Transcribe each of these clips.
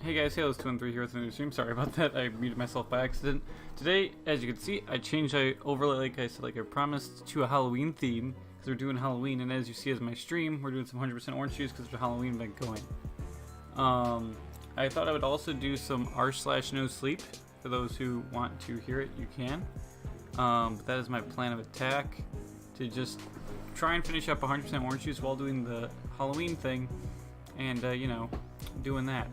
Hey guys, Halos213 here with a new stream. Sorry about that, I muted myself by accident. Today, as you can see, I overlay, like I said, like I promised, to a Halloween theme, because we're doing Halloween, and as you see as my stream, we're doing some 100% orange juice because there's a Halloween event going. I thought I would also do some r/no sleep. For those who want to hear it, you can. But that is my plan of attack, to just try and finish up 100% orange juice while doing the Halloween thing, and you know, doing that.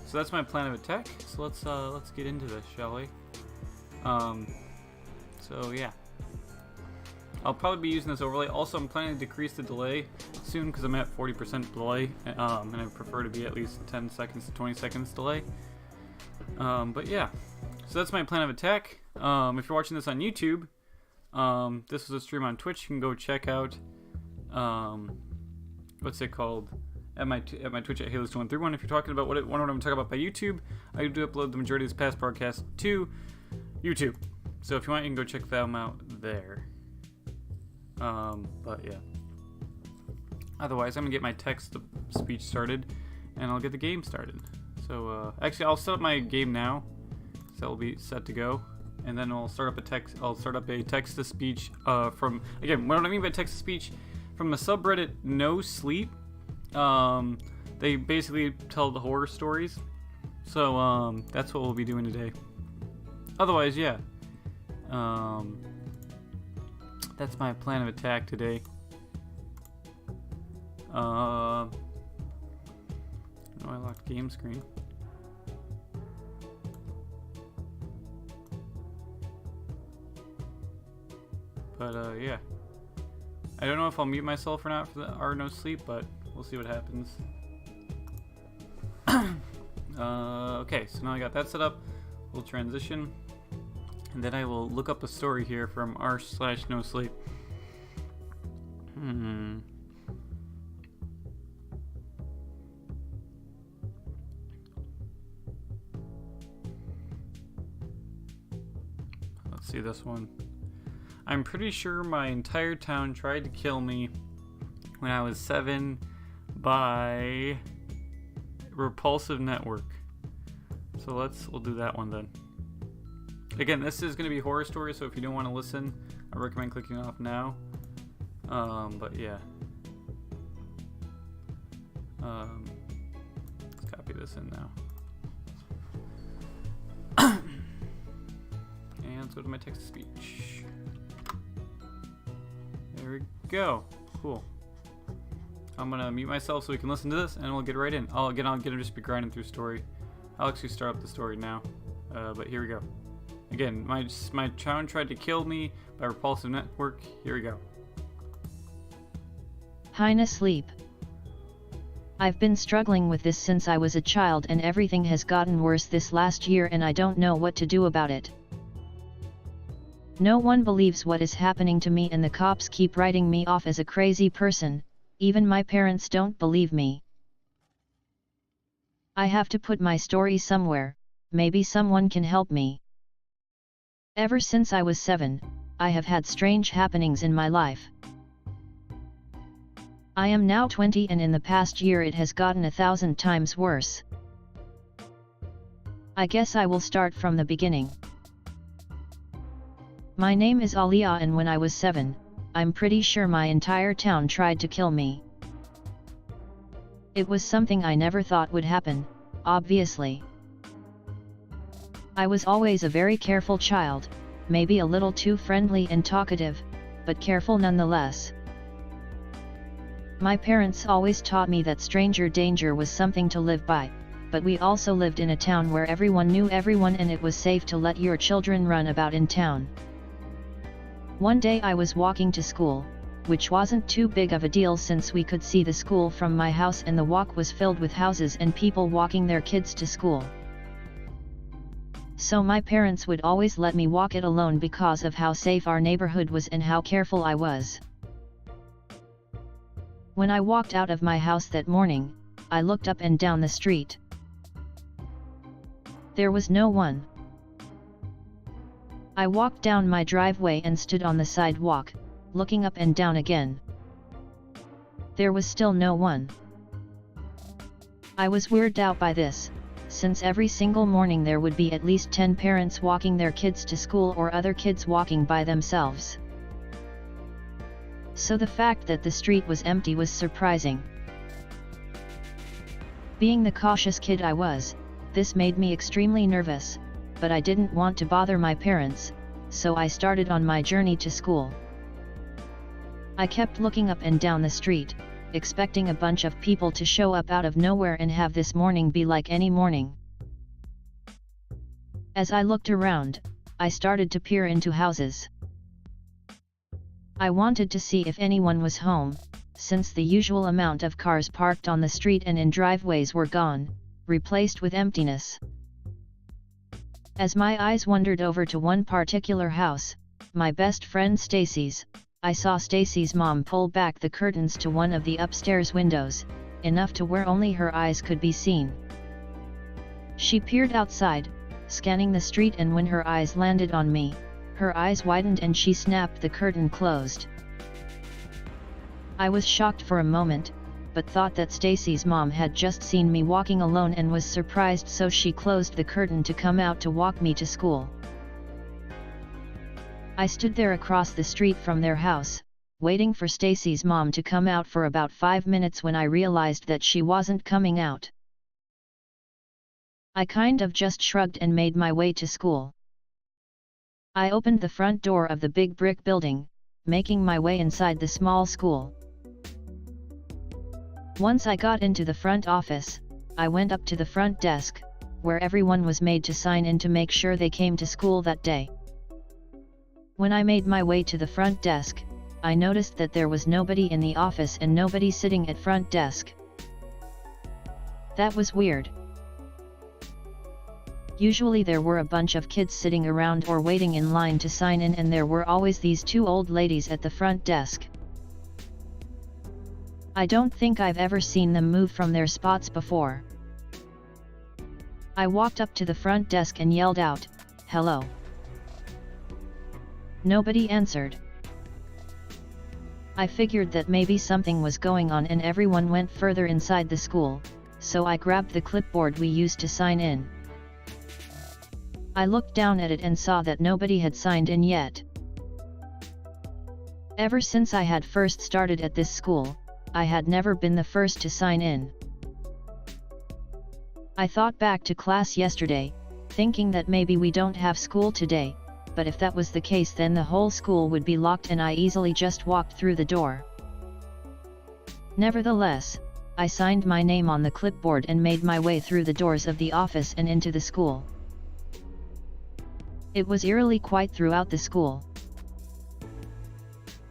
So that's my plan of attack. So let's get into this, shall we? So yeah, I'll probably be using this overlay. Also, I'm planning to decrease the delay soon because I'm at 40% delay, and I prefer to be at least 10 seconds to 20 seconds delay. But yeah, so that's my plan of attack. If you're watching this on YouTube, this was a stream on Twitch. You can go check out what's it called? At my Twitch at Halos213. If you're talking about what I'm talking about by YouTube, I do upload the majority of this past broadcast to YouTube. So if you want, you can go check them out there. But yeah. Otherwise, I'm gonna get my text to speech started, and I'll get the game started. So actually, I'll set up my game now, so that will be set to go, and then I'll start up a text. I'll start up a text to speech from, again, what I mean by text to speech, from the subreddit No Sleep. They basically tell the horror stories, so that's what we'll be doing today. Otherwise, yeah, that's my plan of attack today. No, I locked game screen. But yeah, I don't know if I'll mute myself or not for the R No Sleep, but we'll see what happens. Okay, so now I got that set up. We'll transition, and then I will look up a story here from r/no sleep. Let's see this one. I'm pretty sure my entire town tried to kill me when I was 7 by Repulsive Network. So we'll do that one then. Again, this is going to be horror story, so if you don't want to listen, I recommend clicking off now. But yeah. Let's copy this in now. And let's go to my text to speech. There we go. Cool. I'm gonna mute myself so we can listen to this, and we'll get right in. I'll just be grinding through story. I'll actually start up the story now, but here we go. Again, my town tried to kill me by Repulsive Network. Here we go. Hi, No Sleep. I've been struggling with this since I was a child, and everything has gotten worse this last year, and I don't know what to do about it. No one believes what is happening to me, and the cops keep writing me off as a crazy person. Even my parents don't believe me. I have to put my story somewhere, maybe someone can help me. Ever since I was 7, I have had strange happenings in my life. I am now 20, and in the past year it has gotten 1,000 times worse. I guess I will start from the beginning. My name is Aliyah, and when I was 7, I'm pretty sure my entire town tried to kill me. It was something I never thought would happen, obviously. I was always a very careful child, maybe a little too friendly and talkative, but careful nonetheless. My parents always taught me that stranger danger was something to live by, but we also lived in a town where everyone knew everyone, and it was safe to let your children run about in town. One day I was walking to school, which wasn't too big of a deal since we could see the school from my house, and the walk was filled with houses and people walking their kids to school. So my parents would always let me walk it alone because of how safe our neighborhood was and how careful I was. When I walked out of my house that morning, I looked up and down the street. There was no one. I walked down my driveway and stood on the sidewalk, looking up and down again. There was still no one. I was weirded out by this, since every single morning there would be at least 10 parents walking their kids to school or other kids walking by themselves. So the fact that the street was empty was surprising. Being the cautious kid I was, this made me extremely nervous, but I didn't want to bother my parents, so I started on my journey to school. I kept looking up and down the street, expecting a bunch of people to show up out of nowhere and have this morning be like any morning. As I looked around, I started to peer into houses. I wanted to see if anyone was home, since the usual amount of cars parked on the street and in driveways were gone, replaced with emptiness. As my eyes wandered over to one particular house, my best friend Stacy's, I saw Stacy's mom pull back the curtains to one of the upstairs windows, enough to where only her eyes could be seen. She peered outside, scanning the street, and when her eyes landed on me, her eyes widened and she snapped the curtain closed. I was shocked for a moment, but thought that Stacy's mom had just seen me walking alone and was surprised, so she closed the curtain to come out to walk me to school. I stood there across the street from their house, waiting for Stacy's mom to come out for about 5 minutes when I realized that she wasn't coming out. I kind of just shrugged and made my way to school. I opened the front door of the big brick building, making my way inside the small school. Once I got into the front office, I went up to the front desk, where everyone was made to sign in to make sure they came to school that day. When I made my way to the front desk, I noticed that there was nobody in the office and nobody sitting at front desk. That was weird. Usually there were a bunch of kids sitting around or waiting in line to sign in, and there were always these two old ladies at the front desk. I don't think I've ever seen them move from their spots before. I walked up to the front desk and yelled out, "Hello." Nobody answered. I figured that maybe something was going on and everyone went further inside the school, so I grabbed the clipboard we used to sign in. I looked down at it and saw that nobody had signed in yet. Ever since I had first started at this school, I had never been the first to sign in. I thought back to class yesterday, thinking that maybe we don't have school today, but if that was the case then the whole school would be locked and I easily just walked through the door. Nevertheless, I signed my name on the clipboard and made my way through the doors of the office and into the school. It was eerily quiet throughout the school.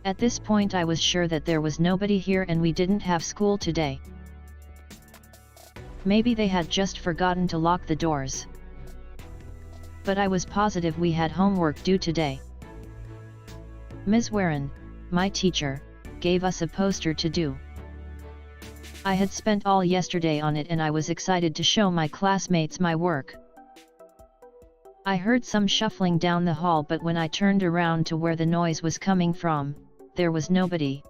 At this point I was sure that there was nobody here and we didn't have school today. Maybe they had just forgotten to lock the doors. But I was positive we had homework due today. Ms. Warren, my teacher, gave us a poster to do. I had spent all yesterday on it and I was excited to show my classmates my work. I heard some shuffling down the hall, but when I turned around to where the noise was coming from, there was nobody.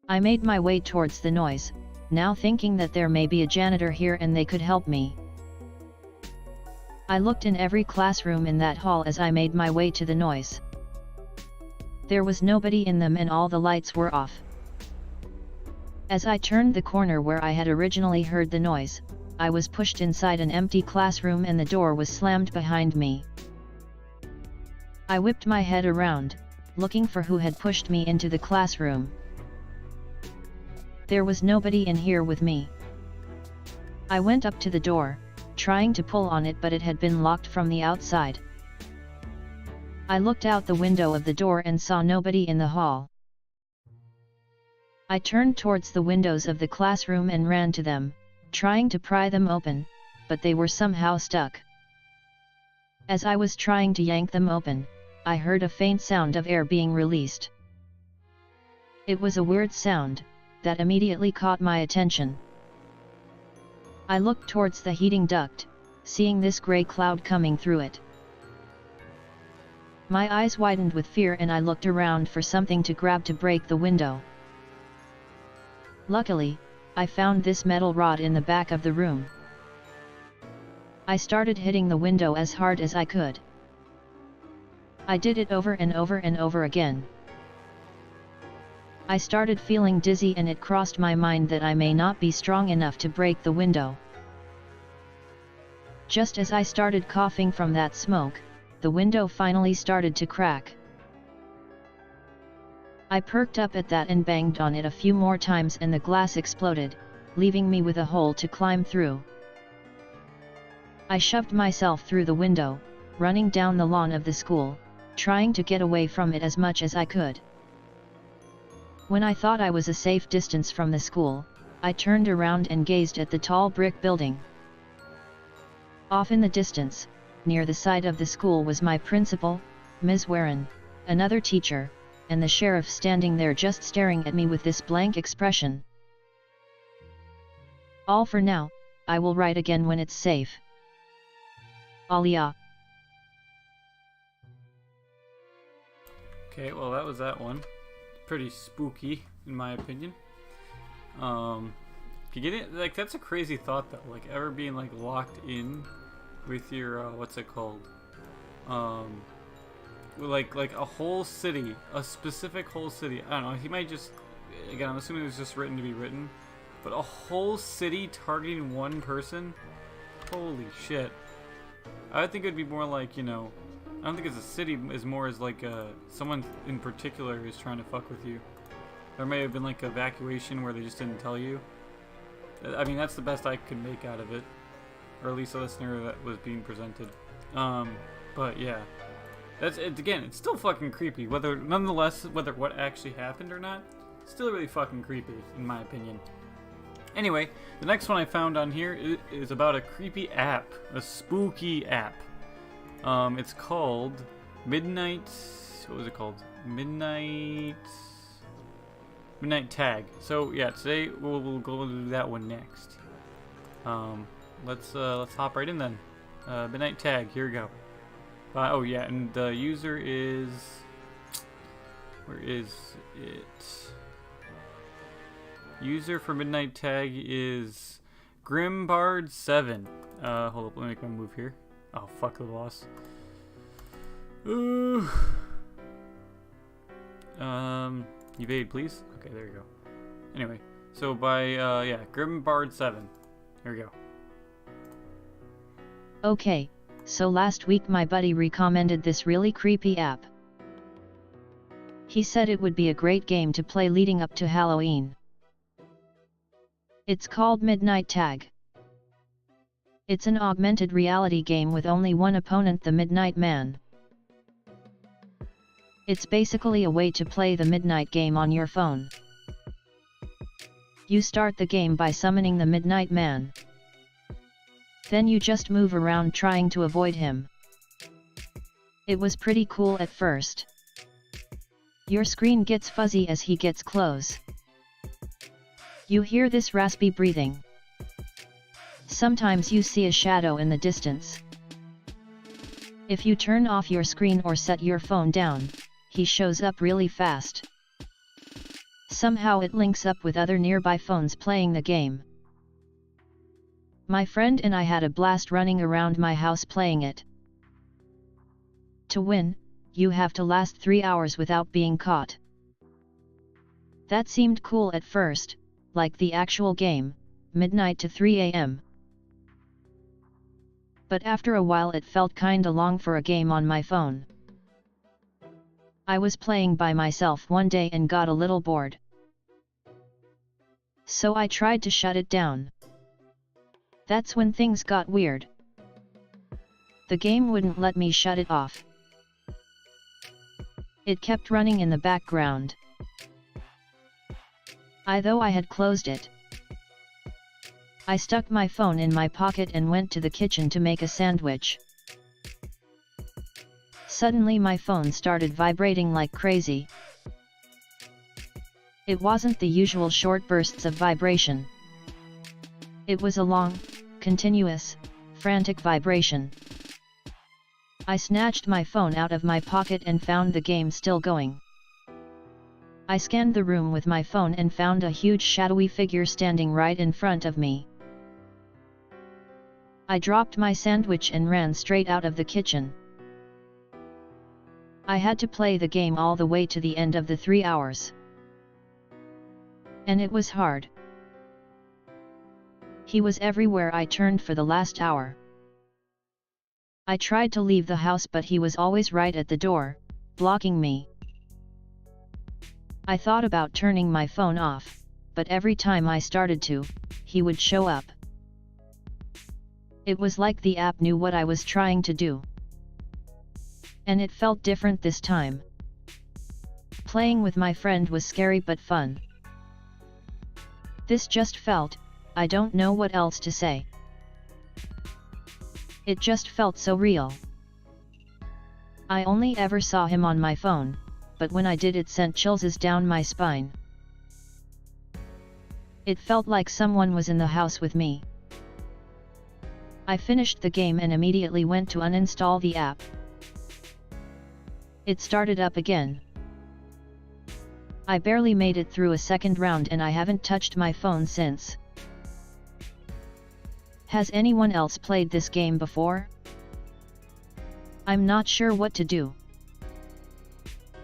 I made my way towards the noise, now thinking that there may be a janitor here and they could help me. I looked in every classroom in that hall as I made my way to the noise. There was nobody in them and all the lights were off. As I turned the corner where I had originally heard the noise, I was pushed inside an empty classroom and the door was slammed behind me. I whipped my head around, looking for who had pushed me into the classroom. There was nobody in here with me. I went up to the door, trying to pull on it, but it had been locked from the outside. I looked out the window of the door and saw nobody in the hall. I turned towards the windows of the classroom and ran to them, trying to pry them open, but they were somehow stuck. As I was trying to yank them open, I heard a faint sound of air being released. It was a weird sound that immediately caught my attention. I looked towards the heating duct, seeing this gray cloud coming through it. My eyes widened with fear and I looked around for something to grab to break the window. Luckily, I found this metal rod in the back of the room. I started hitting the window as hard as I could. I did it over and over and over again. I started feeling dizzy and it crossed my mind that I may not be strong enough to break the window. Just as I started coughing from that smoke, the window finally started to crack. I perked up at that and banged on it a few more times and the glass exploded, leaving me with a hole to climb through. I shoved myself through the window, running down the lawn of the school, trying to get away from it as much as I could. When I thought I was a safe distance from the school, I turned around and gazed at the tall brick building. Off in the distance, near the side of the school was my principal, Ms. Warren, another teacher, and the sheriff standing there just staring at me with this blank expression. All for now, I will write again when it's safe. Alia. Okay, well that was that one. Pretty spooky, in my opinion. You get it? Like, that's a crazy thought though. Like, ever being like locked in with your what's it called? Like a whole city, a specific whole city. I don't know. He might just, again, I'm assuming it was just written to be written, but a whole city targeting one person. Holy shit! I would think it'd be more like, you know, I don't think it's a city, as more as like someone in particular is trying to fuck with you. There may have been like evacuation where they just didn't tell you. I mean, that's the best I could make out of it, or at least the scenario that was being presented. But yeah, that's it. Again, it's still fucking creepy. Nonetheless, whether what actually happened or not, still really fucking creepy in my opinion. Anyway, the next one I found on here is about a creepy app, a spooky app. It's called Midnight. What was it called? Midnight Tag. So yeah, today we'll go do that one next. Let's hop right in then. Midnight Tag. Here we go. Oh yeah, and the user is. Where is it? User for Midnight Tag is Grimbard7. Hold up, let me make my move here. Oh, fuck the boss. Evade, please. Okay, there you go. Anyway, so by, yeah, Grimbard7. Here we go. Okay, so last week my buddy recommended this really creepy app. He said it would be a great game to play leading up to Halloween. It's called Midnight Tag. It's an augmented reality game with only one opponent, the Midnight Man. It's basically a way to play the Midnight game on your phone. You start the game by summoning the Midnight Man. Then you just move around trying to avoid him. It was pretty cool at first. Your screen gets fuzzy as he gets close. You hear this raspy breathing. Sometimes you see a shadow in the distance. If you turn off your screen or set your phone down, he shows up really fast. Somehow it links up with other nearby phones playing the game. My friend and I had a blast running around my house playing it. To win, you have to last 3 hours without being caught. That seemed cool at first, like the actual game, midnight to 3 AM. But after a while it felt kinda long for a game on my phone. I was playing by myself one day and got a little bored. So I tried to shut it down. That's when things got weird. The game wouldn't let me shut it off. It kept running in the background. Though I had closed it. I stuck my phone in my pocket and went to the kitchen to make a sandwich. Suddenly my phone started vibrating like crazy. It wasn't the usual short bursts of vibration. It was a long, continuous, frantic vibration. I snatched my phone out of my pocket and found the game still going. I scanned the room with my phone and found a huge shadowy figure standing right in front of me. I dropped my sandwich and ran straight out of the kitchen. I had to play the game all the way to the end of the 3 hours. And it was hard. He was everywhere I turned for the last hour. I tried to leave the house, but he was always right at the door, blocking me. I thought about turning my phone off, but every time I started to, he would show up. It was like the app knew what I was trying to do. And it felt different this time. Playing with my friend was scary but fun. This just felt, I don't know what else to say. It just felt so real. I only ever saw him on my phone, but when I did, it sent chills down my spine. It felt like someone was in the house with me. I finished the game and immediately went to uninstall the app. It started up again. I barely made it through a second round and I haven't touched my phone since. Has anyone else played this game before? I'm not sure what to do.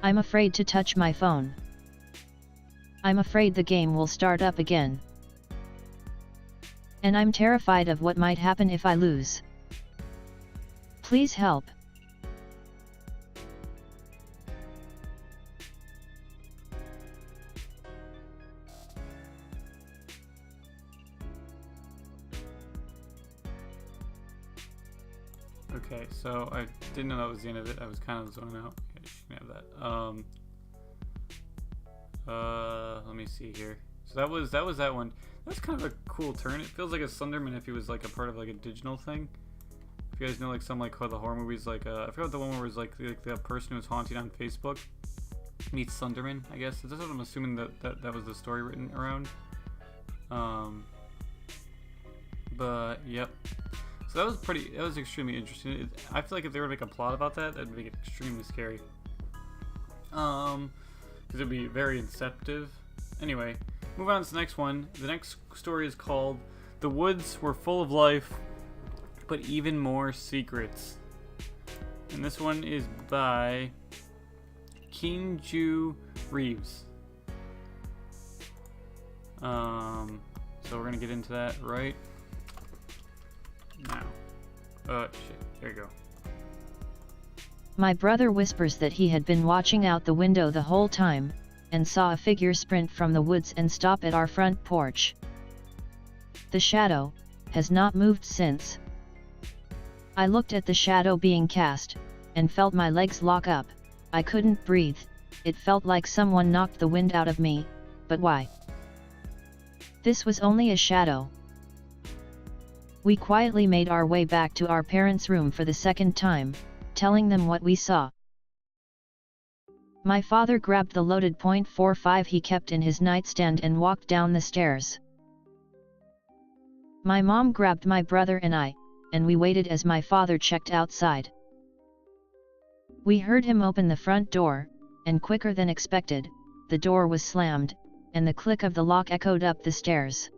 I'm afraid to touch my phone. I'm afraid the game will start up again. And I'm terrified of what might happen if I lose. Please help. Okay, so I didn't know that was the end of it. I was kind of zoning out. Okay, you can have that. Let me see here. So that was that one. That's kind of a cool turn. It feels like a Slenderman if he was like a part of like a digital thing. If you guys know like some like the horror movies, like I forgot the one where it was like the person who was haunting on Facebook meets Slenderman. I guess that's what I'm assuming that was the story written around. But yep. So that was extremely interesting. I feel like if they were to make a plot about that, that'd make it extremely scary. Because it'd be very inceptive. Anyway, move on to the next one. The next story is called "The Woods Were Full of Life, but Even More Secrets." And this one is by Kinju Reeves. So we're gonna get into that right now. Shit. There you go. My brother whispers that he had been watching out the window the whole time, and saw a figure sprint from the woods and stop at our front porch. The shadow has not moved since. I looked at the shadow being cast, and felt my legs lock up. I couldn't breathe. It felt like someone knocked the wind out of me, but why? This was only a shadow. We quietly made our way back to our parents' room for the second time, telling them what we saw. My father grabbed the loaded .45 he kept in his nightstand and walked down the stairs. My mom grabbed my brother and I, and we waited as my father checked outside. We heard him open the front door, and quicker than expected, the door was slammed, and the click of the lock echoed up the stairs.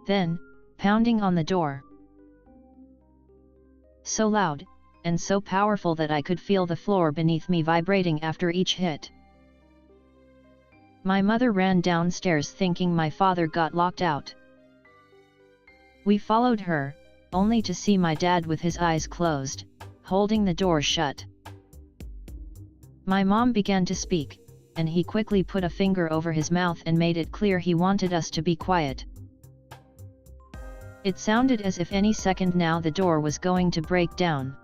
Then, pounding on the door. So loud, and so powerful that I could feel the floor beneath me vibrating after each hit. My mother ran downstairs thinking my father got locked out. We followed her, only to see my dad with his eyes closed, holding the door shut. My mom began to speak, and he quickly put a finger over his mouth and made it clear he wanted us to be quiet. It sounded as if any second now the door was going to break down.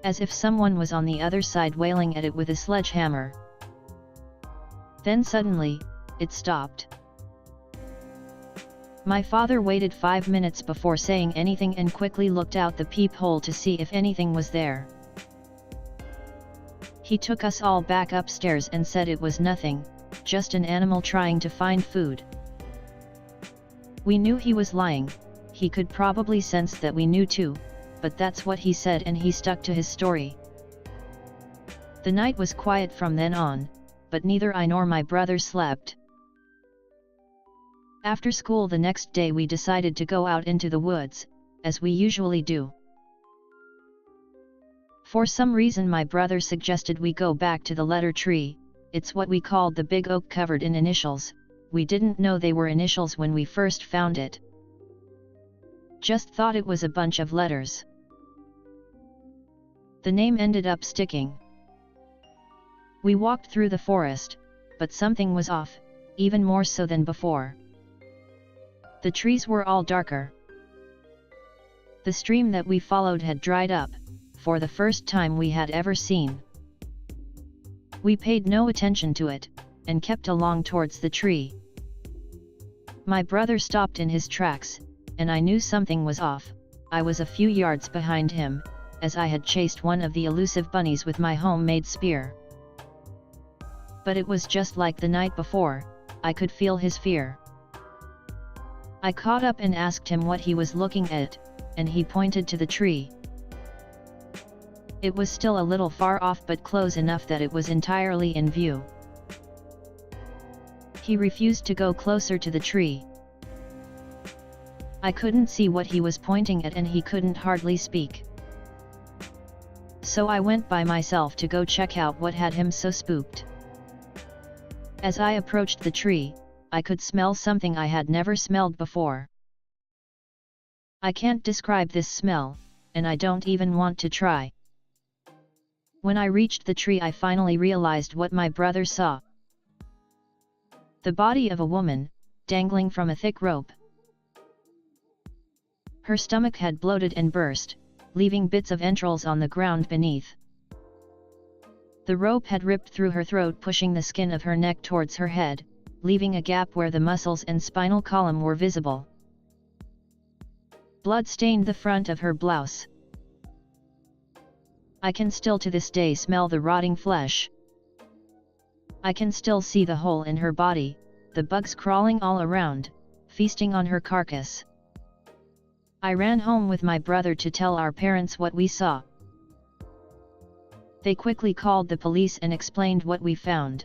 As if someone was on the other side wailing at it with a sledgehammer. Then suddenly, it stopped. My father waited 5 minutes before saying anything and quickly looked out the peephole to see if anything was there. He took us all back upstairs and said it was nothing, just an animal trying to find food. We knew he was lying. He could probably sense that we knew too, but that's what he said and he stuck to his story. The night was quiet from then on, but neither I nor my brother slept. After school the next day we decided to go out into the woods, as we usually do. For some reason my brother suggested we go back to the letter tree. It's what we called the big oak covered in initials. We didn't know they were initials when we first found it. Just thought it was a bunch of letters. The name ended up sticking. We walked through the forest, but something was off, even more so than before. The trees were all darker. The stream that we followed had dried up, for the first time we had ever seen. We paid no attention to it, and kept along towards the tree. My brother stopped in his tracks, and I knew something was off. I was a few yards behind him, as I had chased one of the elusive bunnies with my homemade spear. But it was just like the night before, I could feel his fear. I caught up and asked him what he was looking at, and he pointed to the tree. It was still a little far off but close enough that it was entirely in view. He refused to go closer to the tree. I couldn't see what he was pointing at and he couldn't hardly speak. So I went by myself to go check out what had him so spooked. As I approached the tree, I could smell something I had never smelled before. I can't describe this smell, and I don't even want to try. When I reached the tree I finally realized what my brother saw. The body of a woman, dangling from a thick rope. Her stomach had bloated and burst, leaving bits of entrails on the ground beneath. The rope had ripped through her throat, pushing the skin of her neck towards her head, leaving a gap where the muscles and spinal column were visible. Blood stained the front of her blouse. I can still to this day smell the rotting flesh. I can still see the hole in her body, the bugs crawling all around, feasting on her carcass. I ran home with my brother to tell our parents what we saw. They quickly called the police and explained what we found.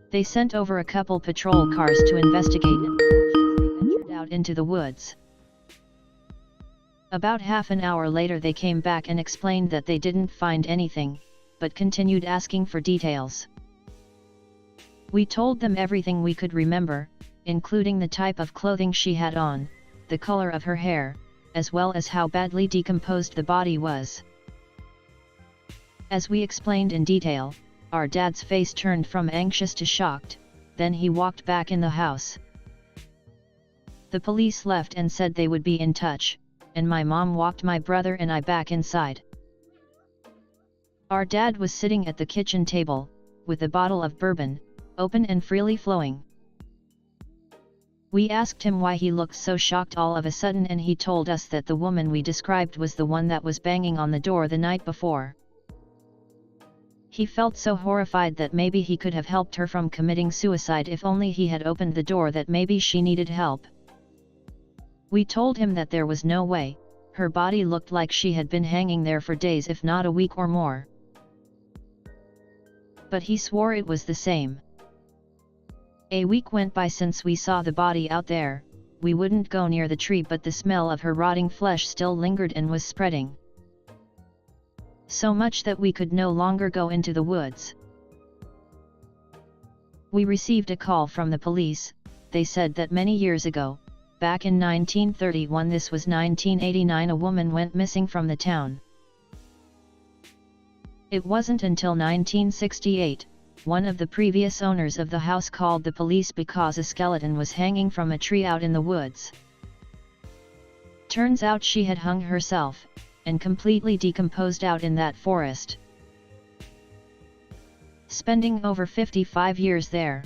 They sent over a couple patrol cars to investigate and they ventured out into the woods. About half an hour later they came back and explained that they didn't find anything, but continued asking for details. We told them everything we could remember, including the type of clothing she had on, the color of her hair, as well as how badly decomposed the body was. As we explained in detail, our dad's face turned from anxious to shocked, then he walked back in the house. The police left and said they would be in touch, and my mom walked my brother and I back inside. Our dad was sitting at the kitchen table, with a bottle of bourbon, open and freely flowing. We asked him why he looked so shocked all of a sudden and he told us that the woman we described was the one that was banging on the door the night before. He felt so horrified that maybe he could have helped her from committing suicide if only he had opened the door, that maybe she needed help. We told him that there was no way, her body looked like she had been hanging there for days if not a week or more. But he swore it was the same. A week went by since we saw the body out there. We wouldn't go near the tree, but the smell of her rotting flesh still lingered and was spreading. So much that we could no longer go into the woods. We received a call from the police. They said that many years ago, back in 1931, this was 1989, a woman went missing from the town. It wasn't until 1968, one of the previous owners of the house called the police because a skeleton was hanging from a tree out in the woods. Turns out she had hung herself, and completely decomposed out in that forest. Spending over 55 years there.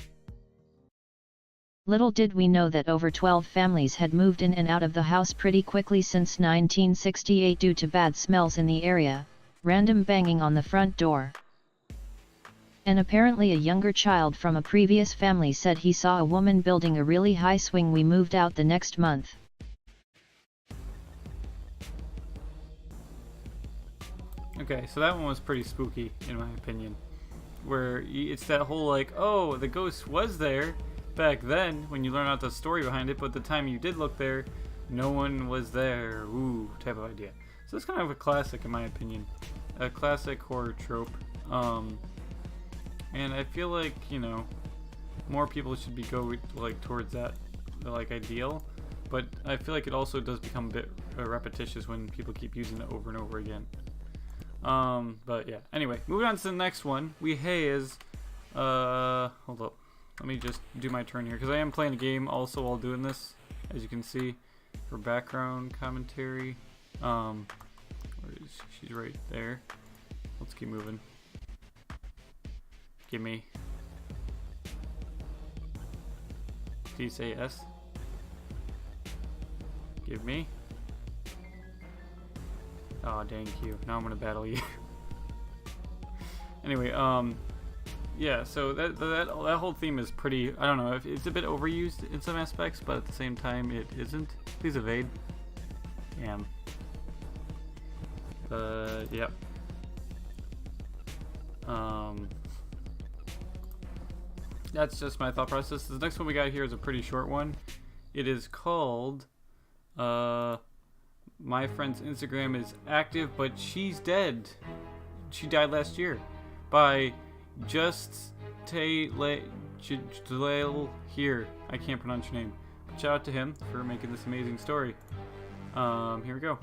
Little did we know that over 12 families had moved in and out of the house pretty quickly since 1968 due to bad smells in the area, random banging on the front door. And apparently a younger child from a previous family said he saw a woman building a really high swing. We moved out the next month. Okay, so that one was pretty spooky, in my opinion. Where it's that whole like, oh, the ghost was there, back then when you learn out the story behind it, but the time you did look there, no one was there. Ooh, type of idea. So it's kind of a classic in my opinion. A classic horror trope. And I feel like, you know, more people should be towards that ideal. But I feel like it also does become a bit repetitious when people keep using it over and over again. But yeah. Anyway, moving on to the next one. We has hold up. Let me just do my turn here because I am playing a game also while doing this, as you can see, for background commentary. Where is she? She's right there. Let's keep moving. Give me. Do you say yes? Give me. Oh, dang you. Now I'm gonna battle you. Anyway, yeah, so that whole theme is pretty, I don't know, if it's a bit overused in some aspects, but at the same time it isn't. Please evade. Damn. Yep. That's just my thought process. The next one we got here is a pretty short one. It is called, my friend's Instagram is active, but she's dead. She died last year. By Just Taylor here. I can't pronounce your name. But shout out to him for making this amazing story. Here we go.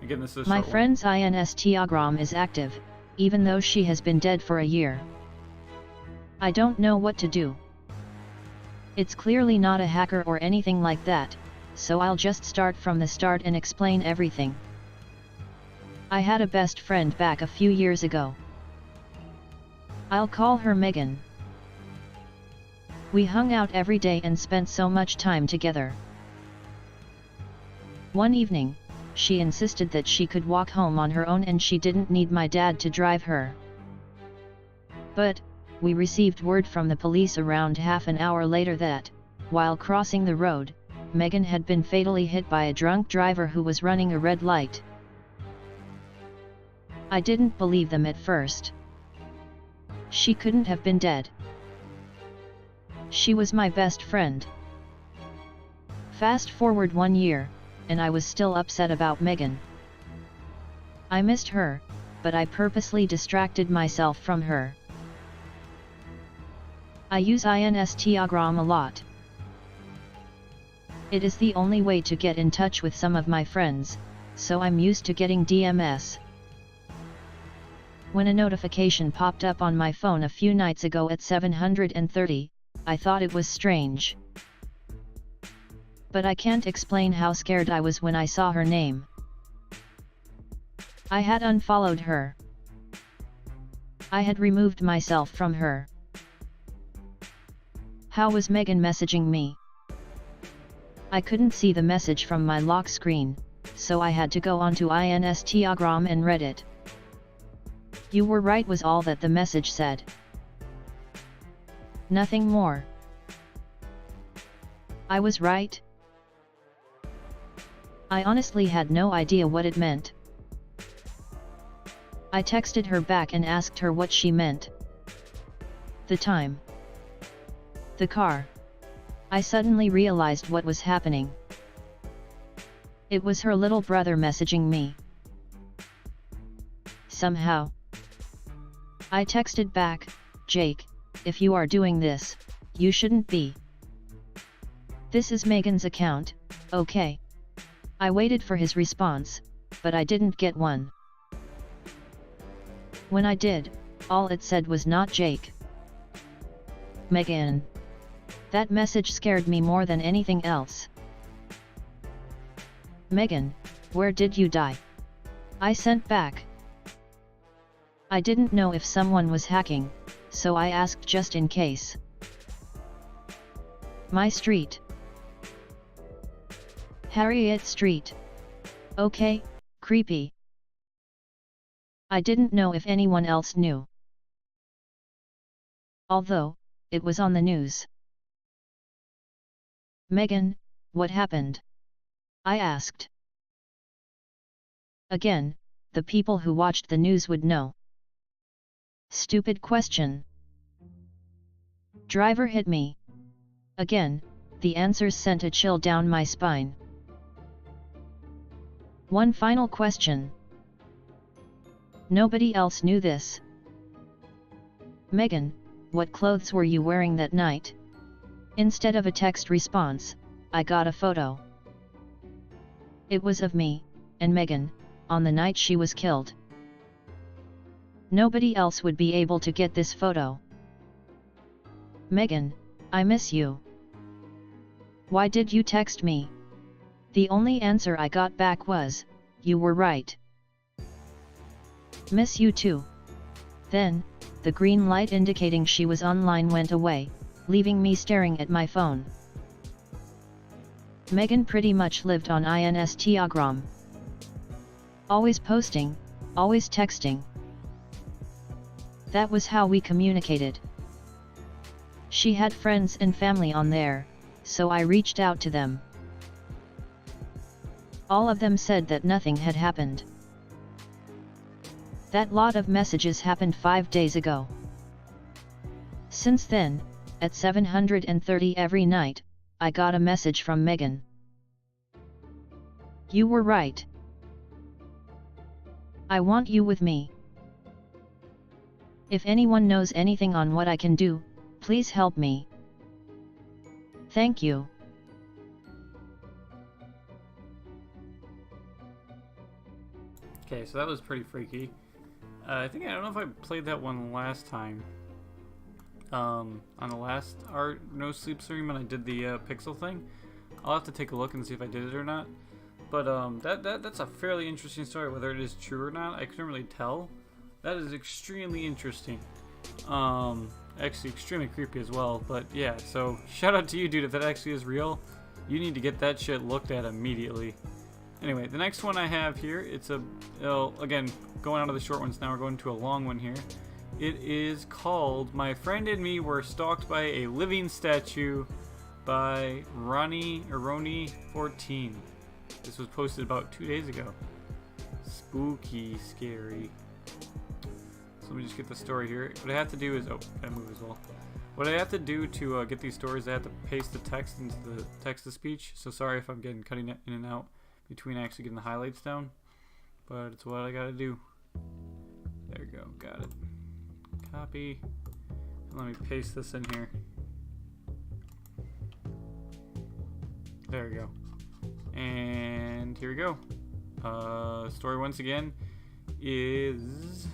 Again, this is my friend's Instagram is active, even though she has been dead for a year. I don't know what to do. It's clearly not a hacker or anything like that, so I'll just start from the start and explain everything. I had a best friend back a few years ago. I'll call her Megan. We hung out every day and spent so much time together. One evening, she insisted that she could walk home on her own and she didn't need my dad to drive her. But, we received word from the police around half an hour later that, while crossing the road, Megan had been fatally hit by a drunk driver who was running a red light. I didn't believe them at first. She couldn't have been dead. She was my best friend. Fast forward 1 year, and I was still upset about Megan. I missed her, but I purposely distracted myself from her. I use Instagram a lot. It is the only way to get in touch with some of my friends, so I'm used to getting DMs. When a notification popped up on my phone a few nights ago at 7:30, I thought it was strange. But I can't explain how scared I was when I saw her name. I had unfollowed her. I had removed myself from her. How was Megan messaging me? I couldn't see the message from my lock screen, so I had to go onto Instagram and read it. You were right was all that the message said. Nothing more. I was right. I honestly had no idea what it meant. I texted her back and asked her what she meant. The time. The car. I suddenly realized what was happening. It was her little brother messaging me. Somehow. I texted back, Jake, if you are doing this, you shouldn't be. This is Megan's account, okay. I waited for his response, but I didn't get one. When I did, all it said was not Jake. Megan. That message scared me more than anything else. Megan, where did you die? I sent back. I didn't know if someone was hacking, so I asked just in case. My street. Harriet Street. Okay, creepy. I didn't know if anyone else knew. Although, it was on the news. Megan, what happened? I asked. Again, the people who watched the news would know. Stupid question. Driver hit me. Again, the answers sent a chill down my spine. One final question. Nobody else knew this. Megan, what clothes were you wearing that night? Instead of a text response, I got a photo. It was of me and Megan on the night she was killed. Nobody else would be able to get this photo. Megan, I miss you. Why did you text me? The only answer I got back was, you were right. Miss you too. Then, the green light indicating she was online went away, leaving me staring at my phone. Megan pretty much lived on Instagram. Always posting, always texting. That was how we communicated. She had friends and family on there, so I reached out to them. All of them said that nothing had happened. That lot of messages happened 5 days ago. Since then, at 7:30 every night, I got a message from Megan. You were right. I want you with me. If anyone knows anything on what I can do, please help me. Thank you. Okay, so that was pretty freaky. I don't know if I played that one last time. On the last Art No Sleep stream when I did the pixel thing. I'll have to take a look and see if I did it or not. But that's a fairly interesting story. Whether it is true or not, I couldn't really tell. That is extremely interesting. Actually extremely creepy as well. But yeah, so shout out to you, dude. If that actually is real, you need to get that shit looked at immediately. Anyway, the next one I have here, it's again, going out of the short ones now, we're going to a long one here. It is called My Friend and Me Were Stalked by a Living Statue by Roni14. This was posted about 2 days ago. Spooky, scary. So let me just get the story here. What I have to do is, oh, I move as well. What I have to do to get these stories, I have to paste the text into the text-to-speech. So sorry if I'm cutting it in and out between actually getting the highlights down, but it's what I gotta do. There we go, got it. Copy. Let me paste this in here. There we go. And here we go. Story once again is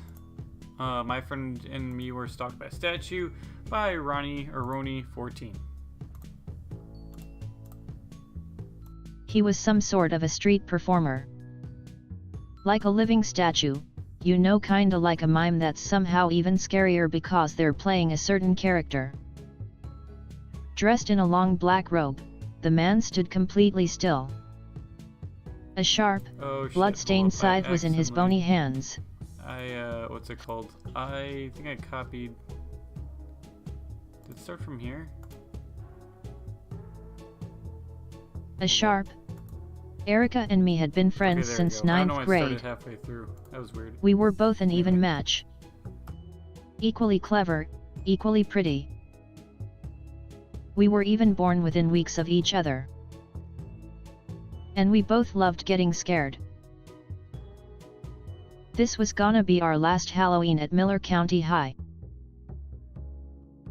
My Friend and Me Were Stalked by a Statue by Roni14. He was some sort of a street performer. Like a living statue, you know, kinda like a mime that's somehow even scarier because they're playing a certain character. Dressed in a long black robe, the man stood completely still. A sharp, blood-stained scythe was in his bony hands. What's it called? I think I copied... Did it start from here? A sharp... Erica and me had been friends since 9th grade. I started halfway through. That was weird. We were both an even match. Equally clever, equally pretty. We were even born within weeks of each other. And we both loved getting scared. This was gonna be our last Halloween at Miller County High.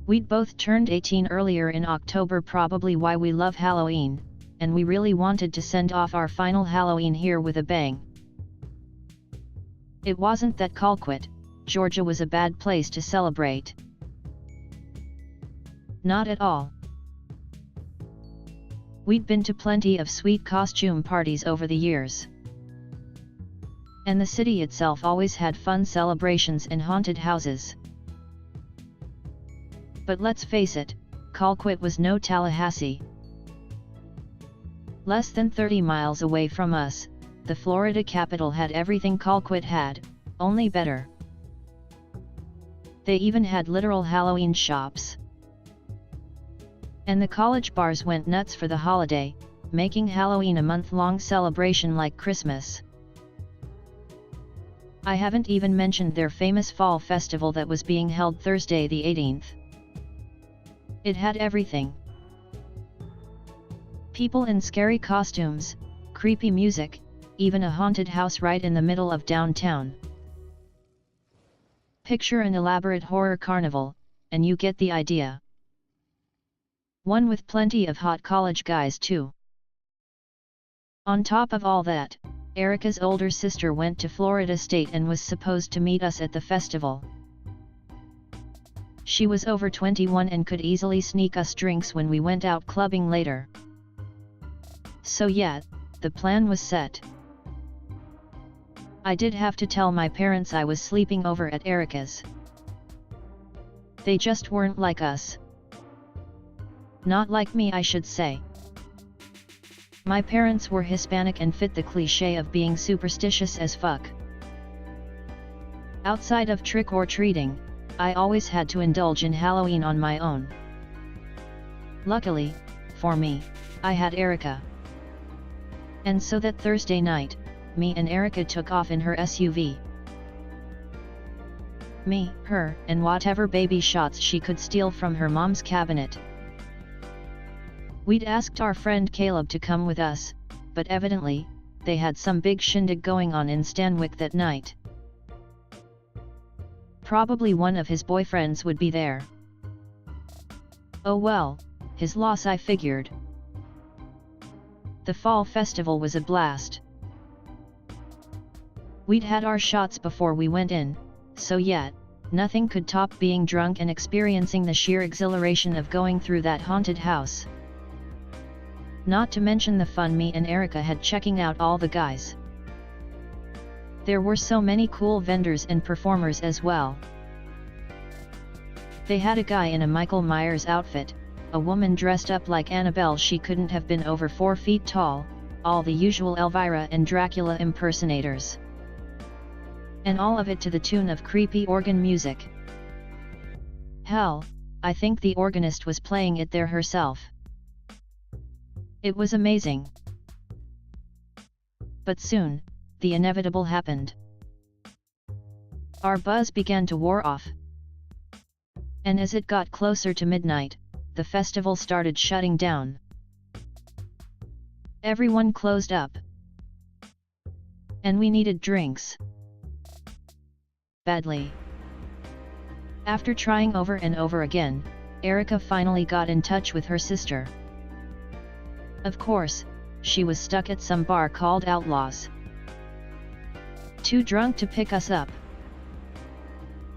We'd both turned 18 earlier in October, probably why we love Halloween, and we really wanted to send off our final Halloween here with a bang. It wasn't that Colquitt, Georgia was a bad place to celebrate. Not at all. We'd been to plenty of sweet costume parties over the years. And the city itself always had fun celebrations and haunted houses. But let's face it, Colquitt was no Tallahassee. Less than 30 miles away from us, the Florida capital had everything Colquitt had, only better. They even had literal Halloween shops. And the college bars went nuts for the holiday, making Halloween a month-long celebration like Christmas. I haven't even mentioned their famous fall festival that was being held Thursday the 18th. It had everything. People in scary costumes, creepy music, even a haunted house right in the middle of downtown. Picture an elaborate horror carnival, and you get the idea. One with plenty of hot college guys too. On top of all that, Erica's older sister went to Florida State and was supposed to meet us at the festival. She was over 21 and could easily sneak us drinks when we went out clubbing later. So yeah, the plan was set. I did have to tell my parents I was sleeping over at Erica's. They just weren't like us. Not like me, I should say. My parents were Hispanic and fit the cliché of being superstitious as fuck. Outside of trick-or-treating, I always had to indulge in Halloween on my own. Luckily, for me, I had Erica. And so that Thursday night, me and Erica took off in her SUV. Me, her, and whatever baby shots she could steal from her mom's cabinet. We'd asked our friend Caleb to come with us, but evidently, they had some big shindig going on in Stanwyck that night. Probably one of his boyfriends would be there. Oh well, his loss, I figured. The fall festival was a blast. We'd had our shots before we went in, so yeah, nothing could top being drunk and experiencing the sheer exhilaration of going through that haunted house. Not to mention the fun me and Erica had checking out all the guys. There were so many cool vendors and performers as well. They had a guy in a Michael Myers outfit, a woman dressed up like Annabelle, she couldn't have been over 4 feet tall, all the usual Elvira and Dracula impersonators. And all of it to the tune of creepy organ music. Hell, I think the organist was playing it there herself. It was amazing. But soon, the inevitable happened. Our buzz began to wear off. And as it got closer to midnight, the festival started shutting down. Everyone closed up. And we needed drinks. Badly. After trying over and over again, Erica finally got in touch with her sister. Of course, she was stuck at some bar called Outlaws. Too drunk to pick us up.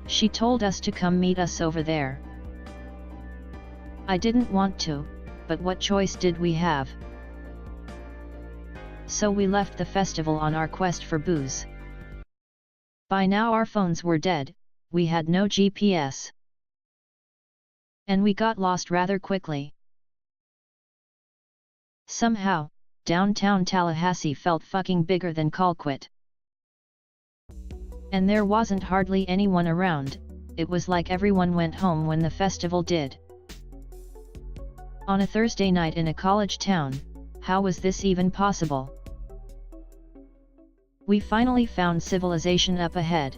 She told us to come meet us over there. I didn't want to, but what choice did we have? So we left the festival on our quest for booze. By now our phones were dead, we had no GPS. And we got lost rather quickly. Somehow, downtown Tallahassee felt fucking bigger than Colquitt. And there wasn't hardly anyone around, it was like everyone went home when the festival did. On a Thursday night in a college town, how was this even possible? We finally found civilization up ahead.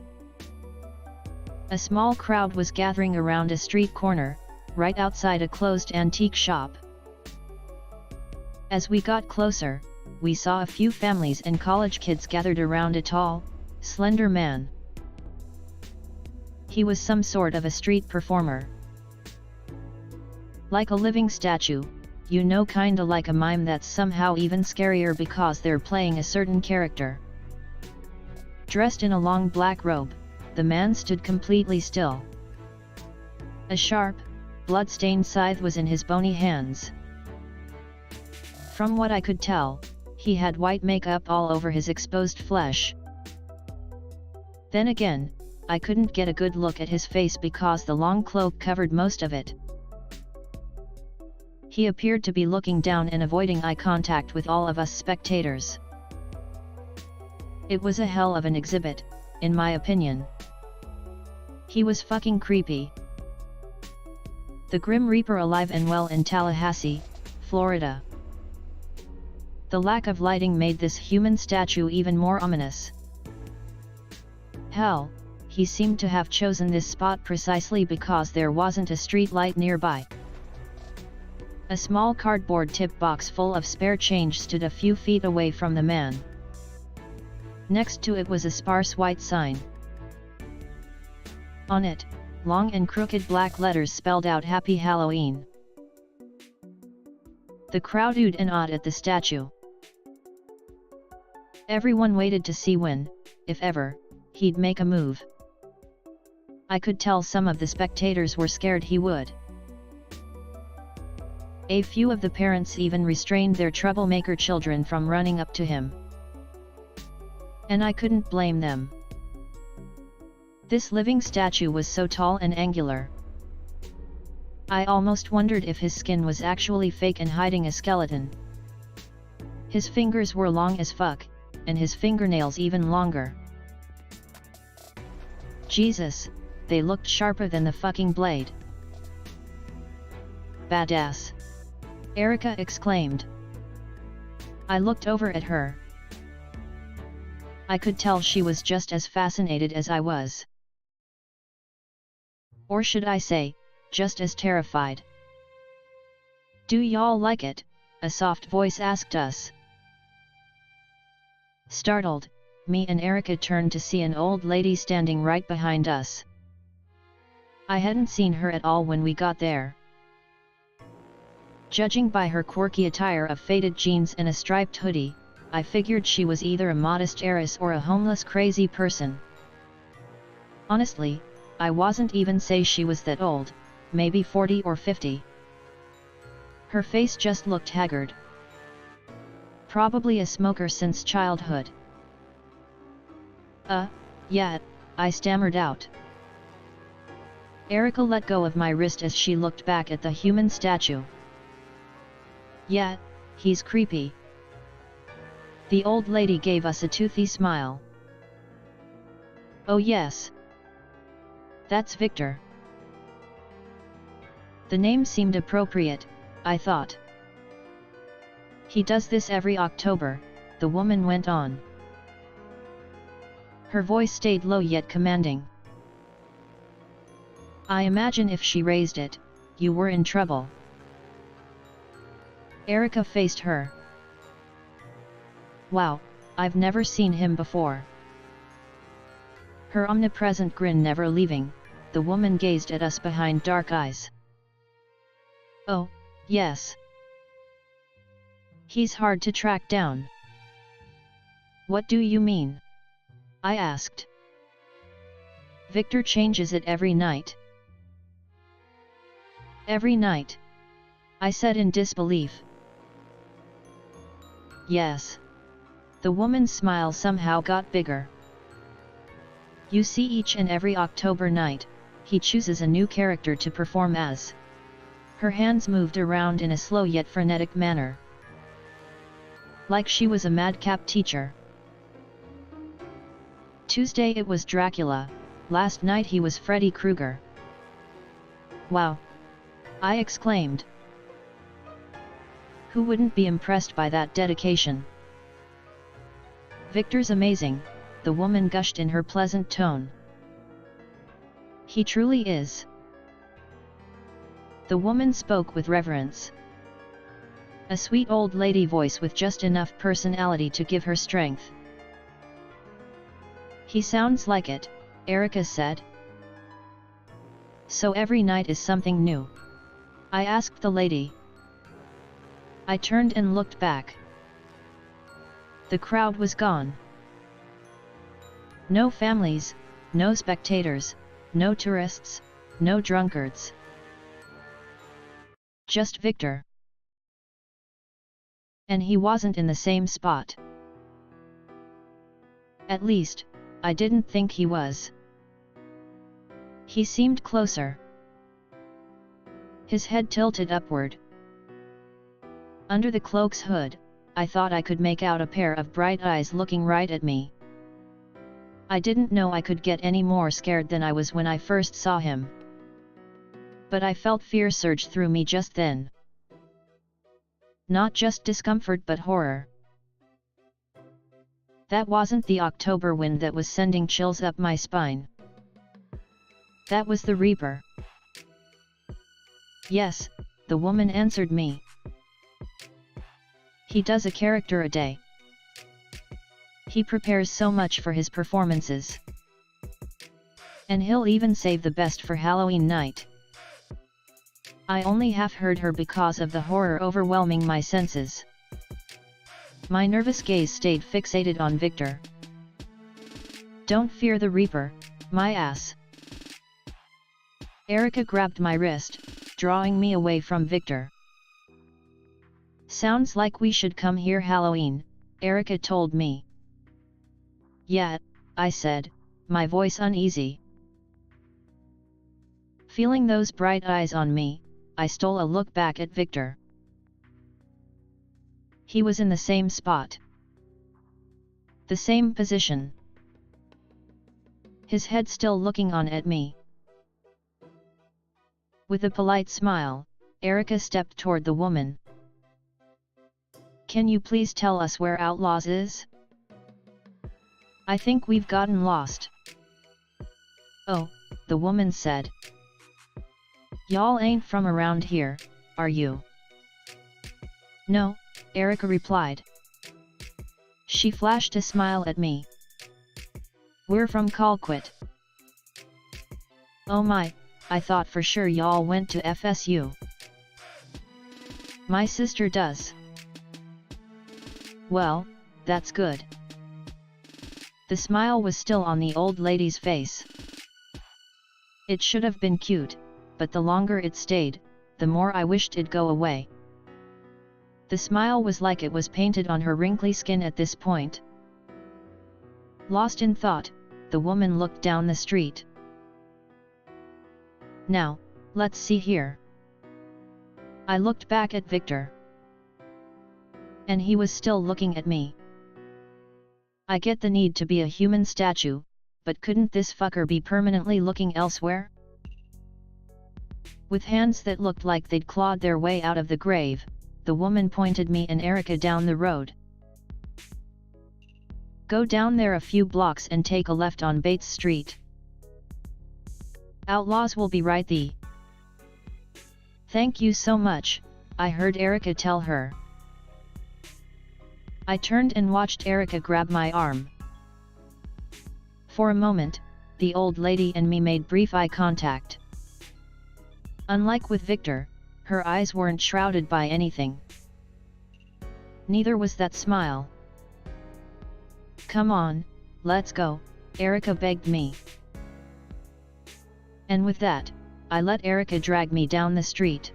A small crowd was gathering around a street corner, right outside a closed antique shop. As we got closer, we saw a few families and college kids gathered around a tall, slender man. He was some sort of a street performer. Like a living statue, you know, kinda like a mime that's somehow even scarier because they're playing a certain character. Dressed in a long black robe, the man stood completely still. A sharp, blood-stained scythe was in his bony hands. From what I could tell, he had white makeup all over his exposed flesh. Then again, I couldn't get a good look at his face because the long cloak covered most of it. He appeared to be looking down and avoiding eye contact with all of us spectators. It was a hell of an exhibit, in my opinion. He was fucking creepy. The Grim Reaper alive and well in Tallahassee, Florida. The lack of lighting made this human statue even more ominous. Hell, he seemed to have chosen this spot precisely because there wasn't a street light nearby. A small cardboard tip box full of spare change stood a few feet away from the man. Next to it was a sparse white sign. On it, long and crooked black letters spelled out Happy Halloween. The crowd oohed and awed at the statue. Everyone waited to see when, if ever, he'd make a move. I could tell some of the spectators were scared he would. A few of the parents even restrained their troublemaker children from running up to him. And I couldn't blame them. This living statue was so tall and angular. I almost wondered if his skin was actually fake and hiding a skeleton. His fingers were long as fuck, and his fingernails even longer. Jesus, they looked sharper than the fucking blade. Badass! Erica exclaimed. I looked over at her. I could tell she was just as fascinated as I was. Or should I say, just as terrified. Do y'all like it? A soft voice asked us. Startled, me and Erica turned to see an old lady standing right behind us. I hadn't seen her at all when we got there. Judging by her quirky attire of faded jeans and a striped hoodie, I figured she was either a modest heiress or a homeless crazy person. Honestly, I wasn't even say she was that old, maybe 40 or 50. Her face just looked haggard. Probably a smoker since childhood. Yeah, I stammered out. Erica let go of my wrist as she looked back at the human statue. Yeah, he's creepy. The old lady gave us a toothy smile. Oh yes. That's Victor. The name seemed appropriate, I thought. He does this every October, the woman went on. Her voice stayed low yet commanding. I imagine if she raised it, you were in trouble. Erica faced her. Wow, I've never seen him before. Her omnipresent grin never leaving, the woman gazed at us behind dark eyes. Oh, yes. He's hard to track down. What do you mean? I asked. Victor changes it every night. Every night? I said in disbelief. Yes. The woman's smile somehow got bigger. You see, each and every October night, he chooses a new character to perform as. Her hands moved around in a slow yet frenetic manner. Like she was a madcap teacher. Tuesday it was Dracula, last night he was Freddy Krueger. Wow! I exclaimed. Who wouldn't be impressed by that dedication? Victor's amazing, the woman gushed in her pleasant tone. He truly is. The woman spoke with reverence. A sweet old lady voice with just enough personality to give her strength. He sounds like it, Erica said. So every night is something new? I asked the lady. I turned and looked back. The crowd was gone. No families, no spectators, no tourists, no drunkards. Just Victor. And he wasn't in the same spot. At least, I didn't think he was. He seemed closer. His head tilted upward. Under the cloak's hood, I thought I could make out a pair of bright eyes looking right at me. I didn't know I could get any more scared than I was when I first saw him. But I felt fear surge through me just then. Not just discomfort but horror. That wasn't the October wind that was sending chills up my spine. That was the Reaper. Yes, the woman answered me. He does a character a day. He prepares so much for his performances. And he'll even save the best for Halloween night. I only half heard her because of the horror overwhelming my senses. My nervous gaze stayed fixated on Victor. Don't fear the Reaper, my ass. Erica grabbed my wrist, drawing me away from Victor. Sounds like we should come here Halloween, Erica told me. Yeah, I said, my voice uneasy. Feeling those bright eyes on me, I stole a look back at Victor. He was in the same spot. The same position. His head still looking on at me. With a polite smile, Erica stepped toward the woman. Can you please tell us where Outlaws is? I think we've gotten lost. Oh, the woman said. Y'all ain't from around here, are you? No, Erica replied. She flashed a smile at me. We're from Colquitt. Oh my, I thought for sure y'all went to FSU. My sister does. Well, that's good. The smile was still on the old lady's face. It should have been cute, but the longer it stayed, the more I wished it'd go away. The smile was like it was painted on her wrinkly skin at this point. Lost in thought, the woman looked down the street. Now, let's see here. I looked back at Victor. And he was still looking at me. I get the need to be a human statue, but couldn't this fucker be permanently looking elsewhere? With hands that looked like they'd clawed their way out of the grave, the woman pointed me and Erica down the road. Go down there a few blocks and take a left on Bates Street. Outlaws will be right there. Thank you so much, I heard Erica tell her. I turned and watched Erica grab my arm. For a moment, the old lady and me made brief eye contact. Unlike with Victor, her eyes weren't shrouded by anything. Neither was that smile. Come on, let's go, Erica begged me. And with that, I let Erica drag me down the street.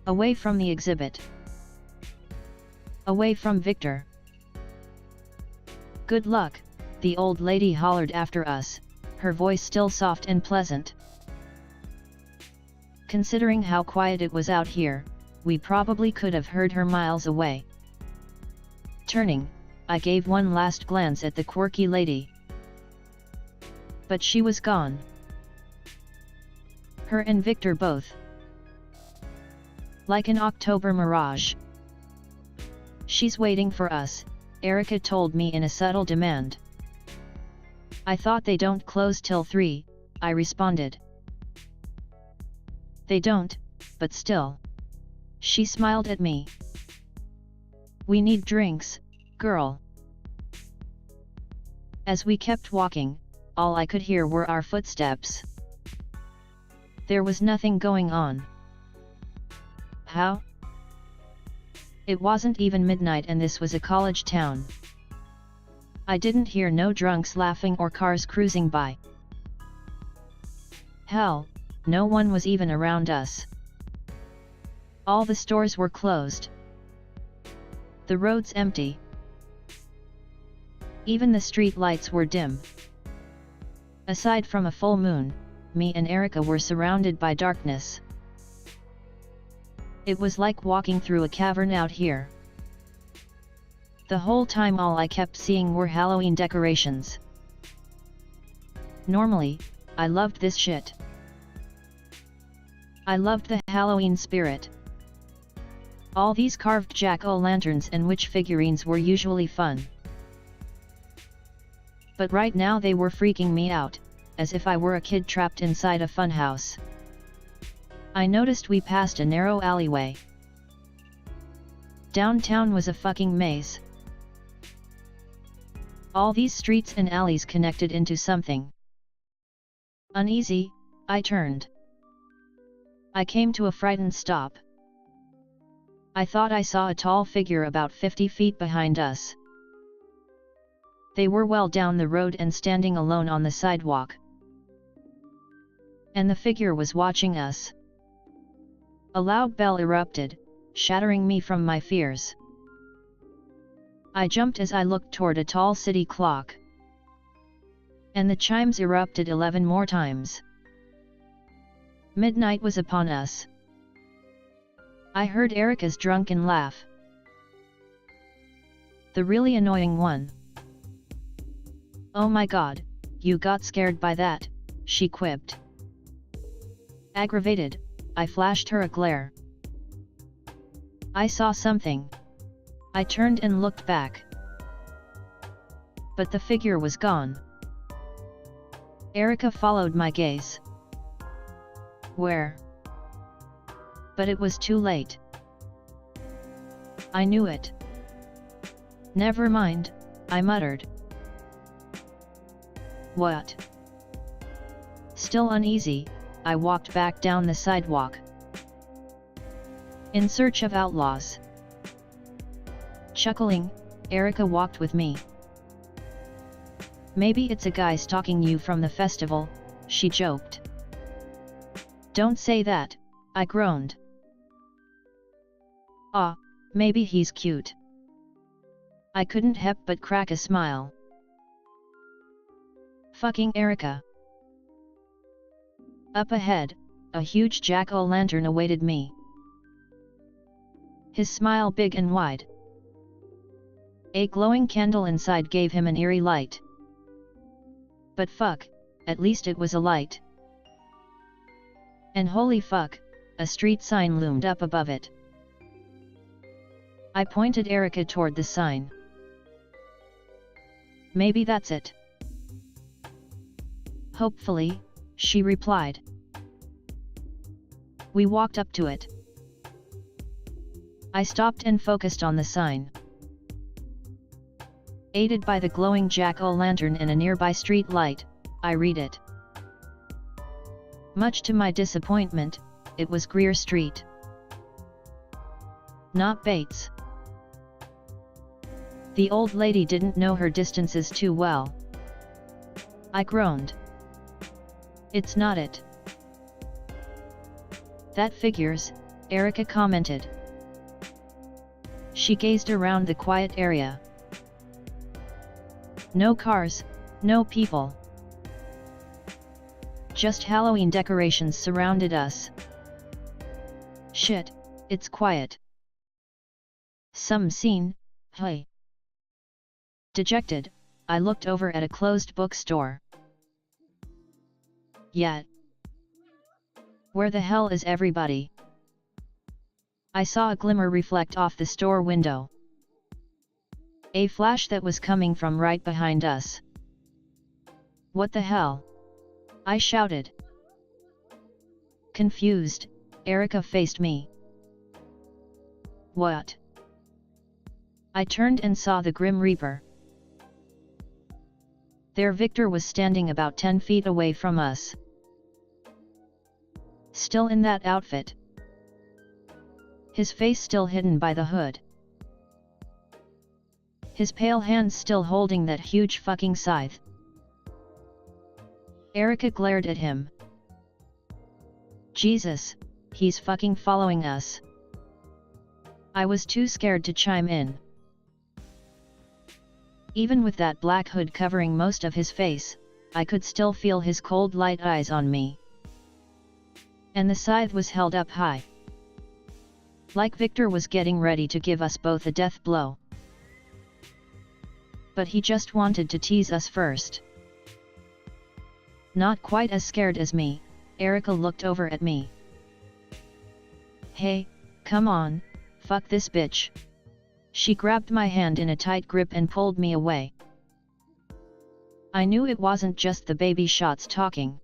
Away from the exhibit. Away from Victor. Good luck, the old lady hollered after us, her voice still soft and pleasant. Considering how quiet it was out here, we probably could have heard her miles away. Turning, I gave one last glance at the quirky lady. But she was gone. Her and Victor both. Like an October mirage. She's waiting for us, Erica told me in a subtle demand. I thought they don't close till 3, I responded. They don't, but still. She smiled at me. We need drinks, girl. As we kept walking, all I could hear were our footsteps. There was nothing going on. How? It wasn't even midnight and this was a college town. I didn't hear no drunks laughing or cars cruising by. Hell, no one was even around us. All the stores were closed. The roads empty. Even the street lights were dim. Aside from a full moon, me and Erica were surrounded by darkness. It was like walking through a cavern out here. The whole time all I kept seeing were Halloween decorations. Normally, I loved this shit. I loved the Halloween spirit. All these carved jack-o'-lanterns and witch figurines were usually fun. But right now they were freaking me out, as if I were a kid trapped inside a funhouse. I noticed we passed a narrow alleyway. Downtown was a fucking maze. All these streets and alleys connected into something. Uneasy, I turned. I came to a frightened stop. I thought I saw a tall figure about 50 feet behind us. They were well down the road and standing alone on the sidewalk. And the figure was watching us. A loud bell erupted, shattering me from my fears. I jumped as I looked toward a tall city clock. And the chimes erupted 11 more times. Midnight was upon us. I heard Erica's drunken laugh. The really annoying one. "Oh my god, you got scared by that," she quipped. Aggravated, I flashed her a glare. I saw something. I turned and looked back. But the figure was gone. Erica followed my gaze. Where? But it was too late. I knew it. "Never mind," I muttered. What? Still uneasy, I walked back down the sidewalk. In search of outlaws. Chuckling, Erica walked with me. "Maybe it's a guy stalking you from the festival," she joked. "Don't say that," I groaned. "Ah, maybe he's cute." I couldn't help but crack a smile. Fucking Erica. Up ahead, a huge jack-o'-lantern awaited me. His smile big and wide. A glowing candle inside gave him an eerie light. But fuck, at least it was a light. And holy fuck, a street sign loomed up above it. I pointed Erica toward the sign. "Maybe that's it." "Hopefully," she replied. We walked up to it. I stopped and focused on the sign. Aided by the glowing jack-o'-lantern and a nearby street light, I read it. Much to my disappointment, it was Greer Street. Not Bates. The old lady didn't know her distances too well. I groaned. "It's not it." "That figures," Erica commented. She gazed around the quiet area. No cars, no people. Just Halloween decorations surrounded us. "Shit, it's quiet. Some scene, hey." Dejected, I looked over at a closed bookstore. Yet. Where the hell is everybody? I saw a glimmer reflect off the store window. A flash that was coming from right behind us. "What the hell?" I shouted. Confused, Erica faced me. "What?" I turned and saw the Grim Reaper. There Victor was standing about 10 feet away from us. Still in that outfit. His face still hidden by the hood. His pale hands still holding that huge fucking scythe. Erica glared at him. Jesus, he's fucking following us. I was too scared to chime in. Even with that black hood covering most of his face, I could still feel his cold light eyes on me. And the scythe was held up high. Like Victor was getting ready to give us both a death blow. But he just wanted to tease us first. Not quite as scared as me, Erica looked over at me. "Hey, come on, fuck this bitch." She grabbed my hand in a tight grip and pulled me away. I knew it wasn't just the baby shots talking.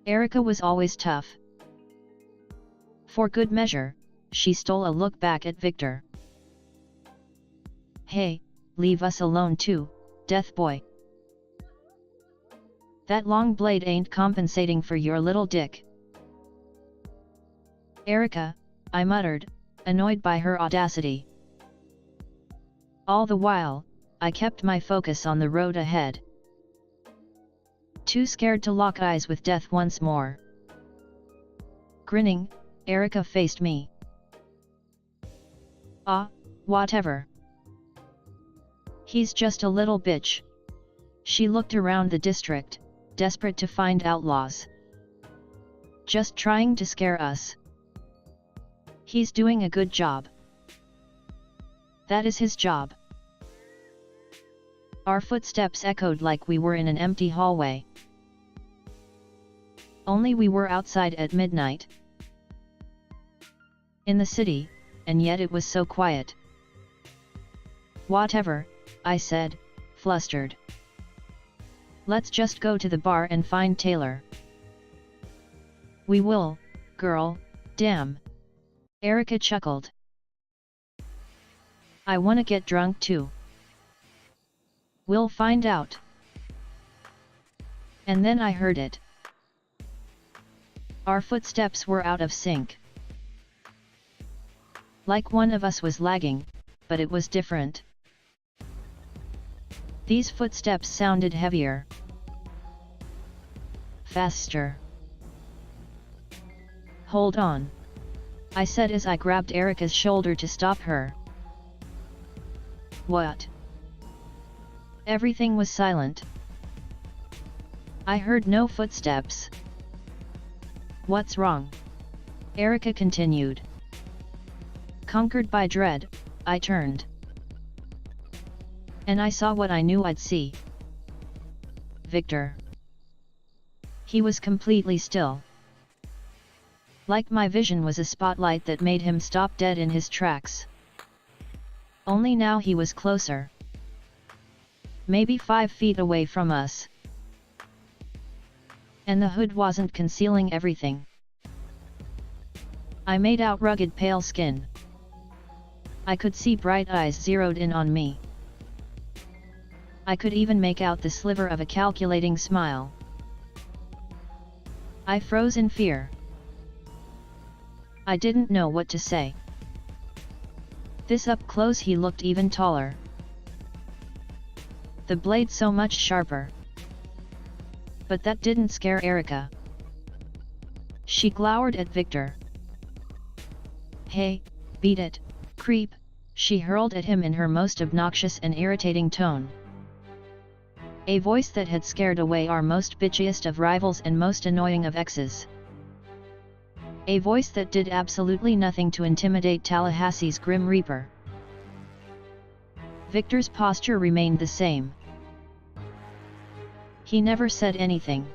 Erica was always tough. For good measure, she stole a look back at Victor. "Hey, leave us alone too, death boy. That long blade ain't compensating for your little dick." "Erica," I muttered, annoyed by her audacity. All the while, I kept my focus on the road ahead. Too scared to lock eyes with death once more. Grinning, Erica faced me. "Ah, whatever. He's just a little bitch." She looked around the district, desperate to find outlaws. "Just trying to scare us. He's doing a good job. That is his job." Our footsteps echoed like we were in an empty hallway. Only we were outside at midnight. In the city, and yet it was so quiet. "Whatever," I said, flustered. "Let's just go to the bar and find Taylor." "We will, girl, damn." Erica chuckled. "I wanna get drunk too." "We'll find out." And then I heard it. Our footsteps were out of sync. Like one of us was lagging, but it was different. These footsteps sounded heavier. Faster. "Hold on," I said as I grabbed Erica's shoulder to stop her. "What?" Everything was silent. I heard no footsteps. "What's wrong?" Erica continued. Conquered by dread, I turned. And I saw what I knew I'd see. Victor. He was completely still. Like my vision was a spotlight that made him stop dead in his tracks. Only now he was closer. Maybe 5 feet away from us. And the hood wasn't concealing everything. I made out rugged pale skin. I could see bright eyes zeroed in on me. I could even make out the sliver of a calculating smile. I froze in fear. I didn't know what to say. This up close he looked even taller. The blade so much sharper. But that didn't scare Erica. She glowered at Victor. "Hey, beat it, creep," she hurled at him in her most obnoxious and irritating tone. A voice that had scared away our most bitchiest of rivals and most annoying of exes. A voice that did absolutely nothing to intimidate Tallahassee's Grim Reaper. Victor's posture remained the same. He never said anything.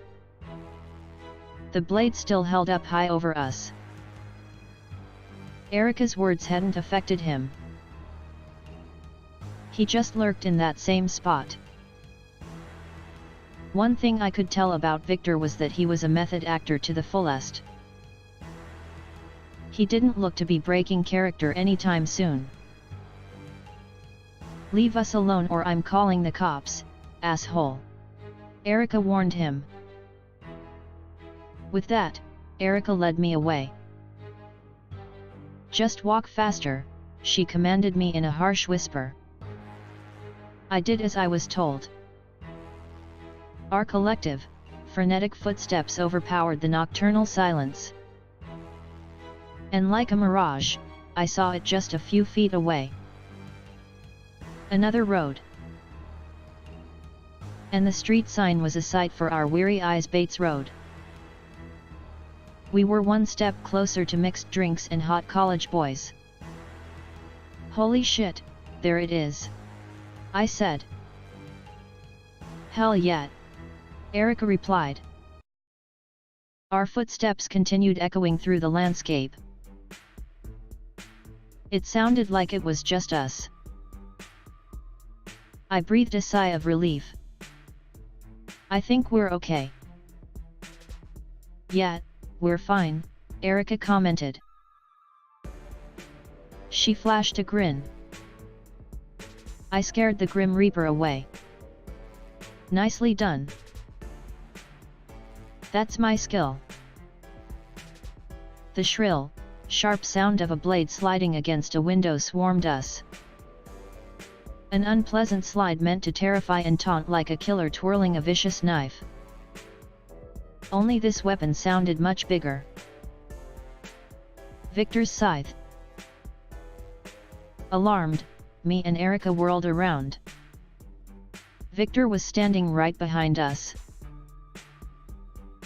The blade still held up high over us. Erica's words hadn't affected him. He just lurked in that same spot. One thing I could tell about Victor was that he was a method actor to the fullest. He didn't look to be breaking character anytime soon. "Leave us alone or I'm calling the cops, asshole," Erica warned him. With that, Erica led me away. "Just walk faster," she commanded me in a harsh whisper. I did as I was told. Our collective, frenetic footsteps overpowered the nocturnal silence. And like a mirage, I saw it just a few feet away. Another road. And the street sign was a sight for our weary eyes. Bates Road. We were one step closer to mixed drinks and hot college boys. "Holy shit, there it is," I said. "Hell yeah," Erica replied. Our footsteps continued echoing through the landscape. It sounded like it was just us. I breathed a sigh of relief. "I think we're okay." "Yeah, we're fine," Erica commented. She flashed a grin. I scared the Grim Reaper away. Nicely done. That's my skill. The shrill, sharp sound of a blade sliding against a window swarmed us. An unpleasant slide meant to terrify and taunt like a killer twirling a vicious knife. Only this weapon sounded much bigger. Victor's scythe. Alarmed, me and Erica whirled around. Victor was standing right behind us.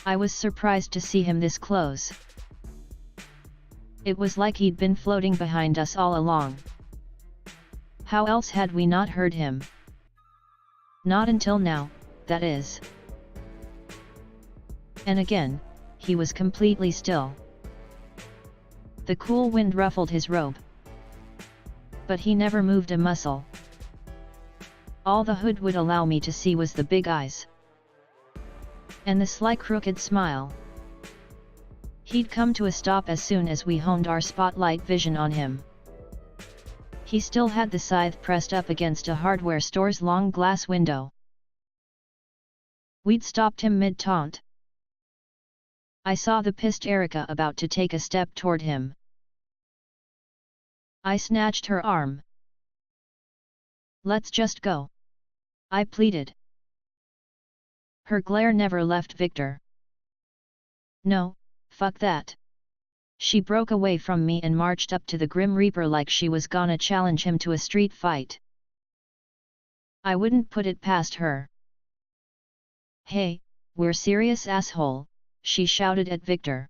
I was surprised to see him this close. It was like he'd been floating behind us all along. How else had we not heard him? Not until now, that is. And again, he was completely still. The cool wind ruffled his robe. But he never moved a muscle. All the hood would allow me to see was the big eyes. And the sly crooked smile. He'd come to a stop as soon as we honed our spotlight vision on him. He still had the scythe pressed up against a hardware store's long glass window. We'd stopped him mid-taunt. I saw the pissed Erica about to take a step toward him. I snatched her arm. Let's just go. I pleaded. Her glare never left Victor. No, fuck that. She broke away from me and marched up to the Grim Reaper like she was gonna challenge him to a street fight. I wouldn't put it past her. Hey, we're serious, asshole, she shouted at Victor.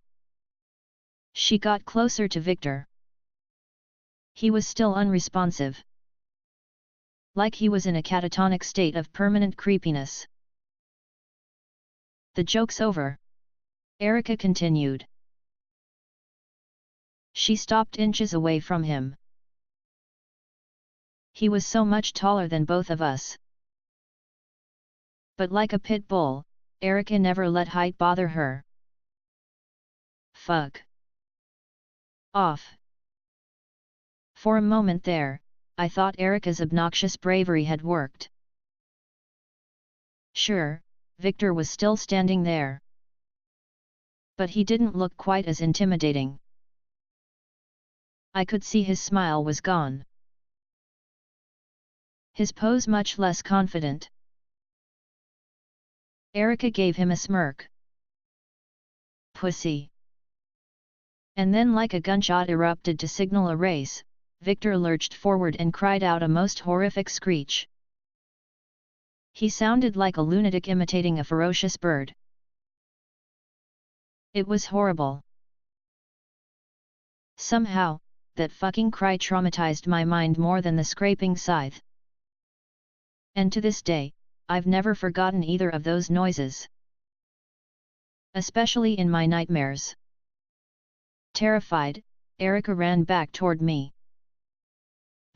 She got closer to Victor. He was still unresponsive. Like he was in a catatonic state of permanent creepiness. The joke's over. Erica continued. She stopped inches away from him. He was so much taller than both of us. But like a pit bull, Erica never let height bother her. Fuck off. For a moment there, I thought Erica's obnoxious bravery had worked. Sure, Victor was still standing there. But he didn't look quite as intimidating. I could see his smile was gone. His pose much less confident. Erica gave him a smirk. Pussy. And then like a gunshot erupted to signal a race, Victor lurched forward and cried out a most horrific screech. He sounded like a lunatic imitating a ferocious bird. It was horrible. Somehow, that fucking cry traumatized my mind more than the scraping scythe. And to this day, I've never forgotten either of those noises. Especially in my nightmares. Terrified, Erica ran back toward me.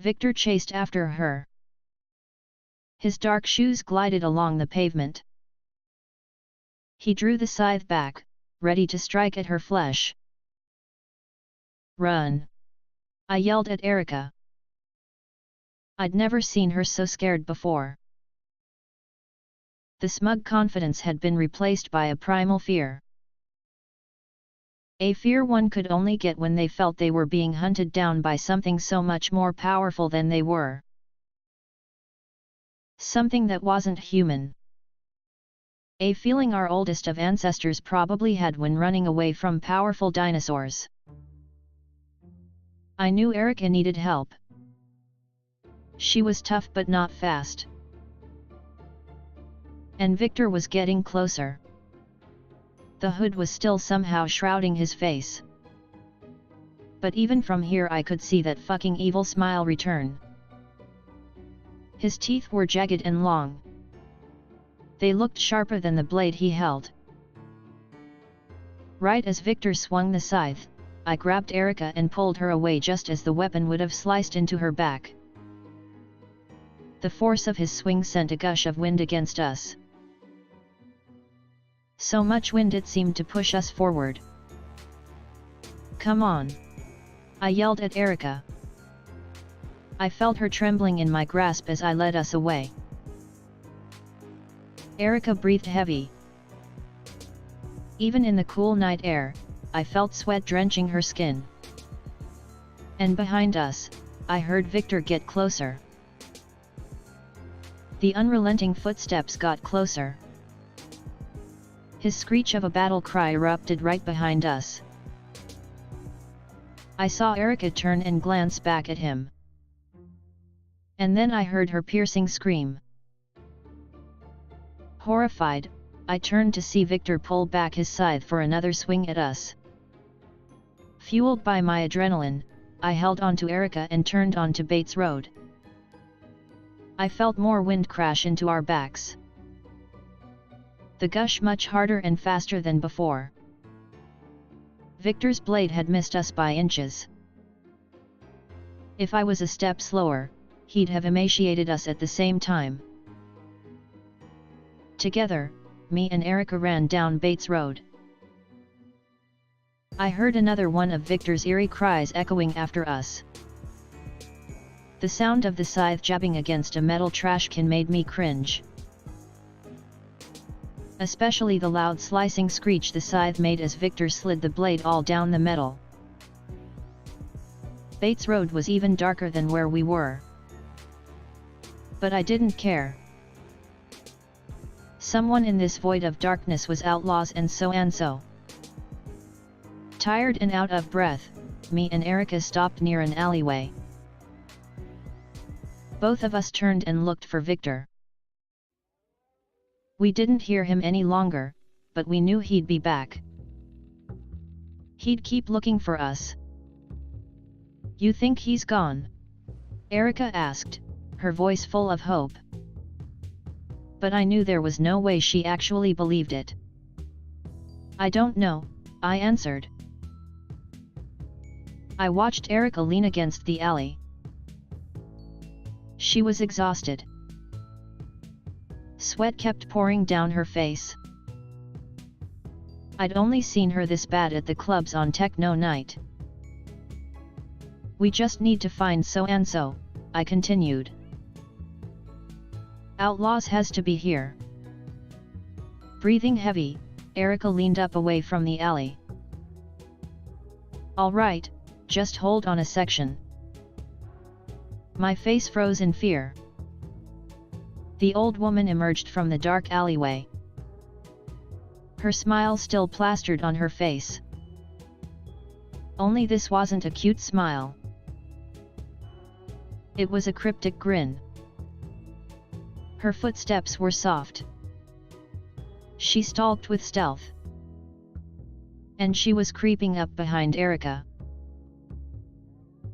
Victor chased after her. His dark shoes glided along the pavement. He drew the scythe back, ready to strike at her flesh. Run! I yelled at Erica. I'd never seen her so scared before. The smug confidence had been replaced by a primal fear. A fear one could only get when they felt they were being hunted down by something so much more powerful than they were. Something that wasn't human. A feeling our oldest of ancestors probably had when running away from powerful dinosaurs. I knew Erica needed help. She was tough but not fast. And Victor was getting closer. The hood was still somehow shrouding his face. But even from here I could see that fucking evil smile return. His teeth were jagged and long. They looked sharper than the blade he held. Right as Victor swung the scythe, I grabbed Erica and pulled her away just as the weapon would have sliced into her back. The force of his swing sent a gush of wind against us. So much wind it seemed to push us forward. Come on! I yelled at Erica. I felt her trembling in my grasp as I led us away. Erica breathed heavy. Even in the cool night air, I felt sweat drenching her skin. And behind us, I heard Victor get closer. The unrelenting footsteps got closer. His screech of a battle cry erupted right behind us. I saw Erica turn and glance back at him. And then I heard her piercing scream. Horrified, I turned to see Victor pull back his scythe for another swing at us. Fueled by my adrenaline, I held onto Erica and turned onto Bates Road. I felt more wind crash into our backs. The gush much harder and faster than before. Victor's blade had missed us by inches. If I was a step slower, he'd have emaciated us at the same time. Together, me and Erica ran down Bates Road. I heard another one of Victor's eerie cries echoing after us. The sound of the scythe jabbing against a metal trash can made me cringe. Especially the loud slicing screech the scythe made as Victor slid the blade all down the metal. Bates Road was even darker than where we were. But I didn't care. Someone in this void of darkness was outlaws and so. Tired and out of breath, me and Erica stopped near an alleyway. Both of us turned and looked for Victor. We didn't hear him any longer, but we knew he'd be back. He'd keep looking for us. "You think he's gone?" Erica asked, her voice full of hope. But I knew there was no way she actually believed it. "I don't know," I answered. I watched Erica lean against the alley. She was exhausted. Sweat kept pouring down her face. I'd only seen her this bad at the clubs on techno night. "We just need to find so-and-so," I continued. "Outlaws has to be here." Breathing heavy, Erica leaned up away from the alley. "All right, just hold on a section." My face froze in fear. The old woman emerged from the dark alleyway. Her smile still plastered on her face. Only this wasn't a cute smile. It was a cryptic grin. Her footsteps were soft. She stalked with stealth. And she was creeping up behind Erica.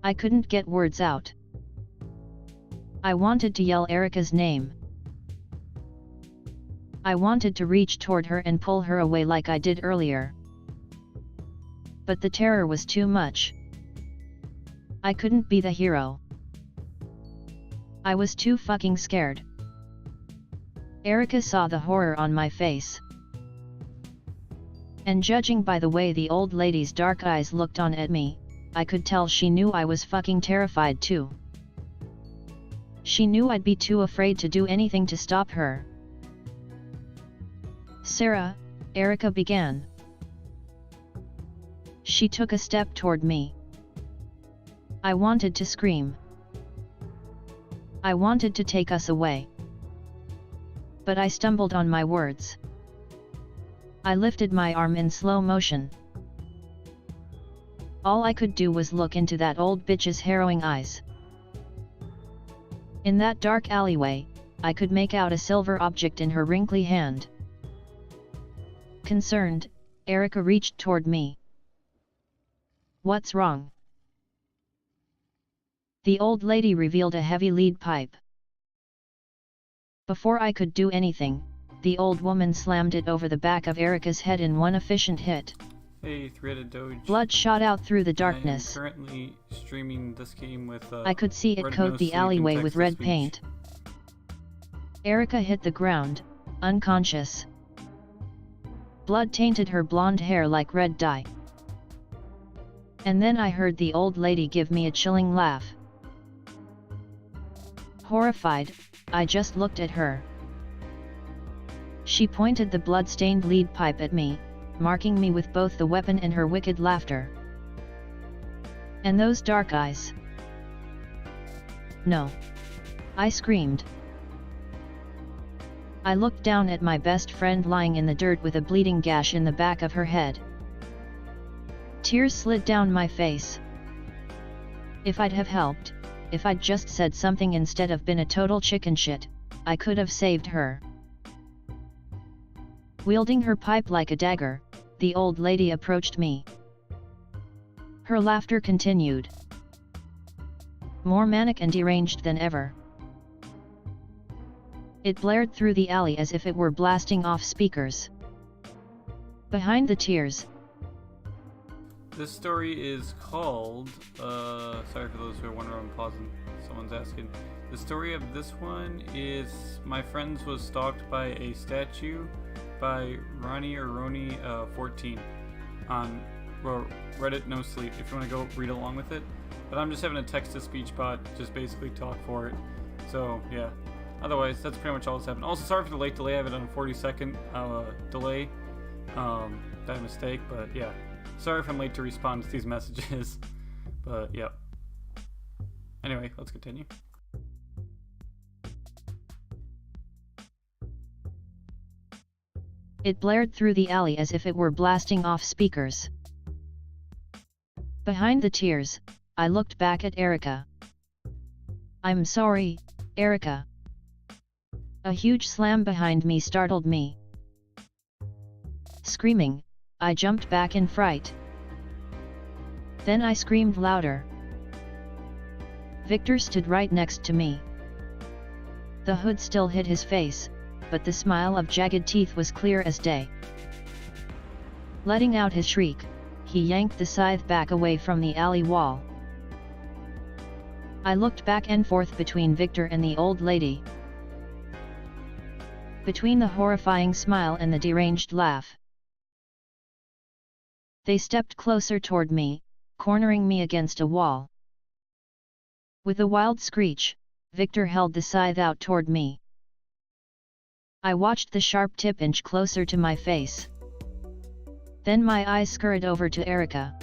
I couldn't get words out. I wanted to yell Erica's name. I wanted to reach toward her and pull her away like I did earlier. But the terror was too much. I couldn't be the hero. I was too fucking scared. Erica saw the horror on my face. And judging by the way the old lady's dark eyes looked on at me, I could tell she knew I was fucking terrified too. She knew I'd be too afraid to do anything to stop her. "Sarah," Erica began. She took a step toward me. I wanted to scream. I wanted to take us away. But I stumbled on my words. I lifted my arm in slow motion. All I could do was look into that old bitch's harrowing eyes. In that dark alleyway, I could make out a silver object in her wrinkly hand. Concerned, Erica reached toward me. "What's wrong?" The old lady revealed a heavy lead pipe. Before I could do anything, the old woman slammed it over the back of Erica's head in one efficient hit. Hey, Three-Headed Doge. Blood shot out through the darkness. I am currently streaming this game with I could see it coat the alleyway with red paint. Erica hit the ground, unconscious. Blood tainted her blonde hair like red dye. And then I heard the old lady give me a chilling laugh. Horrified, I just looked at her. She pointed the blood-stained lead pipe at me, marking me with both the weapon and her wicked laughter. And those dark eyes. No. I screamed. I looked down at my best friend lying in the dirt with a bleeding gash in the back of her head. Tears slid down my face. If I'd have helped, if I'd just said something instead of been a total chicken shit, I could have saved her. Wielding her pipe like a dagger, the old lady approached me. Her laughter continued. More manic and deranged than ever. It blared through the alley as if it were blasting off speakers. Behind the tears. This story is called, sorry for those who are wondering, I'm pausing, someone's asking. The story of this one is My Friends Was Stalked by a Statue by Ronnie or Roni 14 on Reddit No Sleep, if you want to go read along with it. But I'm just having a text-to-speech bot just basically talk for it. So, yeah. Otherwise, that's pretty much all that's happened. Also, sorry for the late delay. I have it on a 40-second delay. That mistake, but yeah. Sorry if I'm late to respond to these messages. But, yeah. Anyway, let's continue. It blared through the alley as if it were blasting off speakers. Behind the tears, I looked back at Erica. I'm sorry, Erica. A huge slam behind me startled me. Screaming, I jumped back in fright. Then I screamed louder. Victor stood right next to me. The hood still hid his face, but the smile of jagged teeth was clear as day. Letting out his shriek, he yanked the scythe back away from the alley wall. I looked back and forth between Victor and the old lady. Between the horrifying smile and the deranged laugh. They stepped closer toward me, cornering me against a wall. With a wild screech, Victor held the scythe out toward me. I watched the sharp tip inch closer to my face. Then my eyes scurried over to Erica.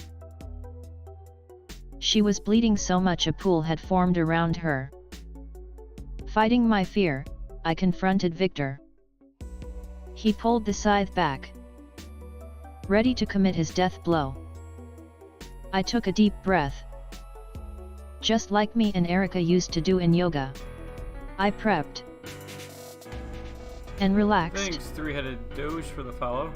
She was bleeding so much a pool had formed around her. Fighting my fear, I confronted Victor. He pulled the scythe back, ready to commit his death blow. I took a deep breath. Just like me and Erica used to do in yoga. I prepped. And relaxed. Thanks, three-headed Doge, for the follow.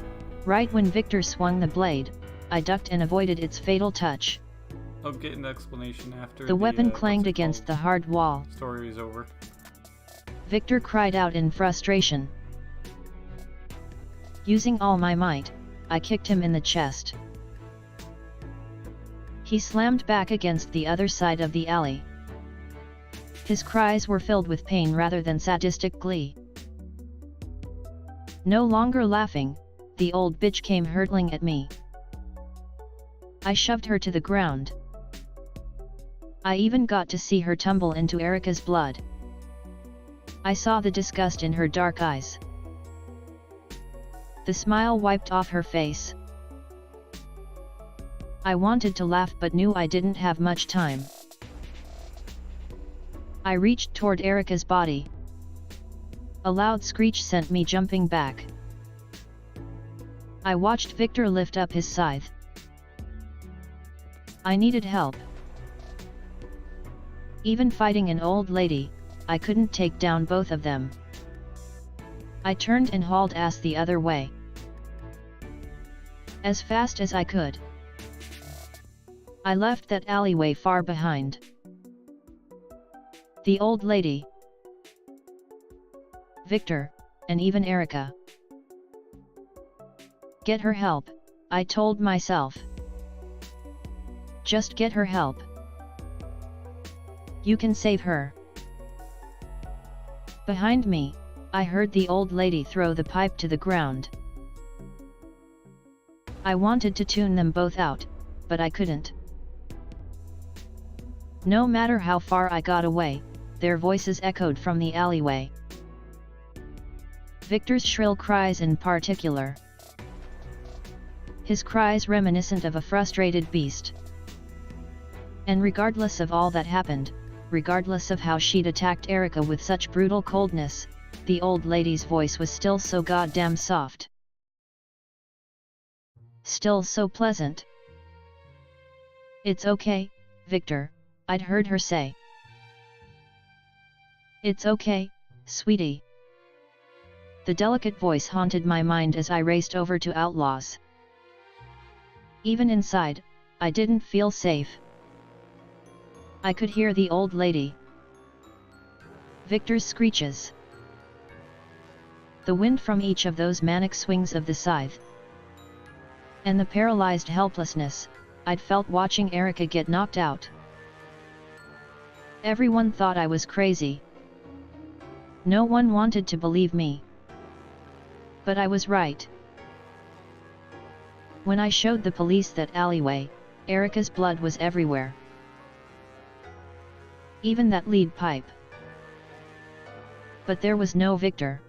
Right when Victor swung the blade, I ducked and avoided its fatal touch. I'll get an explanation after the weapon clanged against the hard wall. Story is over. Victor cried out in frustration. Using all my might, I kicked him in the chest. He slammed back against the other side of the alley. His cries were filled with pain rather than sadistic glee. No longer laughing, the old bitch came hurtling at me. I shoved her to the ground. I even got to see her tumble into Erica's blood. I saw the disgust in her dark eyes. The smile wiped off her face. I wanted to laugh but knew I didn't have much time. I reached toward Erica's body. A loud screech sent me jumping back. I watched Victor lift up his scythe. I needed help. Even fighting an old lady, I couldn't take down both of them. I turned and hauled ass the other way. As fast as I could. I left that alleyway far behind. The old lady, Victor, and even Erica. Get her help, I told myself. Just get her help. You can save her. Behind me, I heard the old lady throw the pipe to the ground. I wanted to tune them both out, but I couldn't. No matter how far I got away, their voices echoed from the alleyway. Victor's shrill cries in particular. His cries reminiscent of a frustrated beast. And regardless of all that happened, regardless of how she'd attacked Erica with such brutal coldness, the old lady's voice was still so goddamn soft. Still so pleasant. "It's okay, Victor," I'd heard her say. "It's okay, sweetie." The delicate voice haunted my mind as I raced over to Outlaws. Even inside, I didn't feel safe. I could hear the old lady. Victor's screeches. The wind from each of those manic swings of the scythe. And the paralyzed helplessness I'd felt watching Erica get knocked out. Everyone thought I was crazy. No one wanted to believe me. But I was right. When I showed the police that alleyway, Erica's blood was everywhere. Even that lead pipe. But there was no Victor.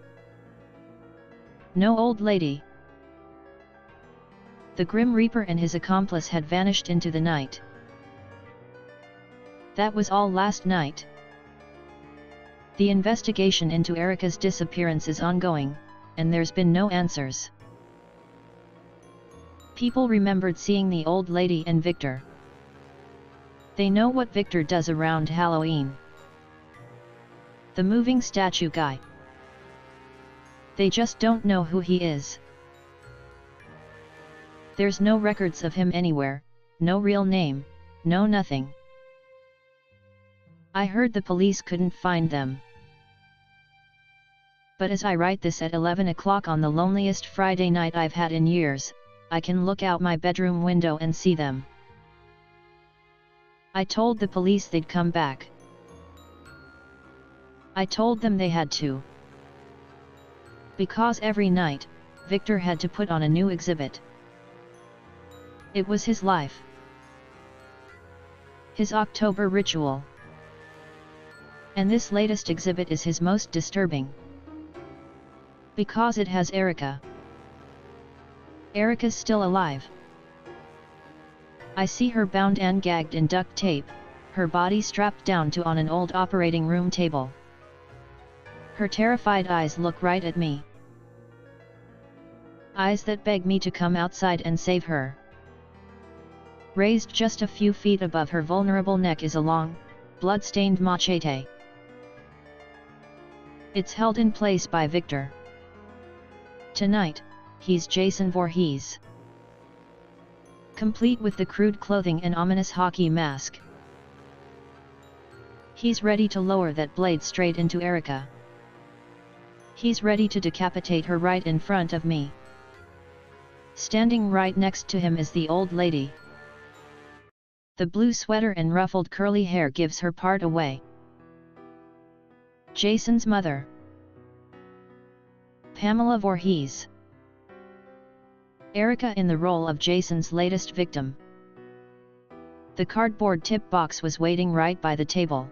No old lady. The Grim Reaper and his accomplice had vanished into the night. That was all last night. The investigation into Erica's disappearance is ongoing, and there's been no answers. People remembered seeing the old lady and Victor. They know what Victor does around Halloween. The moving statue guy. They just don't know who he is. There's no records of him anywhere, no real name, no nothing. I heard the police couldn't find them. But as I write this at 11 o'clock on the loneliest Friday night I've had in years, I can look out my bedroom window and see them. I told the police they'd come back. I told them they had to. Because every night, Victor had to put on a new exhibit. It was his life. His October ritual. And this latest exhibit is his most disturbing. Because it has Erica. Erica's still alive. I see her bound and gagged in duct tape, her body strapped down to on an old operating room table. Her terrified eyes look right at me. Eyes that beg me to come outside and save her. Raised just a few feet above her vulnerable neck is a long, blood-stained machete. It's held in place by Victor. Tonight, he's Jason Voorhees. Complete with the crude clothing and ominous hockey mask. He's ready to lower that blade straight into Erica. He's ready to decapitate her right in front of me. Standing right next to him is the old lady. The blue sweater and ruffled curly hair gives her part away. Jason's mother. Pamela Voorhees. Erica in the role of Jason's latest victim. The cardboard tip box was waiting right by the table.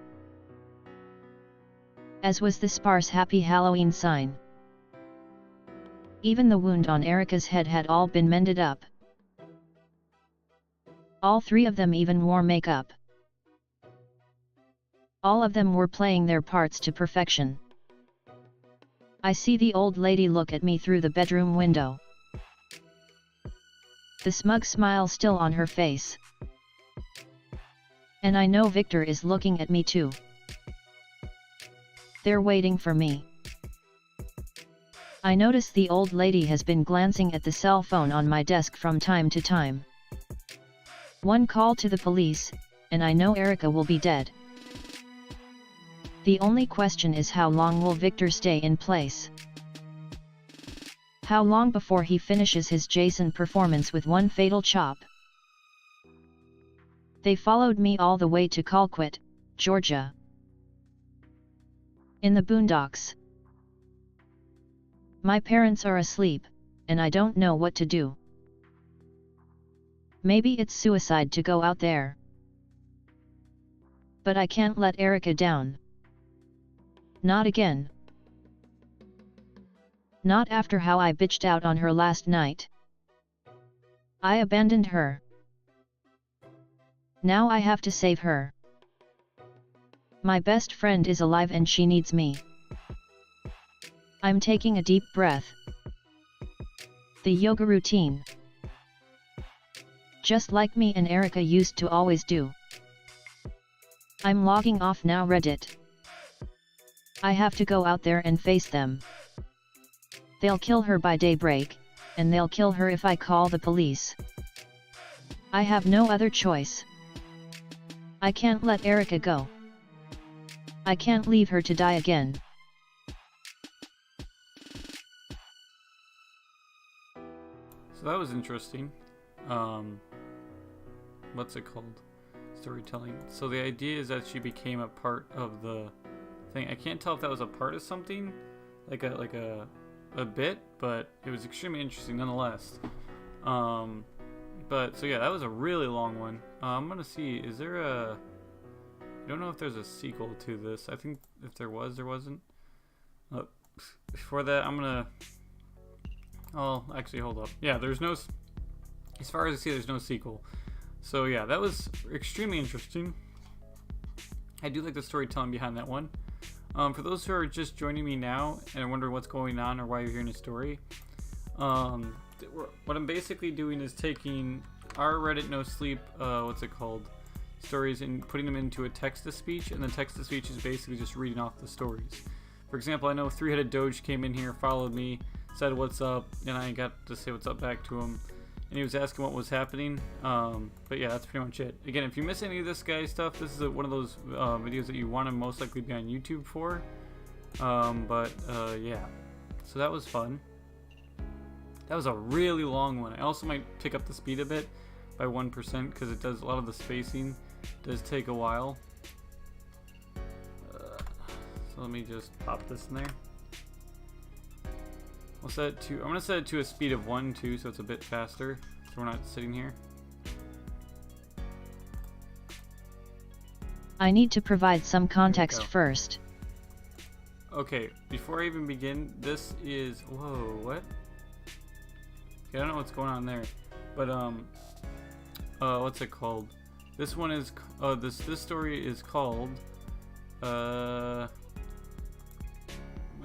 As was the sparse Happy Halloween sign. Even the wound on Erica's head had all been mended up. All three of them even wore makeup. All of them were playing their parts to perfection. I see the old lady look at me through the bedroom window. The smug smile still on her face. And I know Victor is looking at me too. They're waiting for me. I notice the old lady has been glancing at the cell phone on my desk from time to time. One call to the police, and I know Erica will be dead. The only question is how long will Victor stay in place? How long before he finishes his Jason performance with one fatal chop? They followed me all the way to Colquitt, Georgia. In the boondocks. My parents are asleep, and I don't know what to do. Maybe it's suicide to go out there. But I can't let Erica down. Not again. Not after how I bitched out on her last night. I abandoned her. Now I have to save her. My best friend is alive and she needs me. I'm taking a deep breath. The yoga routine. Just like me and Erica used to always do. I'm logging off now, Reddit. I have to go out there and face them. They'll kill her by daybreak, and they'll kill her if I call the police. I have no other choice. I can't let Erica go. I can't leave her to die again. So that was interesting. What's it called? Storytelling. So the idea is that she became a part of the thing. I can't tell if that was a part of something, like a bit, but it was extremely interesting nonetheless. But so yeah, that was a really long one. I'm gonna see. Is there a? I don't know if there's a sequel to this. I think if there was, there wasn't. Before that, I'm gonna. Oh, actually, hold up. Yeah, there's no. As far as I see, there's no sequel. So yeah, that was extremely interesting. I do like the storytelling behind that one. For those who are just joining me now and are wondering what's going on or why you're hearing a story, what I'm basically doing is taking our Reddit No Sleep, stories, and putting them into a text-to-speech, and the text-to-speech is basically just reading off the stories. For example, I know Three-Headed Doge came in here, followed me, said what's up, and I got to say what's up back to him. And he was asking what was happening, but yeah, that's pretty much it. Again, if you miss any of this guy's stuff, this is one of those videos that you want to most likely be on YouTube for. Yeah, so that was fun. That was a really long one. I also might pick up the speed a bit by 1% because it does a lot of the spacing does take a while. So let me just pop this in there. We'll set it to, I'm going to set it to a speed of 1 too, so it's a bit faster, so we're not sitting here. I need to provide some context first. Okay, before I even begin, this is, whoa, what? Okay, I don't know what's going on there, but what's it called? This one is, this story is called, An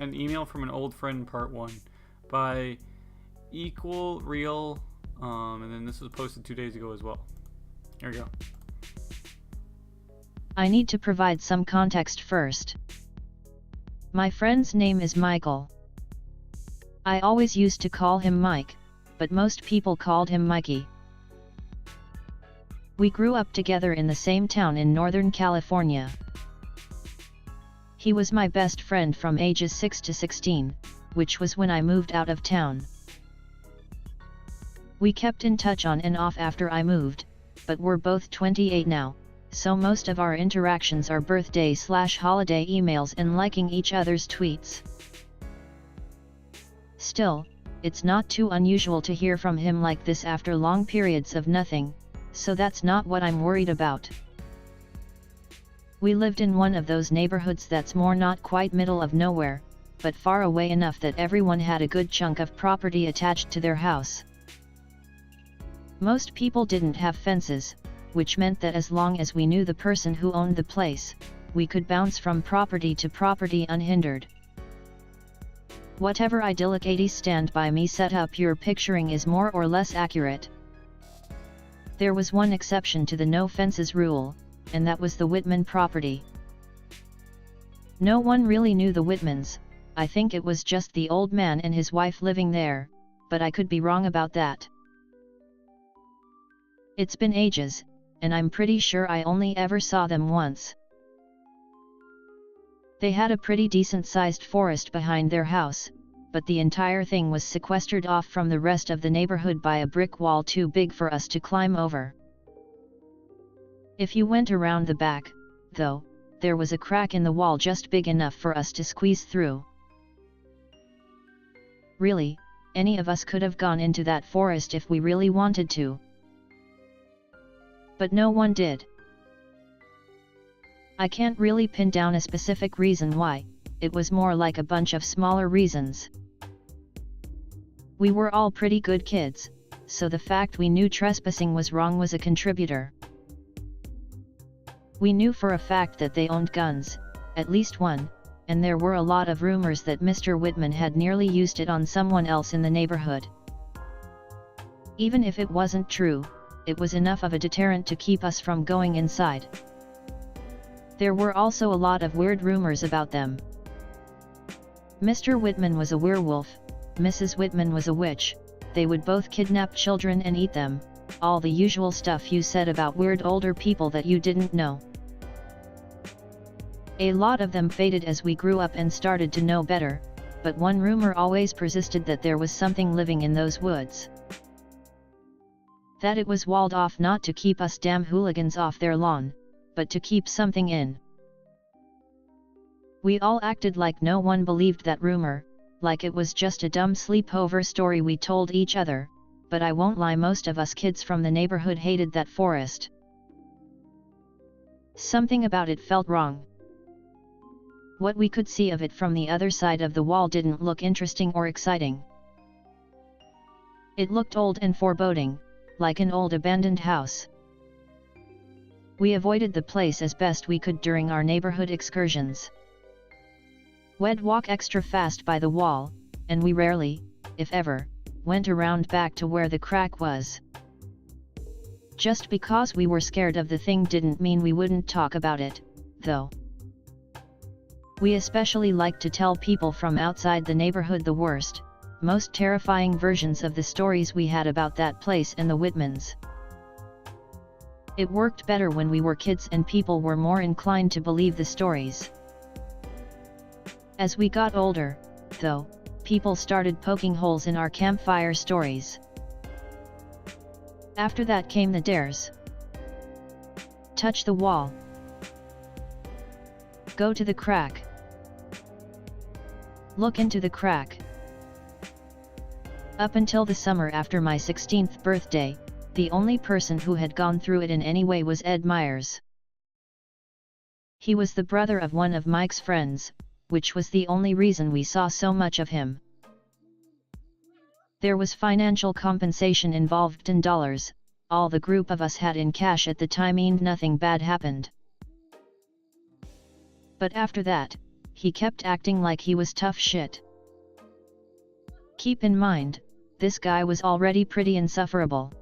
Email from an Old Friend Part 1. By Equal Real, and then this was posted 2 days ago as well. Here we go. I need to provide some context first. My friend's name is Michael. I always used to call him Mike, but most people called him Mikey. We grew up together in the same town in Northern California. He was my best friend from ages 6 to 16. Which was when I moved out of town. We kept in touch on and off after I moved, but we're both 28 now, so most of our interactions are birthday/holiday emails and liking each other's tweets. Still, it's not too unusual to hear from him like this after long periods of nothing, so that's not what I'm worried about. We lived in one of those neighborhoods that's more not quite middle of nowhere, but far away enough that everyone had a good chunk of property attached to their house. Most people didn't have fences, which meant that as long as we knew the person who owned the place, we could bounce from property to property unhindered. Whatever idyllic 80s Stand By Me setup you're picturing is more or less accurate. There was one exception to the no fences rule, and that was the Whitman property. No one really knew the Whitmans. I think it was just the old man and his wife living there, but I could be wrong about that. It's been ages, and I'm pretty sure I only ever saw them once. They had a pretty decent-sized forest behind their house, but the entire thing was sequestered off from the rest of the neighborhood by a brick wall too big for us to climb over. If you went around the back, though, there was a crack in the wall just big enough for us to squeeze through. Really, any of us could have gone into that forest if we really wanted to. But no one did. I can't really pin down a specific reason why, it was more like a bunch of smaller reasons. We were all pretty good kids, so the fact we knew trespassing was wrong was a contributor. We knew for a fact that they owned guns, at least one, and there were a lot of rumors that Mr. Whitman had nearly used it on someone else in the neighborhood. Even if it wasn't true, it was enough of a deterrent to keep us from going inside. There were also a lot of weird rumors about them. Mr. Whitman was a werewolf, Mrs. Whitman was a witch, they would both kidnap children and eat them, all the usual stuff you said about weird older people that you didn't know. A lot of them faded as we grew up and started to know better, but one rumor always persisted that there was something living in those woods. That it was walled off not to keep us damn hooligans off their lawn, but to keep something in. We all acted like no one believed that rumor, like it was just a dumb sleepover story we told each other, but I won't lie, most of us kids from the neighborhood hated that forest. Something about it felt wrong. What we could see of it from the other side of the wall didn't look interesting or exciting. It looked old and foreboding, like an old abandoned house. We avoided the place as best we could during our neighborhood excursions. We'd walk extra fast by the wall, and we rarely, if ever, went around back to where the crack was. Just because we were scared of the thing didn't mean we wouldn't talk about it, though. We especially liked to tell people from outside the neighborhood the worst, most terrifying versions of the stories we had about that place and the Whitmans. It worked better when we were kids and people were more inclined to believe the stories. As we got older, though, people started poking holes in our campfire stories. After that came the dares. Touch the wall. Go to the crack. Look into the crack. Up until the summer after my 16th birthday, the only person who had gone through it in any way was Ed Myers. He was the brother of one of Mike's friends, which was the only reason we saw so much of him. There was financial compensation involved in dollars, all the group of us had in cash at the time, and nothing bad happened. But after that, he kept acting like he was tough shit. Keep in mind, this guy was already pretty insufferable.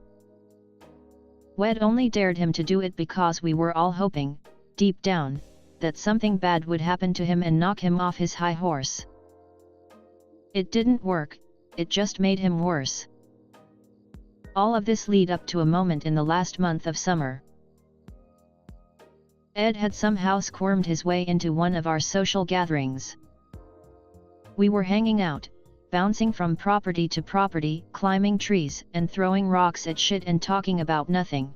We'd only dared him to do it because we were all hoping, deep down, that something bad would happen to him and knock him off his high horse. It didn't work, it just made him worse. All of this lead up to a moment in the last month of summer. Ed had somehow squirmed his way into one of our social gatherings. We were hanging out, bouncing from property to property, climbing trees and throwing rocks at shit and talking about nothing.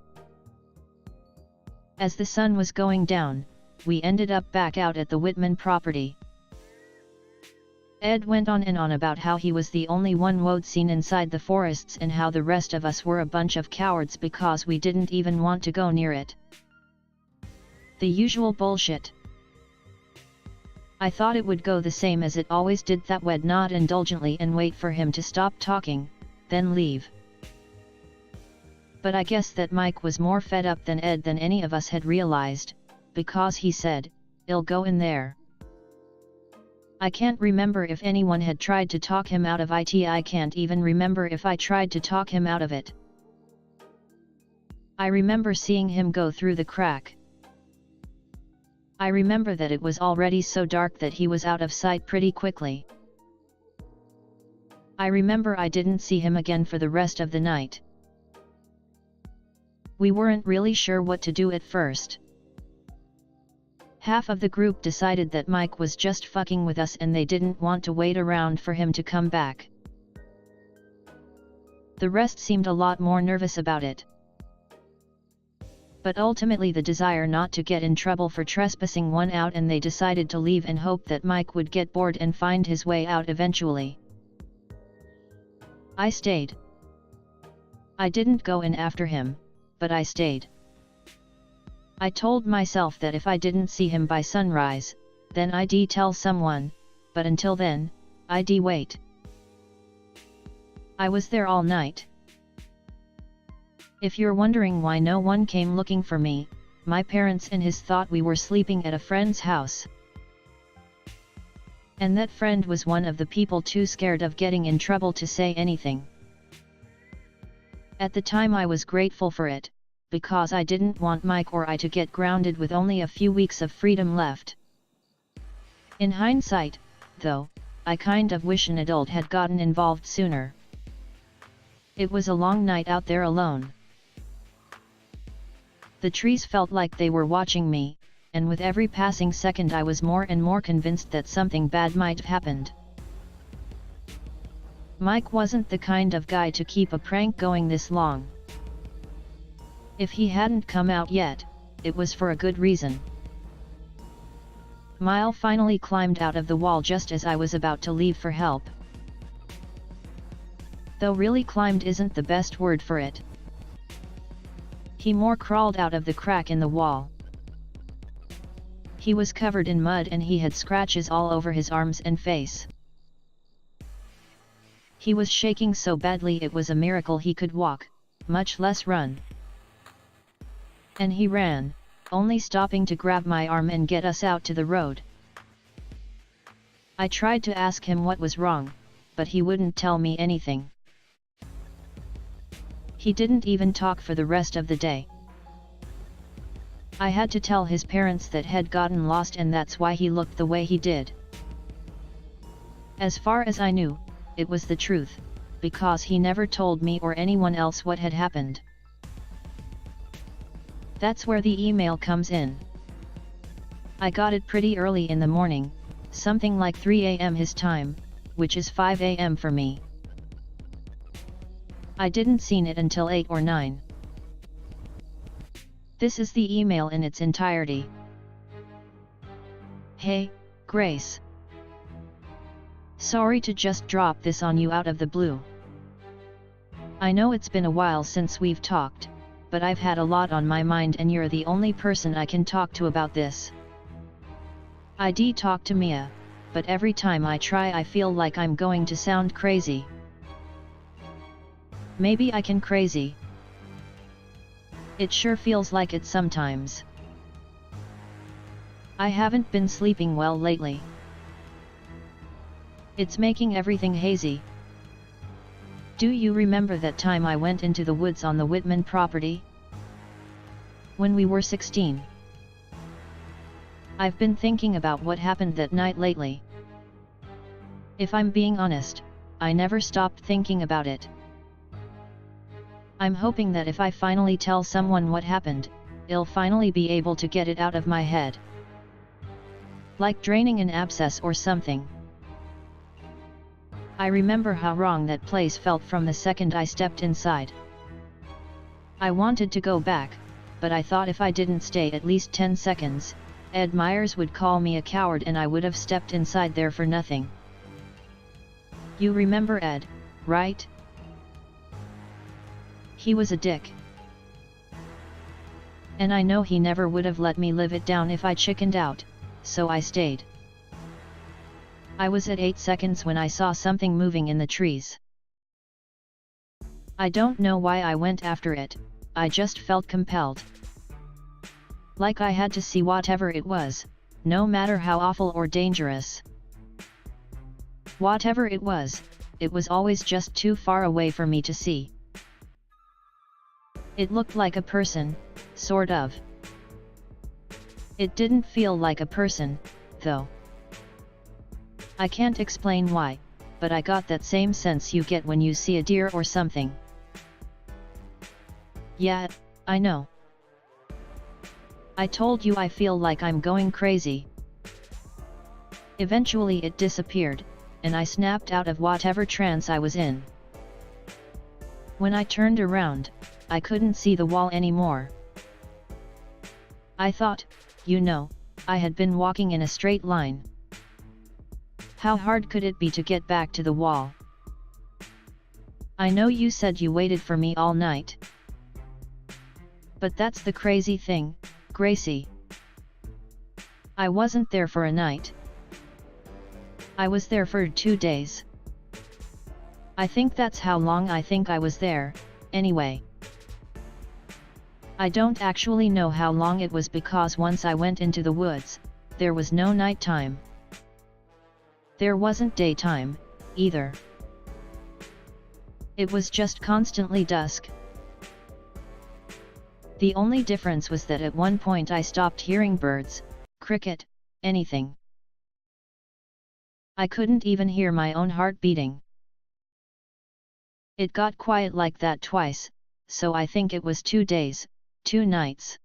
As the sun was going down, we ended up back out at the Whitman property. Ed went on and on about how he was the only one we'd seen inside the forests and how the rest of us were a bunch of cowards because we didn't even want to go near it. The usual bullshit. I thought it would go the same as it always did, that we'd nod indulgently and wait for him to stop talking, then leave. But I guess that Mike was more fed up than Ed than any of us had realized, because he said, "I'll go in there." I can't remember if anyone had tried to talk him out of it. I can't even remember if I tried to talk him out of it. I remember seeing him go through the crack. I remember that it was already so dark that he was out of sight pretty quickly. I remember I didn't see him again for the rest of the night. We weren't really sure what to do at first. Half of the group decided that Mike was just fucking with us and they didn't want to wait around for him to come back. The rest seemed a lot more nervous about it. But ultimately the desire not to get in trouble for trespassing won out and they decided to leave and hope that Mike would get bored and find his way out eventually. I stayed. I didn't go in after him, but I stayed. I told myself that if I didn't see him by sunrise, then I'd tell someone, but until then, I'd wait. I was there all night. If you're wondering why no one came looking for me, my parents and his thought we were sleeping at a friend's house. And that friend was one of the people too scared of getting in trouble to say anything. At the time I was grateful for it, because I didn't want Mike or I to get grounded with only a few weeks of freedom left. In hindsight, though, I kind of wish an adult had gotten involved sooner. It was a long night out there alone. The trees felt like they were watching me, and with every passing second I was more and more convinced that something bad might have happened. Mike wasn't the kind of guy to keep a prank going this long. If he hadn't come out yet, it was for a good reason. Mile finally climbed out of the wall just as I was about to leave for help. Though really climbed isn't the best word for it. He more crawled out of the crack in the wall. He was covered in mud and he had scratches all over his arms and face. He was shaking so badly it was a miracle he could walk, much less run. And he ran, only stopping to grab my arm and get us out to the road. I tried to ask him what was wrong, but he wouldn't tell me anything. He didn't even talk for the rest of the day. I had to tell his parents that had gotten lost and that's why he looked the way he did. As far as I knew, it was the truth, because he never told me or anyone else what had happened. That's where the email comes in. I got it pretty early in the morning, something like 3 a.m. his time, which is 5 a.m. for me. I didn't seen it until 8 or 9. This is the email in its entirety. Hey, Grace. Sorry to just drop this on you out of the blue. I know it's been a while since we've talked, but I've had a lot on my mind and you're the only person I can talk to about this. I'd talk to Mia, but every time I try I feel like I'm going to sound crazy. Maybe I can crazy. It sure feels like it sometimes. I haven't been sleeping well lately. It's making everything hazy. Do you remember that time I went into the woods on the Whitman property? When we were 16. I've been thinking about what happened that night lately. If I'm being honest, I never stopped thinking about it. I'm hoping that if I finally tell someone what happened, I'll finally be able to get it out of my head. Like draining an abscess or something. I remember how wrong that place felt from the second I stepped inside. I wanted to go back, but I thought if I didn't stay at least 10 seconds, Ed Myers would call me a coward and I would have stepped inside there for nothing. You remember Ed, right? He was a dick. And I know he never would have let me live it down if I chickened out, so I stayed. I was at 8 seconds when I saw something moving in the trees. I don't know why I went after it, I just felt compelled. Like I had to see whatever it was, no matter how awful or dangerous. Whatever it was always just too far away for me to see. It looked like a person, sort of. It didn't feel like a person, though. I can't explain why, but I got that same sense you get when you see a deer or something. Yeah, I know. I told you I feel like I'm going crazy. Eventually it disappeared, and I snapped out of whatever trance I was in. When I turned around, I couldn't see the wall anymore. I thought, I had been walking in a straight line. How hard could it be to get back to the wall? I know you said you waited for me all night. But that's the crazy thing, Gracie. I wasn't there for a night. I was there for 2 days. I think that's how long I think I was there, anyway. I don't actually know how long it was because once I went into the woods, there was no nighttime. There wasn't daytime, either. It was just constantly dusk. The only difference was that at one point I stopped hearing birds, cricket, anything. I couldn't even hear my own heart beating. It got quiet like that twice, so I think it was 2 days, 2 nights.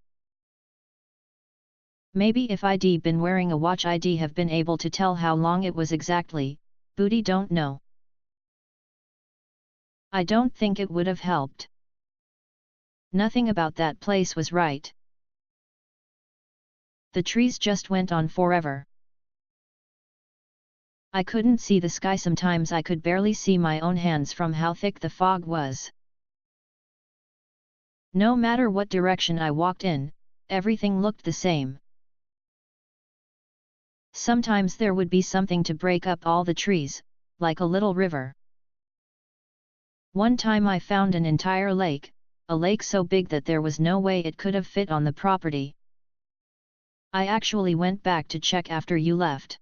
Maybe if I'd been wearing a watch I'd have been able to tell how long it was exactly, Booty don't know. I don't think it would have helped. Nothing about that place was right. The trees just went on forever. I couldn't see the sky, sometimes I could barely see my own hands from how thick the fog was. No matter what direction I walked in, everything looked the same. Sometimes there would be something to break up all the trees, like a little river. One time I found an entire lake, a lake so big that there was no way it could have fit on the property. I actually went back to check after you left.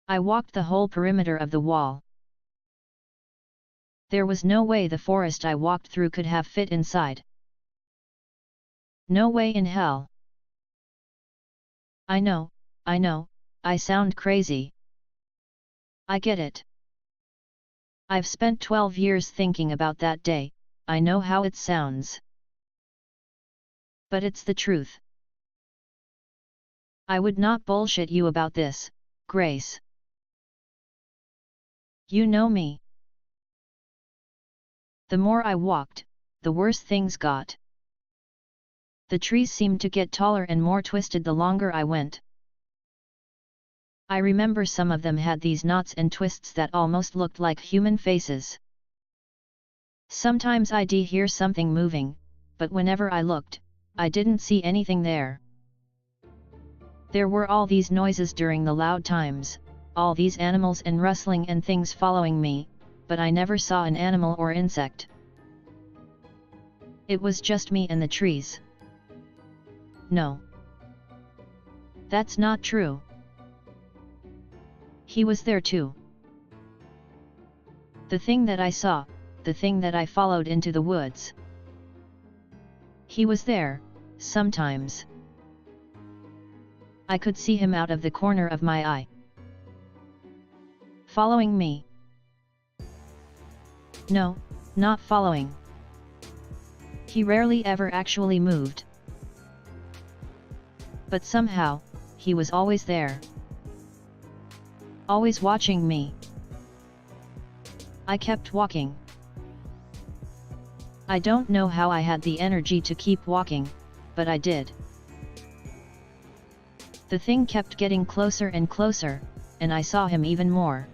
I walked the whole perimeter of the wall. There was no way the forest I walked through could have fit inside. No way in hell. I know, I sound crazy. I get it. I've spent 12 years thinking about that day, I know how it sounds. But it's the truth. I would not bullshit you about this, Grace. You know me. The more I walked, the worse things got. The trees seemed to get taller and more twisted the longer I went. I remember some of them had these knots and twists that almost looked like human faces. Sometimes I'd hear something moving, but whenever I looked, I didn't see anything there. There were all these noises during the loud times, all these animals and rustling and things following me, but I never saw an animal or insect. It was just me and the trees. No. That's not true. He was there too. The thing that I saw, the thing that I followed into the woods. He was there, sometimes. I could see him out of the corner of my eye. Following me. No, not following. He rarely ever actually moved. But somehow, he was always there. Always watching me. I kept walking. I don't know how I had the energy to keep walking, but I did. The thing kept getting closer and closer, and I saw him even more.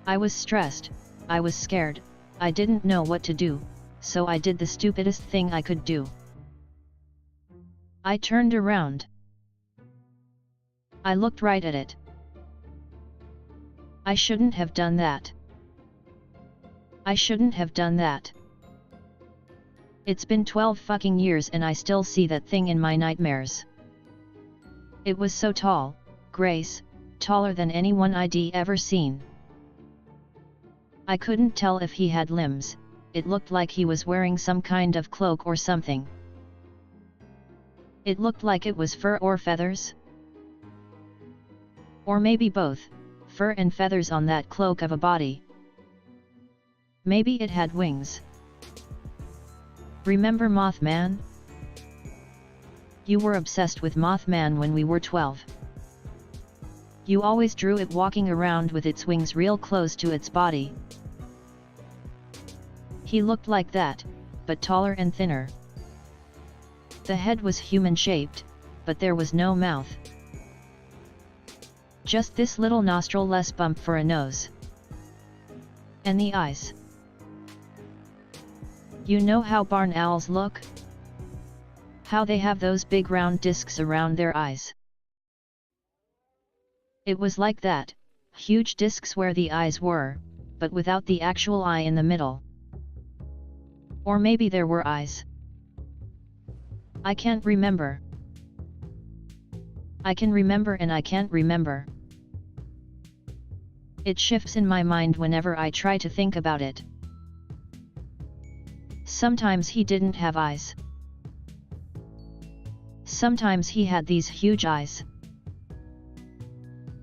I was stressed, I was scared, I didn't know what to do, so I did the stupidest thing I could do. I turned around. I looked right at it. I shouldn't have done that. I shouldn't have done that. It's been 12 fucking years and I still see that thing in my nightmares. It was so tall, Grace, taller than anyone I'd ever seen. I couldn't tell if he had limbs, it looked like he was wearing some kind of cloak or something. It looked like it was fur or feathers. Or maybe both, fur and feathers on that cloak of a body. Maybe it had wings. Remember Mothman? You were obsessed with Mothman when we were 12. You always drew it walking around with its wings real close to its body. He looked like that, but taller and thinner. The head was human-shaped, but there was no mouth. Just this little nostril-less bump for a nose. And the eyes. You know how barn owls look? How they have those big round discs around their eyes. It was like that, huge discs where the eyes were, but without the actual eye in the middle. Or maybe there were eyes. I can't remember. I can remember and I can't remember. It shifts in my mind whenever I try to think about it. Sometimes he didn't have eyes. Sometimes he had these huge eyes.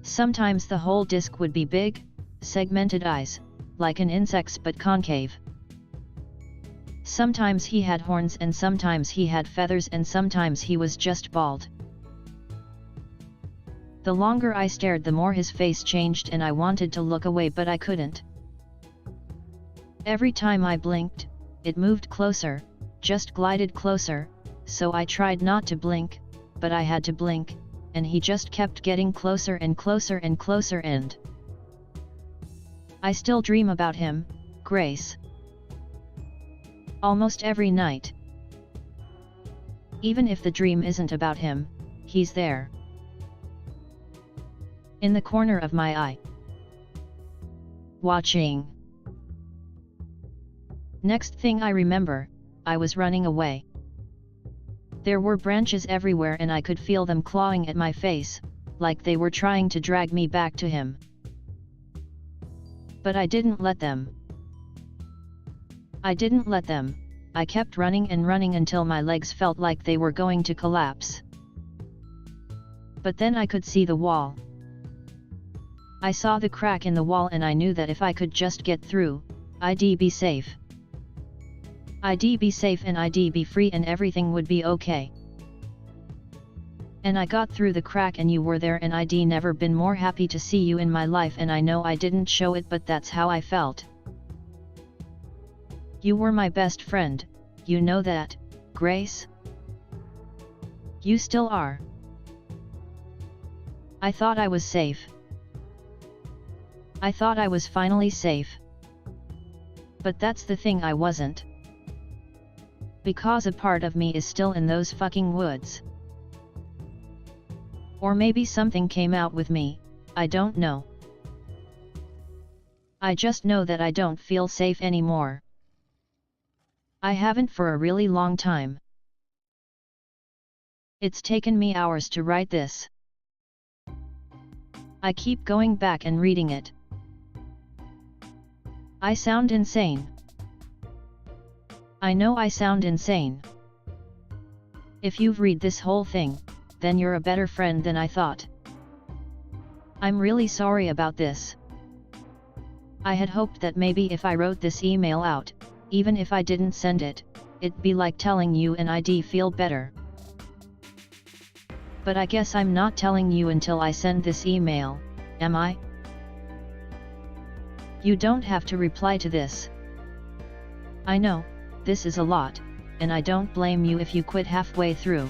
Sometimes the whole disc would be big, segmented eyes, like an insect's but concave. Sometimes he had horns and sometimes he had feathers and sometimes he was just bald. The longer I stared, the more his face changed and I wanted to look away but I couldn't. Every time I blinked, it moved closer, just glided closer, so I tried not to blink, but I had to blink, and he just kept getting closer and closer and closer and I still dream about him, Grace. Almost every night. Even if the dream isn't about him, he's there. In the corner of my eye. Watching. Next thing I remember, I was running away. There were branches everywhere and I could feel them clawing at my face, like they were trying to drag me back to him. But I didn't let them. I didn't let them. I kept running and running until my legs felt like they were going to collapse. But then I could see the wall. I saw the crack in the wall and I knew that if I could just get through, I'd be safe. I'd be safe and I'd be free and everything would be okay. And I got through the crack and you were there and I'd never been more happy to see you in my life and I know I didn't show it but that's how I felt. You were my best friend, you know that, Grace? You still are. I thought I was safe. I thought I was finally safe. But that's the thing, I wasn't. Because a part of me is still in those fucking woods. Or maybe something came out with me, I don't know. I just know that I don't feel safe anymore. I haven't for a really long time. It's taken me hours to write this. I keep going back and reading it. I sound insane. I know I sound insane. If you've read this whole thing, then you're a better friend than I thought. I'm really sorry about this. I had hoped that maybe if I wrote this email out, even if I didn't send it, it'd be like telling you and I'd feel better. But I guess I'm not telling you until I send this email, am I? You don't have to reply to this. I know, this is a lot, and I don't blame you if you quit halfway through.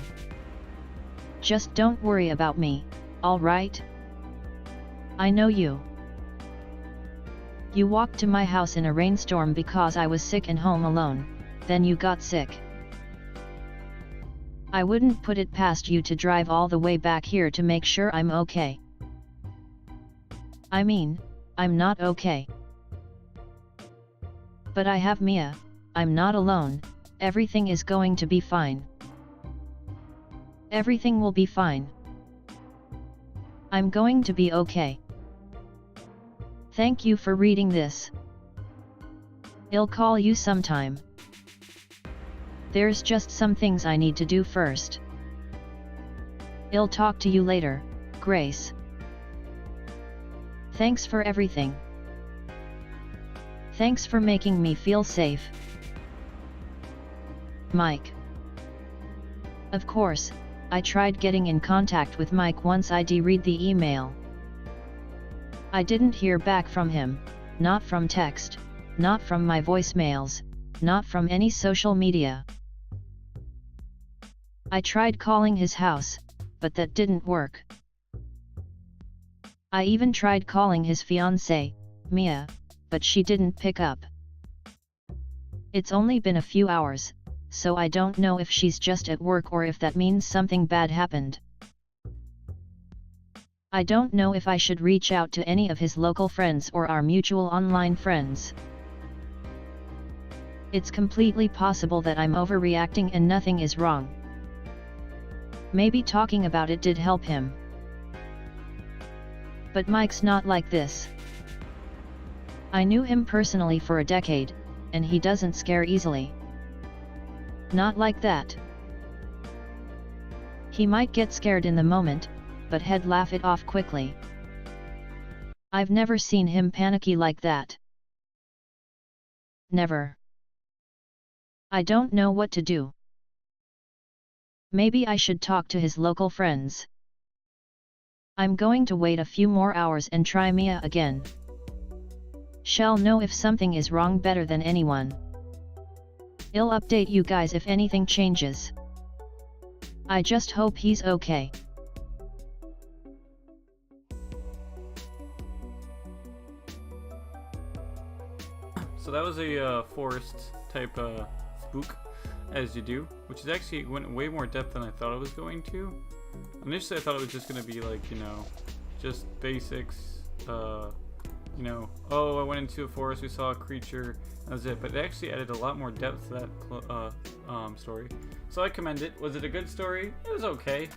Just don't worry about me, alright? I know you. You walked to my house in a rainstorm because I was sick and home alone, then you got sick. I wouldn't put it past you to drive all the way back here to make sure I'm okay. I mean, I'm not okay. But I have Mia, I'm not alone, everything is going to be fine. Everything will be fine. I'm going to be okay. Thank you for reading this. I'll call you sometime. There's just some things I need to do first. I'll talk to you later, Grace. Thanks for everything. Thanks for making me feel safe. Mike. Of course, I tried getting in contact with Mike once I'd read the email. I didn't hear back from him, not from text, not from my voicemails, not from any social media. I tried calling his house, but that didn't work. I even tried calling his fiancée, Mia, but she didn't pick up. It's only been a few hours, so I don't know if she's just at work or if that means something bad happened. I don't know if I should reach out to any of his local friends or our mutual online friends. It's completely possible that I'm overreacting and nothing is wrong. Maybe talking about it did help him. But Mike's not like this. I knew him personally for a decade, and he doesn't scare easily. Not like that. He might get scared in the moment, but he'd laugh it off quickly. I've never seen him panicky like that. Never. I don't know what to do. Maybe I should talk to his local friends. I'm going to wait a few more hours and try Mia again. She'll know if something is wrong better than anyone. I'll update you guys if anything changes. I just hope he's okay. So that was a forest type spook, as you do, which is actually went way more depth than I thought it was going to. Initially, I thought it was just going to be like, you know, just basics. You know, oh, I went into a forest, we saw a creature, that was it. But it actually added a lot more depth to that story. So I commend it. Was it a good story? It was okay.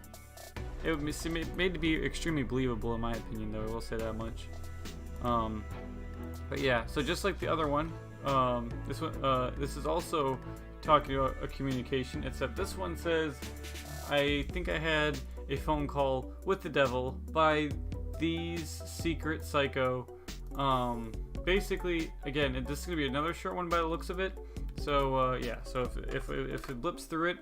It was made to be extremely believable in my opinion, though. I will say that much. But yeah, so just like the other one, this is also talking about a communication, except this one says, I think I had a phone call with the devil by these secret psycho. Basically, again, this is gonna be another short one by the looks of it. So yeah, so if it blips through it,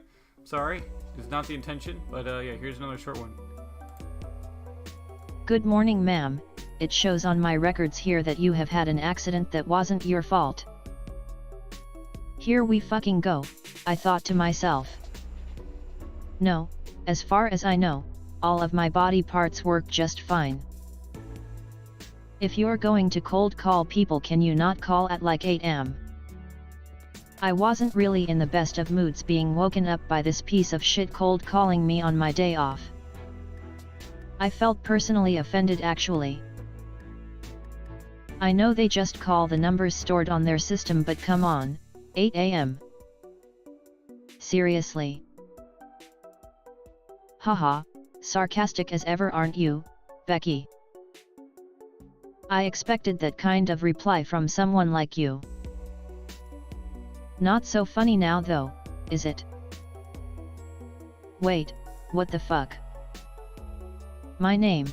sorry, it's not the intention. But yeah, here's another short one. Good morning, ma'am. It shows on my records here that you have had an accident that wasn't your fault. Here we fucking go, I thought to myself. No, as far as I know, all of my body parts work just fine. If you're going to cold call people, can you not call at like 8 am? I wasn't really in the best of moods being woken up by this piece of shit cold calling me on my day off. I felt personally offended actually. I know they just call the numbers stored on their system, but come on, 8 am. Seriously? Haha, sarcastic as ever, aren't you, Becky? I expected that kind of reply from someone like you. Not so funny now though, is it? Wait, what the fuck? My name?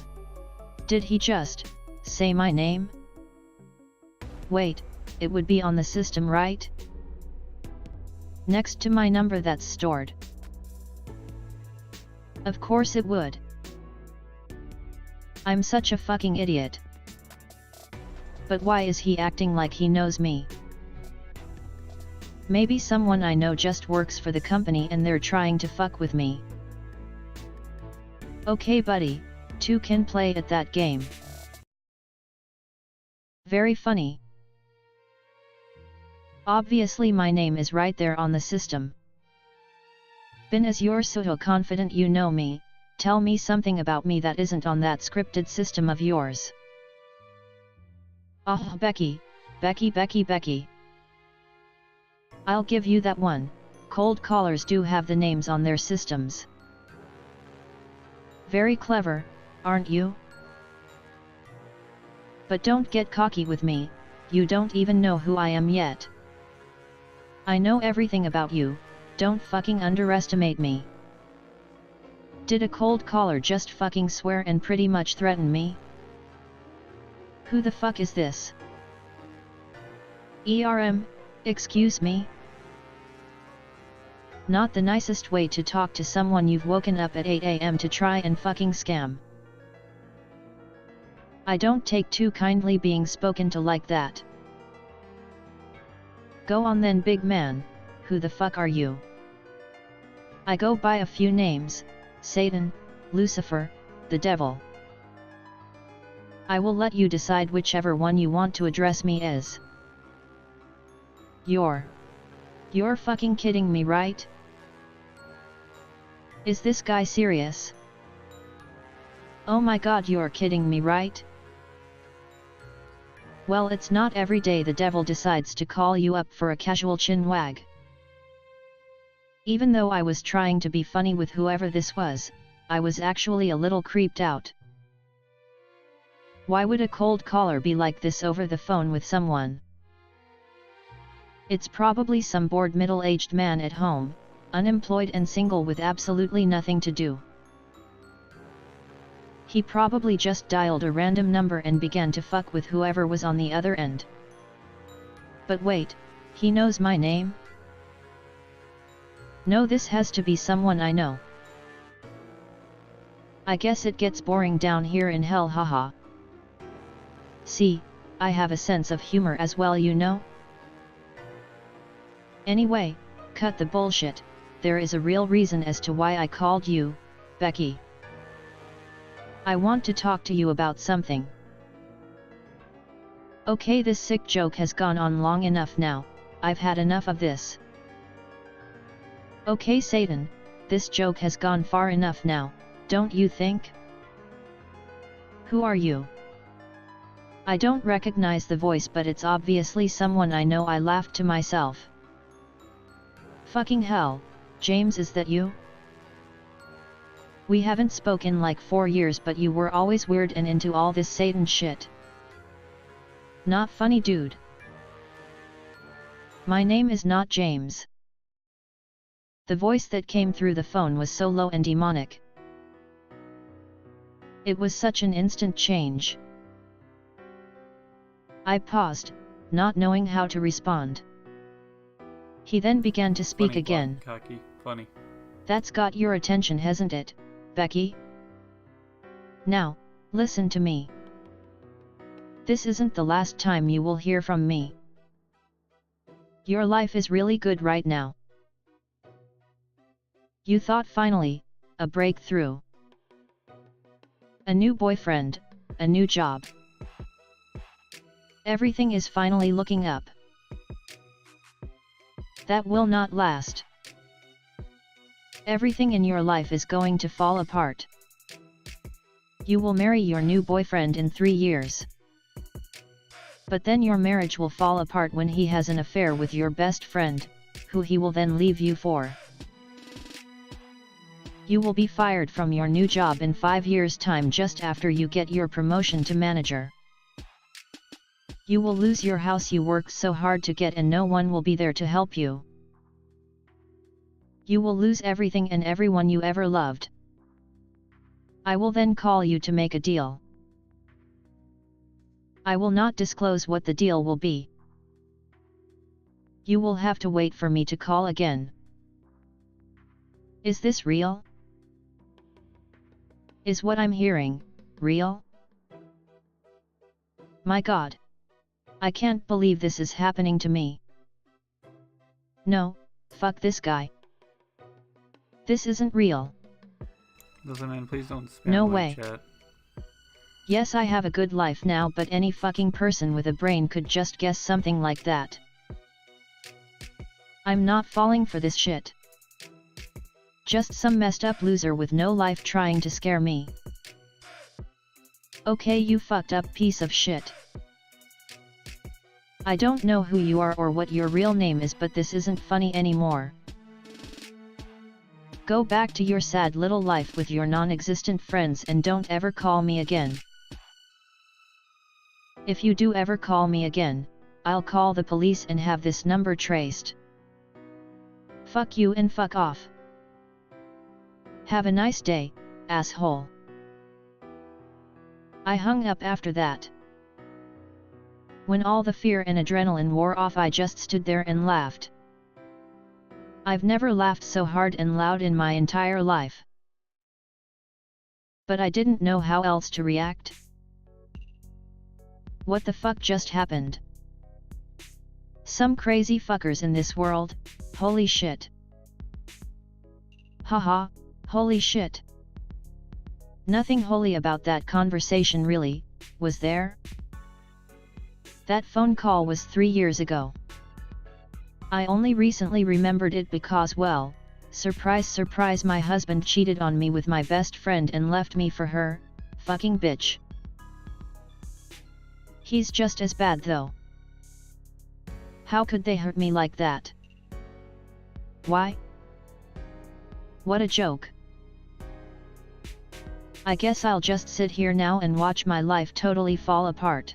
Did he just say my name? Wait, it would be on the system, right? Next to my number that's stored. Of course it would. I'm such a fucking idiot. But why is he acting like he knows me? Maybe someone I know just works for the company and they're trying to fuck with me. Okay buddy, two can play at that game. Very funny. Obviously my name is right there on the system. Bin, as you're so confident you know me, tell me something about me that isn't on that scripted system of yours. Ah, Becky. I'll give you that one, cold callers do have the names on their systems. Very clever, aren't you? But don't get cocky with me, you don't even know who I am yet. I know everything about you, don't fucking underestimate me. Did a cold caller just fucking swear and pretty much threaten me? Who the fuck is this? Excuse me? Not the nicest way to talk to someone you've woken up at 8 am to try and fucking scam. I don't take too kindly being spoken to like that. Go on then, big man, who the fuck are you? I go by a few names, Satan, Lucifer, the devil. I will let you decide whichever one you want to address me as. Your You're fucking kidding me, right? Is this guy serious? Oh my god, you're kidding me, right? Well, it's not every day the devil decides to call you up for a casual chin wag. Even though I was trying to be funny with whoever this was, I was actually a little creeped out. Why would a cold caller be like this over the phone with someone? It's probably some bored middle-aged man at home, unemployed and single with absolutely nothing to do. He probably just dialed a random number and began to fuck with whoever was on the other end. But wait, he knows my name? No, this has to be someone I know. I guess it gets boring down here in hell, haha. See, I have a sense of humor as well, you know? Anyway, cut the bullshit, there is a real reason as to why I called you, Becky. I want to talk to you about something. Okay, this sick joke has gone on long enough now, I've had enough of this. Okay Satan, this joke has gone far enough now, don't you think? Who are you? I don't recognize the voice, but it's obviously someone I know, I laughed to myself. Fucking hell, James, is that you? We haven't spoken like 4 years, but you were always weird and into all this Satan shit. Not funny, dude. My name is not James. The voice that came through the phone was so low and demonic. It was such an instant change. I paused, not knowing how to respond. He then began to speak again. Cocky. Funny. That's got your attention, hasn't it, Becky? Now, listen to me. This isn't the last time you will hear from me. Your life is really good right now. You thought finally, a breakthrough. A new boyfriend, a new job. Everything is finally looking up. That will not last. Everything in your life is going to fall apart. You will marry your new boyfriend in 3 years. But then your marriage will fall apart when he has an affair with your best friend, who he will then leave you for. You will be fired from your new job in 5 years' time, just after you get your promotion to manager. You will lose your house you worked so hard to get, and no one will be there to help you. You will lose everything and everyone you ever loved. I will then call you to make a deal. I will not disclose what the deal will be. You will have to wait for me to call again. Is this real? Is what I'm hearing real? My God. I can't believe this is happening to me. No, fuck this guy. This isn't real. Listen, man, please don't spam No my way. chat. Yes, I have a good life now, but any fucking person with a brain could just guess something like that. I'm not falling for this shit. Just some messed up loser with no life trying to scare me. Okay, you fucked up piece of shit. I don't know who you are or what your real name is, but this isn't funny anymore. Go back to your sad little life with your non-existent friends and don't ever call me again. If you do ever call me again, I'll call the police and have this number traced. Fuck you and fuck off. Have a nice day, asshole. I hung up after that. When all the fear and adrenaline wore off, I just stood there and laughed. I've never laughed so hard and loud in my entire life. But I didn't know how else to react. What the fuck just happened? Some crazy fuckers in this world, holy shit. Haha, holy shit. Nothing holy about that conversation really, was there? That phone call was 3 years ago. I only recently remembered it because, well, surprise surprise, my husband cheated on me with my best friend and left me for her, fucking bitch. He's just as bad though. How could they hurt me like that? Why? What a joke. I guess I'll just sit here now and watch my life totally fall apart.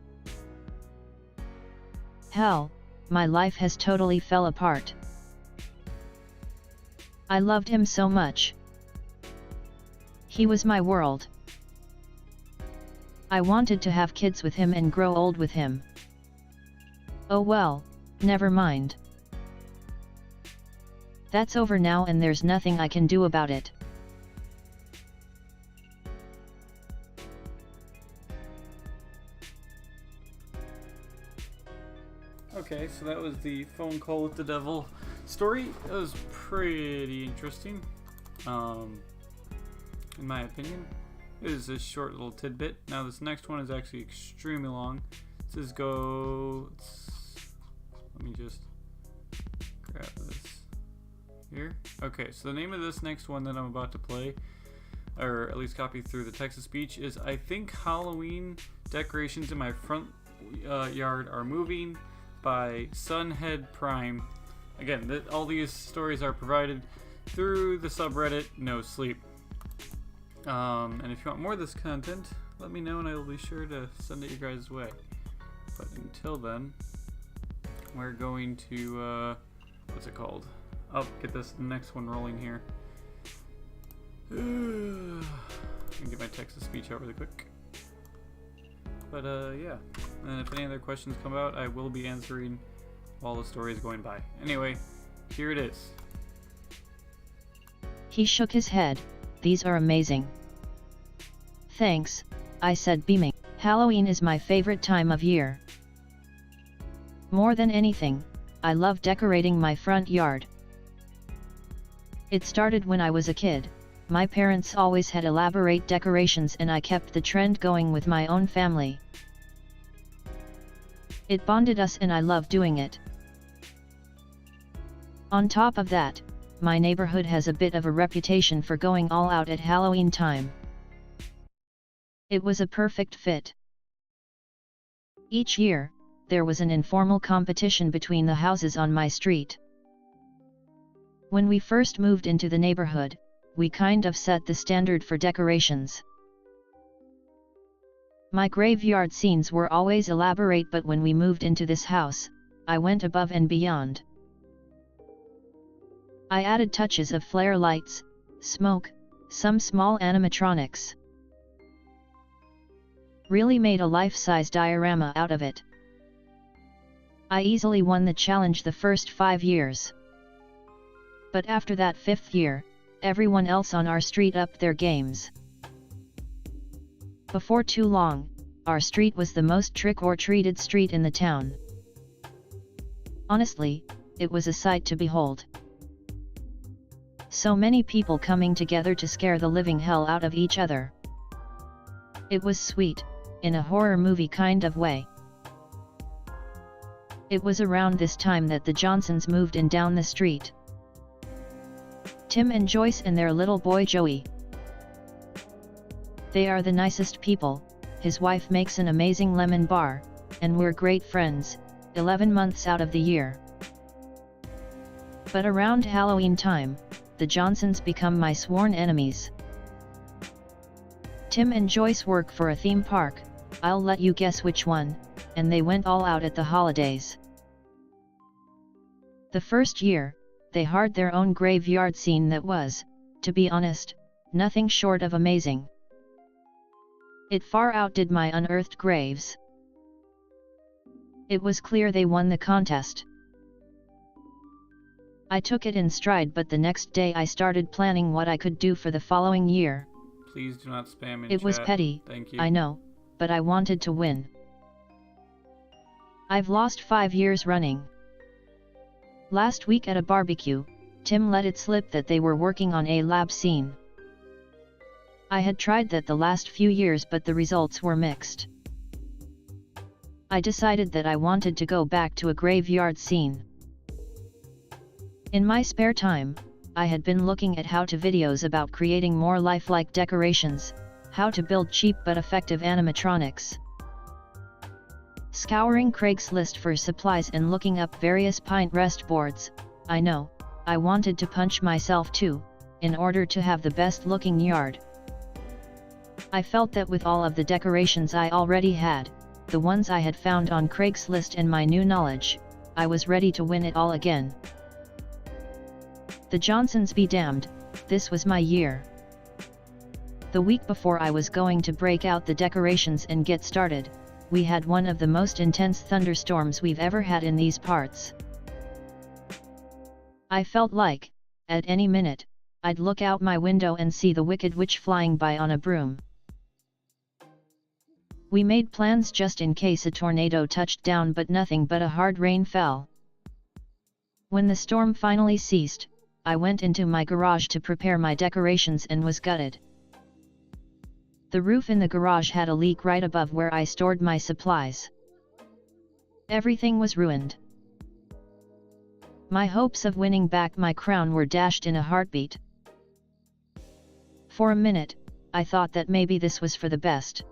Hell, my life has totally fell apart. I loved him so much. He was my world. I wanted to have kids with him and grow old with him. Oh well, never mind. That's over now and there's nothing I can do about it. Okay, so that was the phone call with the devil story. That was pretty interesting, in my opinion. It is a short little tidbit. Now this next one is actually extremely long. Let me just grab this here. Okay, so the name of this next one that I'm about to play, or at least copy through the text-to-speech, is I think Halloween decorations in my front yard are moving by Sunhead Prime. Again, all these stories are provided through the subreddit No Sleep. And if you want more of this content, let me know and I will be sure to send it your guys' way. But until then, we're going to, what's it called? I'll get this next one rolling here. Let me get my text-to-speech out really quick. But yeah, and if any other questions come out, I will be answering while the story is going by. Anyway, here it is. He shook his head. These are amazing. Thanks, I said, beaming. Halloween is my favorite time of year. More than anything, I love decorating my front yard. It started when I was a kid. My parents always had elaborate decorations and I kept the trend going with my own family. It bonded us and I love doing it. On top of that, my neighborhood has a bit of a reputation for going all out at Halloween time. It was a perfect fit. Each year, there was an informal competition between the houses on my street. When we first moved into the neighborhood, we kind of set the standard for decorations. My graveyard scenes were always elaborate, but when we moved into this house, I went above and beyond. I added touches of flare lights, smoke, some small animatronics. Really made a life-size diorama out of it. I easily won the challenge the first 5 years. But after that 5th year, everyone else on our street upped their games. Before too long, our street was the most trick-or-treated street in the town. Honestly, it was a sight to behold. So many people coming together to scare the living hell out of each other. It was sweet, in a horror movie kind of way. It was around this time that the Johnsons moved in down the street. Tim and Joyce and their little boy Joey. They are the nicest people. His wife makes an amazing lemon bar, and we're great friends, 11 months out of the year. But around Halloween time, the Johnsons become my sworn enemies. Tim and Joyce work for a theme park, I'll let you guess which one, and they went all out at the holidays. The first year, they hired their own graveyard scene that was, to be honest, nothing short of amazing. It far outdid my unearthed graves. It was clear they won the contest. I took it in stride, but the next day I started planning what I could do for the following year. Please do not spam in It was chat. petty, Thank you. I know, but I wanted to win. I've lost 5 years running. Last week at a barbecue, Tim let it slip that they were working on a lab scene. I had tried that the last few years, but the results were mixed. I decided that I wanted to go back to a graveyard scene. In my spare time, I had been looking at how-to videos about creating more lifelike decorations, how to build cheap but effective animatronics. Scouring Craigslist for supplies and looking up various Pinterest boards, I wanted to punch myself too, in order to have the best looking yard. I felt that with all of the decorations I already had, the ones I had found on Craigslist and my new knowledge, I was ready to win it all again. The Johnsons be damned, this was my year. The week before I was going to break out the decorations and get started, we had one of the most intense thunderstorms we've ever had in these parts. I felt like, at any minute, I'd look out my window and see the Wicked Witch flying by on a broom. We made plans just in case a tornado touched down, but nothing but a hard rain fell. When the storm finally ceased, I went into my garage to prepare my decorations and was gutted. The roof in the garage had a leak right above where I stored my supplies. Everything was ruined. My hopes of winning back my crown were dashed in a heartbeat. For a minute, I thought that maybe this was for the best.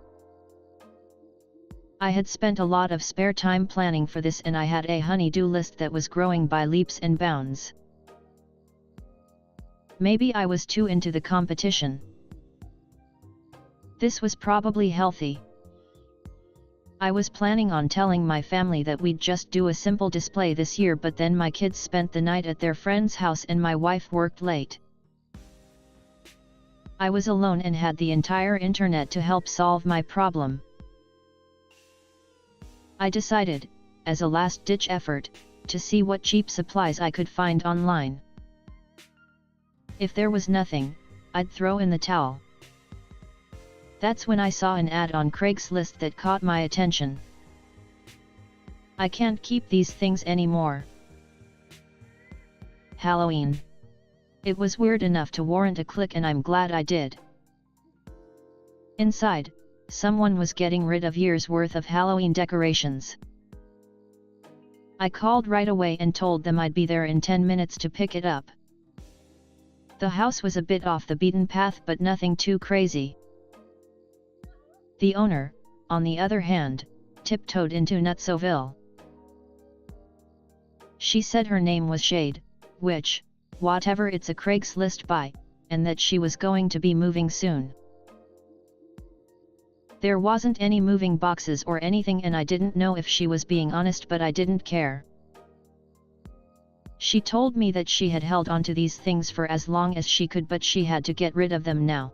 I had spent a lot of spare time planning for this, and I had a honey-do list that was growing by leaps and bounds. Maybe I was too into the competition. This was probably healthy. I was planning on telling my family that we'd just do a simple display this year, but then my kids spent the night at their friend's house and my wife worked late. I was alone and had the entire internet to help solve my problem. I decided, as a last-ditch effort, to see what cheap supplies I could find online. If there was nothing, I'd throw in the towel. That's when I saw an ad on Craigslist that caught my attention. I can't keep these things anymore. Halloween. It was weird enough to warrant a click, and I'm glad I did. Inside, someone was getting rid of years' worth of Halloween decorations. I called right away and told them I'd be there in 10 minutes to pick it up. The house was a bit off the beaten path, but nothing too crazy. The owner, on the other hand, tiptoed into Nutsoville. She said her name was Shade, which, whatever, it's a Craigslist buy, and that she was going to be moving soon. There wasn't any moving boxes or anything, and I didn't know if she was being honest, but I didn't care. She told me that she had held onto these things for as long as she could, but she had to get rid of them now.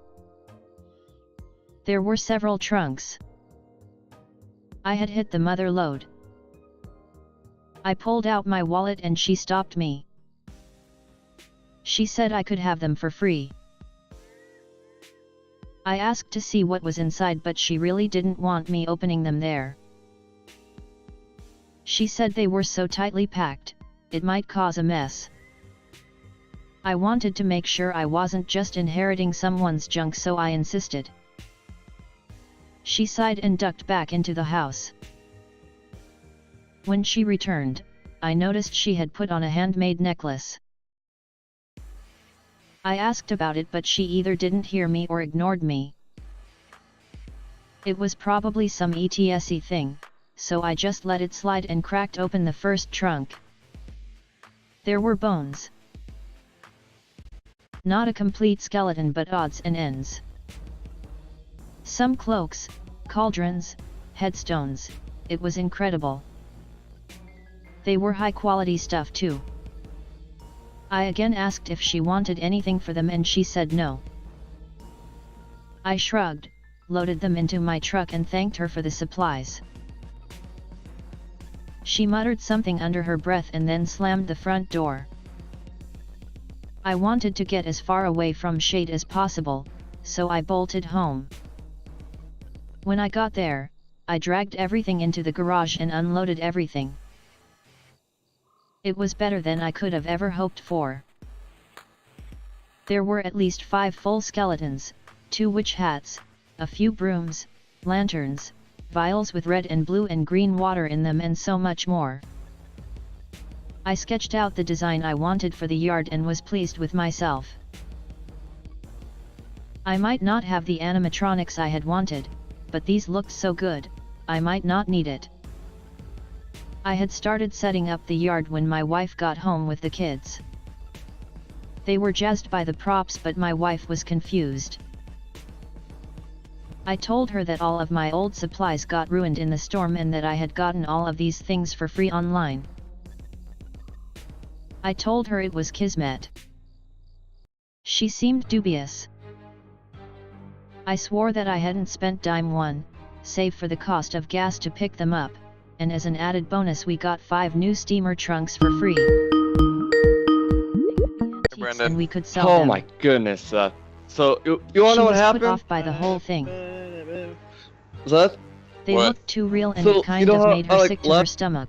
There were several trunks. I had hit the mother lode. I pulled out my wallet and she stopped me. She said I could have them for free. I asked to see what was inside, but she really didn't want me opening them there. She said they were so tightly packed, it might cause a mess. I wanted to make sure I wasn't just inheriting someone's junk, so I insisted. She sighed and ducked back into the house. When she returned, I noticed she had put on a handmade necklace. I asked about it, but she either didn't hear me or ignored me. It was probably some ETSy thing, so I just let it slide and cracked open the first trunk. There were bones. Not a complete skeleton, but odds and ends. Some cloaks, cauldrons, headstones. It was incredible. They were high-quality stuff too. I again asked if she wanted anything for them, and she said no. I shrugged, loaded them into my truck, and thanked her for the supplies. She muttered something under her breath and then slammed the front door. I wanted to get as far away from Shade as possible, so I bolted home. When I got there, I dragged everything into the garage and unloaded everything. It was better than I could have ever hoped for. There were at least 5 full skeletons, 2 witch hats, a few brooms, lanterns, vials with red and blue and green water in them, and so much more. I sketched out the design I wanted for the yard and was pleased with myself. I might not have the animatronics I had wanted, but these looked so good, I might not need it. I had started setting up the yard when my wife got home with the kids. They were jazzed by the props, but my wife was confused. I told her that all of my old supplies got ruined in the storm and that I had gotten all of these things for free online. I told her it was kismet. She seemed dubious. I swore that I hadn't spent dime one, save for the cost of gas to pick them up, and as an added bonus we got 5 new steamer trunks for free. Brandon. And we could sell Oh them. my goodness, so you wanna know what happened? She was put off by the whole thing. Seth? They What? looked too real and So, it kind you know of how made her I, like, sick to her left- stomach.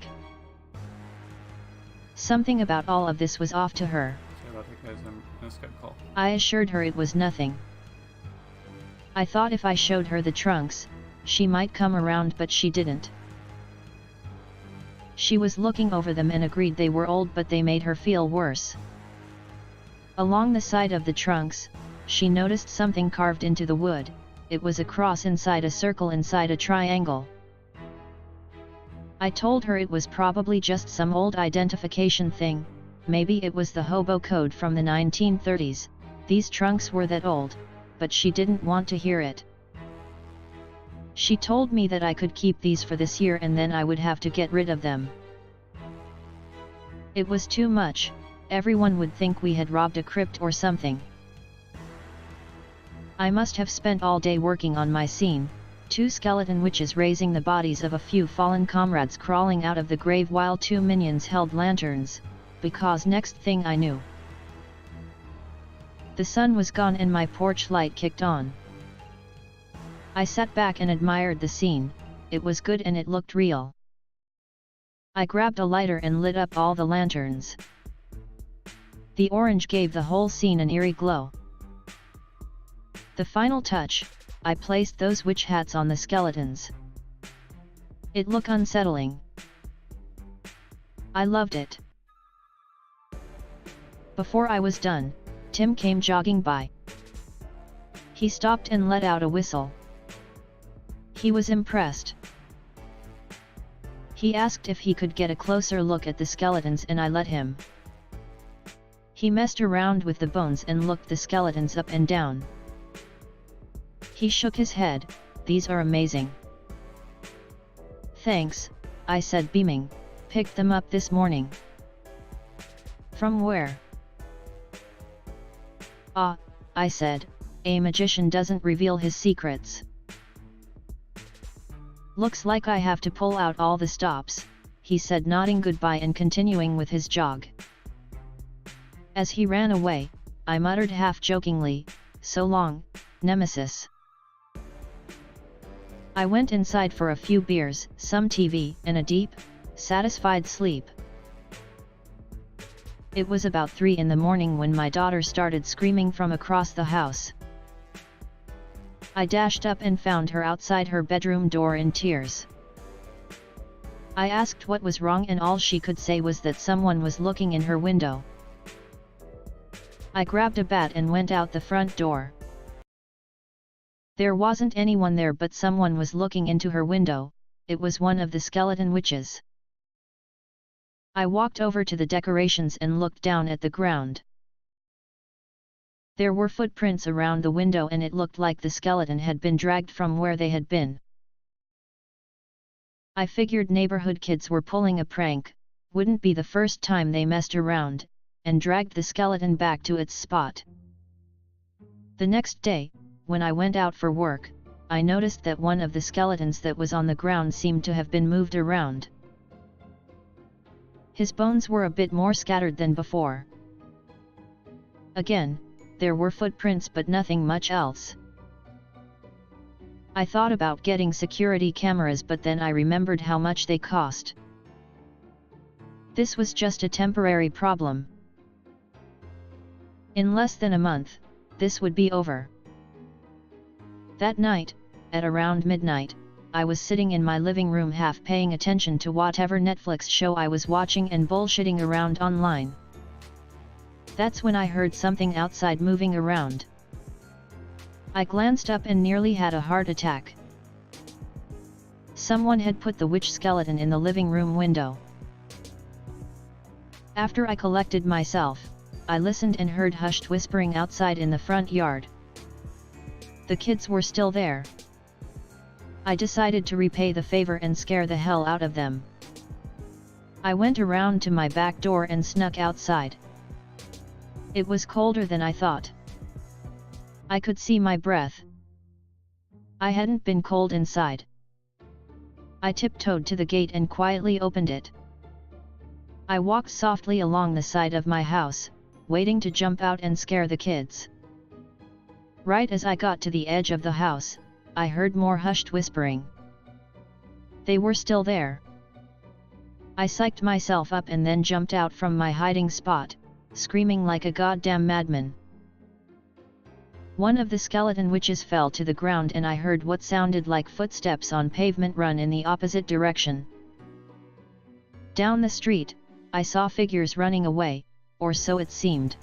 Something about all of this was off to her. Sorry about that, guys. I'm gonna Skype call. I assured her it was nothing. I thought if I showed her the trunks, she might come around, but she didn't. She was looking over them and agreed they were old, but they made her feel worse. Along the side of the trunks, she noticed something carved into the wood. It was a cross inside a circle inside a triangle. I told her it was probably just some old identification thing, maybe it was the hobo code from the 1930s, these trunks were that old, but she didn't want to hear it. She told me that I could keep these for this year and then I would have to get rid of them. It was too much, everyone would think we had robbed a crypt or something. I must have spent all day working on my scene, 2 skeleton witches raising the bodies of a few fallen comrades crawling out of the grave while 2 minions held lanterns, because next thing I knew, the sun was gone and my porch light kicked on. I sat back and admired the scene, it was good and it looked real. I grabbed a lighter and lit up all the lanterns. The orange gave the whole scene an eerie glow. The final touch, I placed those witch hats on the skeletons. It looked unsettling. I loved it. Before I was done, Tim came jogging by. He stopped and let out a whistle. He was impressed. He asked if he could get a closer look at the skeletons and I let him. He messed around with the bones and looked the skeletons up and down. He shook his head, "These are amazing." "Thanks," I said beaming, "picked them up this morning." "From where?" "Ah," I said, "a magician doesn't reveal his secrets." "Looks like I have to pull out all the stops," he said, nodding goodbye and continuing with his jog. As he ran away, I muttered half-jokingly, "So long, Nemesis." I went inside for a few beers, some TV, and a deep, satisfied sleep. It was about 3 in the morning when my daughter started screaming from across the house. I dashed up and found her outside her bedroom door in tears. I asked what was wrong and all she could say was that someone was looking in her window. I grabbed a bat and went out the front door. There wasn't anyone there, but someone was looking into her window. It was one of the skeleton witches. I walked over to the decorations and looked down at the ground. There were footprints around the window and it looked like the skeleton had been dragged from where they had been. I figured neighborhood kids were pulling a prank, wouldn't be the first time they messed around, and dragged the skeleton back to its spot. The next day, when I went out for work, I noticed that one of the skeletons that was on the ground seemed to have been moved around. His bones were a bit more scattered than before. Again, there were footprints but nothing much else. I thought about getting security cameras, but then I remembered how much they cost. This was just a temporary problem. In less than a month, this would be over. That night, at around midnight, I was sitting in my living room half paying attention to whatever Netflix show I was watching and bullshitting around online. That's when I heard something outside moving around. I glanced up and nearly had a heart attack. Someone had put the witch skeleton in the living room window. After I collected myself, I listened and heard hushed whispering outside in the front yard. The kids were still there. I decided to repay the favor and scare the hell out of them. I went around to my back door and snuck outside. It was colder than I thought. I could see my breath. I hadn't been cold inside. I tiptoed to the gate and quietly opened it. I walked softly along the side of my house, waiting to jump out and scare the kids. Right as I got to the edge of the house, I heard more hushed whispering. They were still there. I psyched myself up and then jumped out from my hiding spot, screaming like a goddamn madman. One of the skeleton witches fell to the ground and I heard what sounded like footsteps on pavement run in the opposite direction. Down the street, I saw figures running away, or so it seemed.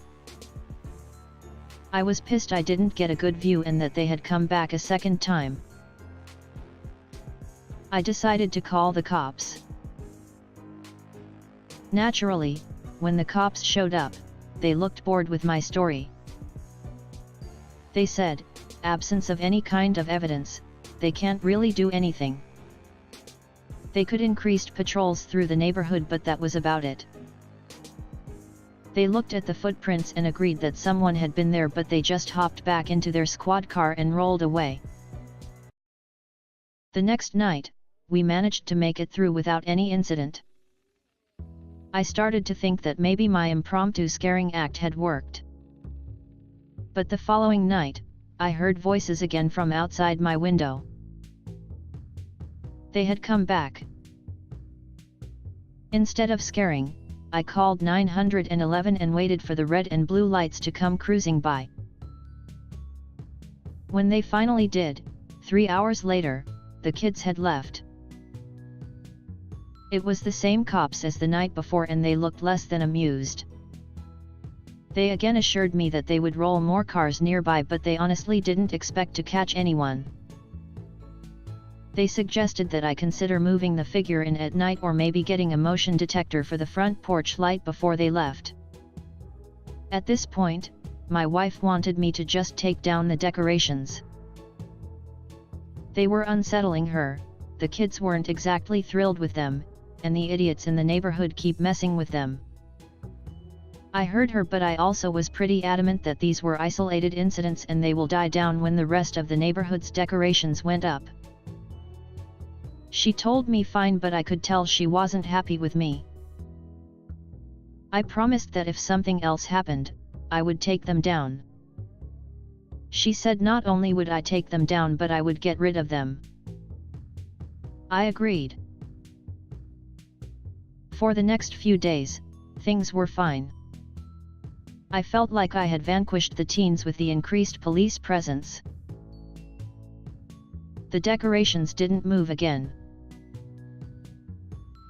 I was pissed I didn't get a good view and that they had come back a second time. I decided to call the cops. Naturally, when the cops showed up, they looked bored with my story. They said, absence of any kind of evidence, they can't really do anything. They could increase patrols through the neighborhood, but that was about it. They looked at the footprints and agreed that someone had been there, but they just hopped back into their squad car and rolled away. The next night, we managed to make it through without any incident. I started to think that maybe my impromptu scaring act had worked. But the following night, I heard voices again from outside my window. They had come back. Instead of scaring, I called 911 and waited for the red and blue lights to come cruising by. When they finally did, 3 hours later, the kids had left. It was the same cops as the night before and they looked less than amused. They again assured me that they would roll more cars nearby, but they honestly didn't expect to catch anyone. They suggested that I consider moving the figure in at night or maybe getting a motion detector for the front porch light before they left. At this point, my wife wanted me to just take down the decorations. They were unsettling her, the kids weren't exactly thrilled with them, and the idiots in the neighborhood keep messing with them. I heard her, but I also was pretty adamant that these were isolated incidents and they will die down when the rest of the neighborhood's decorations went up. She told me fine, but I could tell she wasn't happy with me. I promised that if something else happened, I would take them down. She said not only would I take them down, but I would get rid of them. I agreed. For the next few days, things were fine. I felt like I had vanquished the teens with the increased police presence. The decorations didn't move again.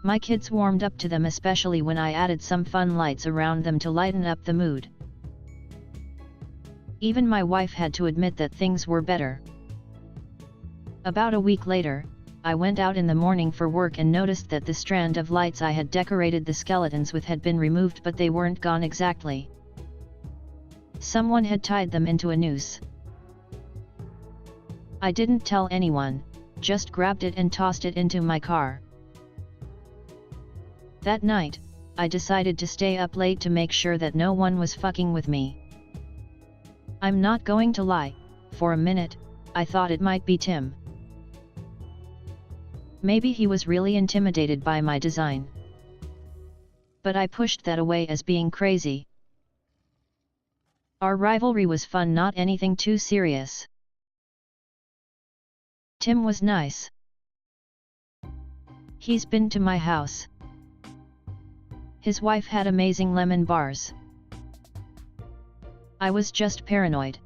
My kids warmed up to them, especially when I added some fun lights around them to lighten up the mood. Even my wife had to admit that things were better. About a week later, I went out in the morning for work and noticed that the strand of lights I had decorated the skeletons with had been removed, but they weren't gone exactly. Someone had tied them into a noose. I didn't tell anyone, just grabbed it and tossed it into my car. That night, I decided to stay up late to make sure that no one was fucking with me. I'm not going to lie, for a minute, I thought it might be Tim. Maybe he was really intimidated by my design. But I pushed that away as being crazy. Our rivalry was fun, not anything too serious. Tim was nice. He's been to my house. His wife had amazing lemon bars. I was just paranoid.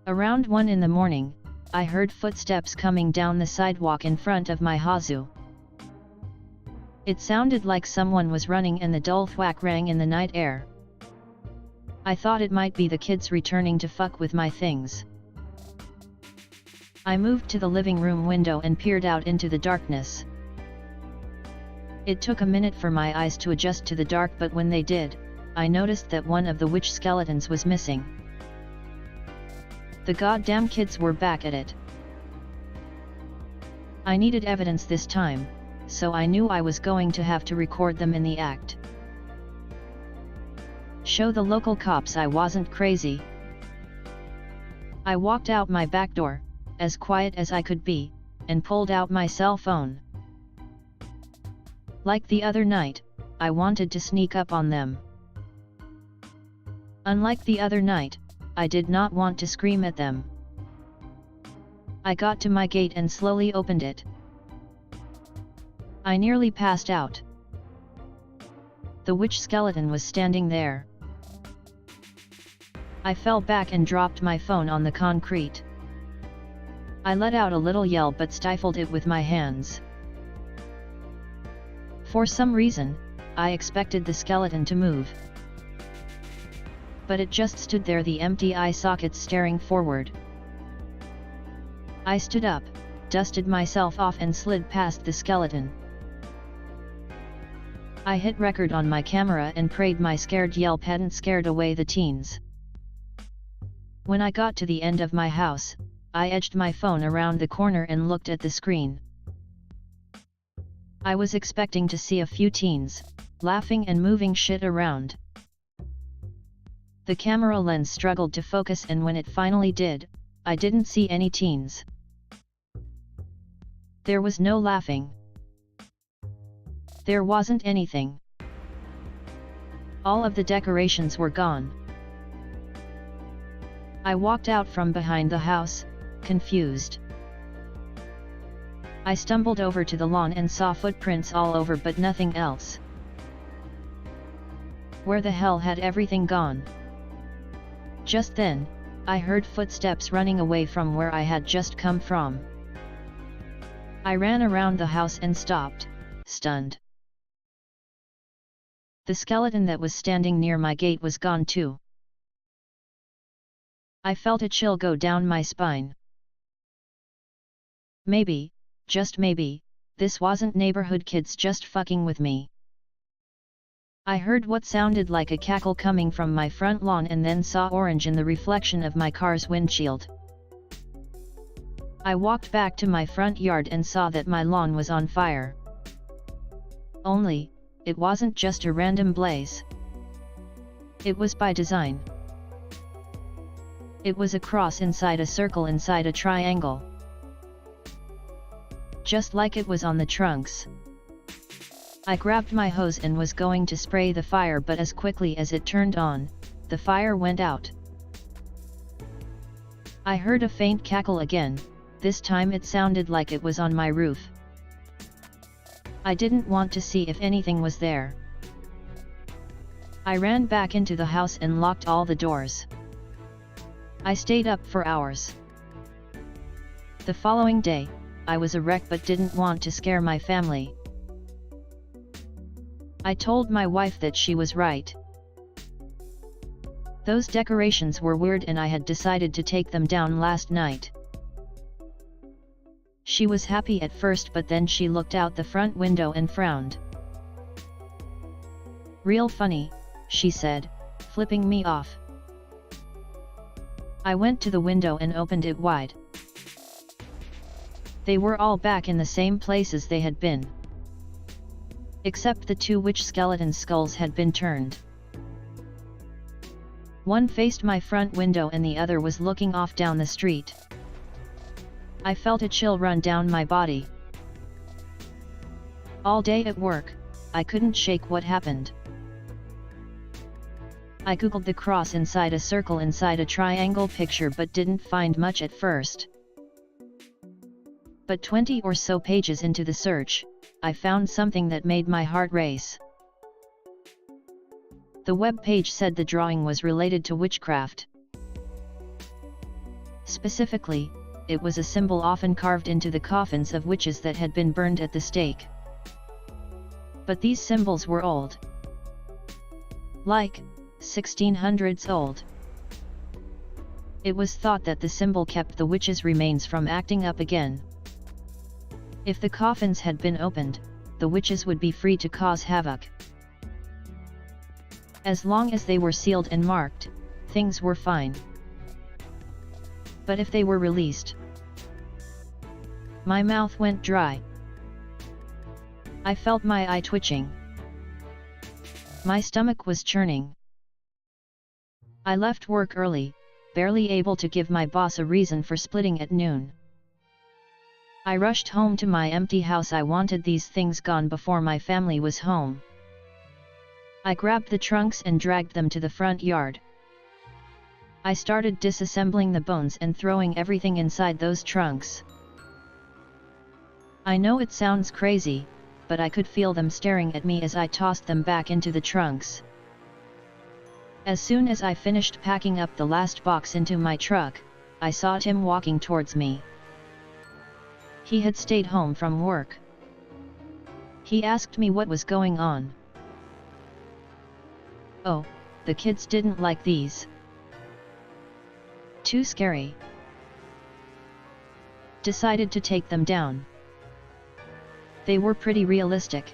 Around 1 in the morning, I heard footsteps coming down the sidewalk in front of my hazu. It sounded like someone was running and the dull thwack rang in the night air. I thought it might be the kids returning to fuck with my things. I moved to the living room window and peered out into the darkness. It took a minute for my eyes to adjust to the dark, but when they did, I noticed that one of the witch skeletons was missing. The goddamn kids were back at it. I needed evidence this time, so I knew I was going to have to record them in the act. Show the local cops I wasn't crazy. I walked out my back door, as quiet as I could be, and pulled out my cell phone. Like the other night, I wanted to sneak up on them. Unlike the other night, I did not want to scream at them. I got to my gate and slowly opened it. I nearly passed out. The witch skeleton was standing there. I fell back and dropped my phone on the concrete. I let out a little yell but stifled it with my hands. For some reason, I expected the skeleton to move. But it just stood there, the empty eye sockets staring forward. I stood up, dusted myself off and slid past the skeleton. I hit record on my camera and prayed my scared yelp hadn't scared away the teens. When I got to the end of my house, I edged my phone around the corner and looked at the screen. I was expecting to see a few teens, laughing and moving shit around. The camera lens struggled to focus, and when it finally did, I didn't see any teens. There was no laughing. There wasn't anything. All of the decorations were gone. I walked out from behind the house, confused. I stumbled over to the lawn and saw footprints all over but nothing else. Where the hell had everything gone? Just then, I heard footsteps running away from where I had just come from. I ran around the house and stopped, stunned. The skeleton that was standing near my gate was gone too. I felt a chill go down my spine. Maybe, just maybe, this wasn't neighborhood kids just fucking with me. I heard what sounded like a cackle coming from my front lawn and then saw orange in the reflection of my car's windshield. I walked back to my front yard and saw that my lawn was on fire. Only, it wasn't just a random blaze. It was by design. It was a cross inside a circle inside a triangle. Just like it was on the trunks. I grabbed my hose and was going to spray the fire, but as quickly as it turned on, the fire went out. I heard a faint cackle again, this time it sounded like it was on my roof. I didn't want to see if anything was there. I ran back into the house and locked all the doors. I stayed up for hours. The following day, I was a wreck but didn't want to scare my family. I told my wife that she was right. Those decorations were weird and I had decided to take them down last night. She was happy at first, but then she looked out the front window and frowned. "Real funny," she said, flipping me off. I went to the window and opened it wide. They were all back in the same places they had been. Except the two witch skeleton skulls had been turned. One faced my front window and the other was looking off down the street. I felt a chill run down my body. All day at work, I couldn't shake what happened. I googled the cross inside a circle inside a triangle picture but didn't find much at first. But 20 or so pages into the search, I found something that made my heart race. The web page said the drawing was related to witchcraft. Specifically, it was a symbol often carved into the coffins of witches that had been burned at the stake. But these symbols were old. Like, 1600s old. It was thought that the symbol kept the witches' remains from acting up again. If the coffins had been opened, the witches would be free to cause havoc. As long as they were sealed and marked, things were fine. But if they were released, my mouth went dry. I felt my eye twitching. My stomach was churning. I left work early, barely able to give my boss a reason for splitting at noon. I rushed home to my empty house. I wanted these things gone before my family was home. I grabbed the trunks and dragged them to the front yard. I started disassembling the bones and throwing everything inside those trunks. I know it sounds crazy, but I could feel them staring at me as I tossed them back into the trunks. As soon as I finished packing up the last box into my truck, I saw Tim walking towards me. He had stayed home from work. He asked me what was going on. Oh, the kids didn't like these. Too scary. Decided to take them down. They were pretty realistic.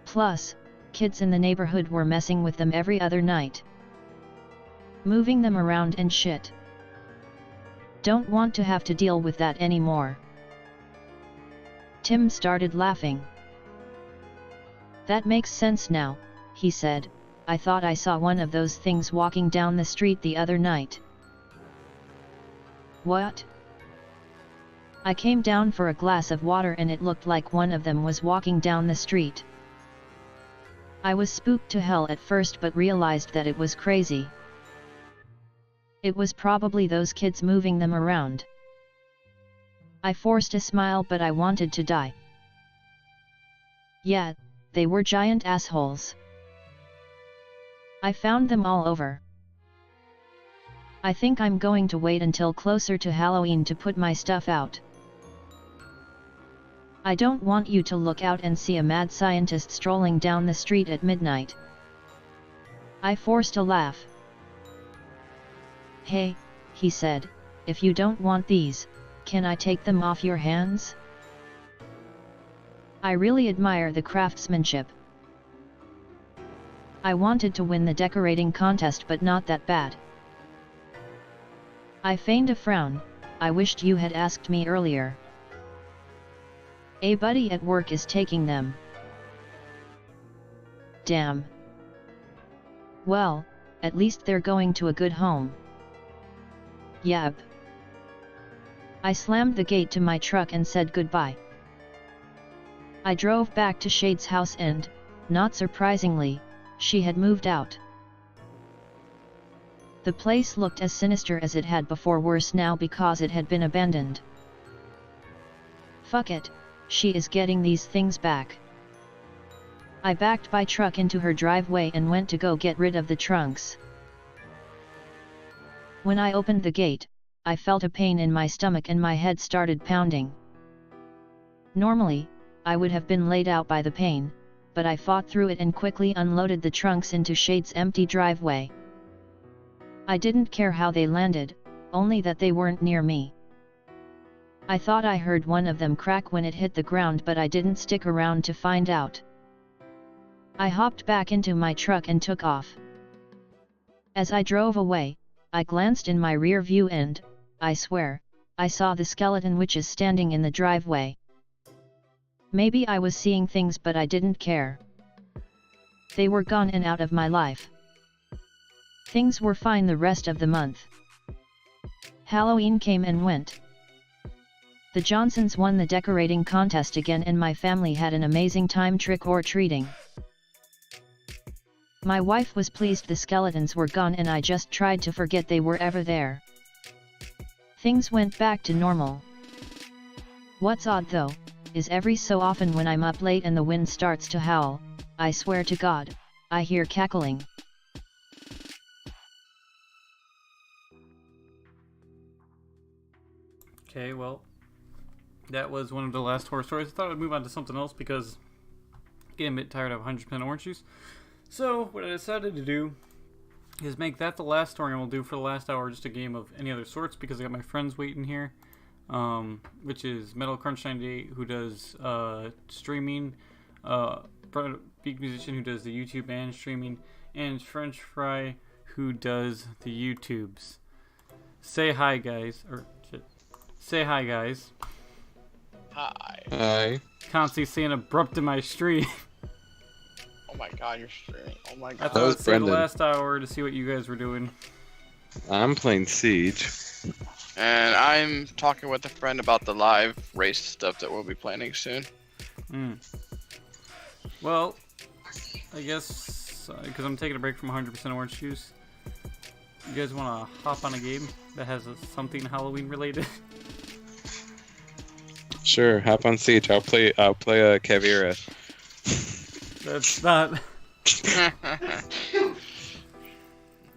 Plus, kids in the neighborhood were messing with them every other night. Moving them around and shit. Don't want to have to deal with that anymore. Tim started laughing. That makes sense now, he said. I thought I saw one of those things walking down the street the other night. What? I came down for a glass of water and it looked like one of them was walking down the street. I was spooked to hell at first but realized that it was crazy. It was probably those kids moving them around. I forced a smile but I wanted to die. Yeah, they were giant assholes. I found them all over. I think I'm going to wait until closer to Halloween to put my stuff out. I don't want you to look out and see a mad scientist strolling down the street at midnight. I forced a laugh. Hey, he said, if you don't want these, can I take them off your hands? I really admire the craftsmanship. I wanted to win the decorating contest but not that bad. I feigned a frown. I wished you had asked me earlier. A buddy at work is taking them. Damn. Well, at least they're going to a good home. Yep. I slammed the gate to my truck and said goodbye. I drove back to Shade's house and, not surprisingly, she had moved out. The place looked as sinister as it had before, worse now because it had been abandoned. Fuck it, she is getting these things back. I backed my truck into her driveway and went to go get rid of the trunks. When I opened the gate, I felt a pain in my stomach and my head started pounding. Normally, I would have been laid out by the pain, but I fought through it and quickly unloaded the trunks into Shade's empty driveway. I didn't care how they landed, only that they weren't near me. I thought I heard one of them crack when it hit the ground but I didn't stick around to find out. I hopped back into my truck and took off. As I drove away, I glanced in my rear view and, I swear, I saw the skeleton witches standing in the driveway. Maybe I was seeing things but I didn't care. They were gone and out of my life. Things were fine the rest of the month. Halloween came and went. The Johnsons won the decorating contest again and my family had an amazing time trick-or-treating. My wife was pleased the skeletons were gone and I just tried to forget they were ever there. Things went back to normal. What's odd though, is every so often when I'm up late and the wind starts to howl, I swear to God, I hear cackling. Okay, well, that was one of the last horror stories. I thought I'd move on to something else because I'm getting a bit tired of 100% orange juice. So, what I decided to do is make that the last story, and we'll do for the last hour just a game of any other sorts because I got my friends waiting here, which is Metal Crunch 98, who does streaming, Big Musician, who does the YouTube and streaming, and French Fry, who does the YouTubes. Say hi, guys. Or shit. Say hi, guys. Hi. Hi. Constantly saying abrupt in my stream. Oh my god, you're streaming. Oh my I god. thought was I'd say the Brendan. last hour to see what you guys were doing. I'm playing Siege. And I'm talking with a friend about the live race stuff that we'll be planning soon. Well, I guess because I'm taking a break from 100% orange juice, you guys want to hop on a game that has something Halloween related? Sure, hop on Siege. I'll play Caveira. That's not.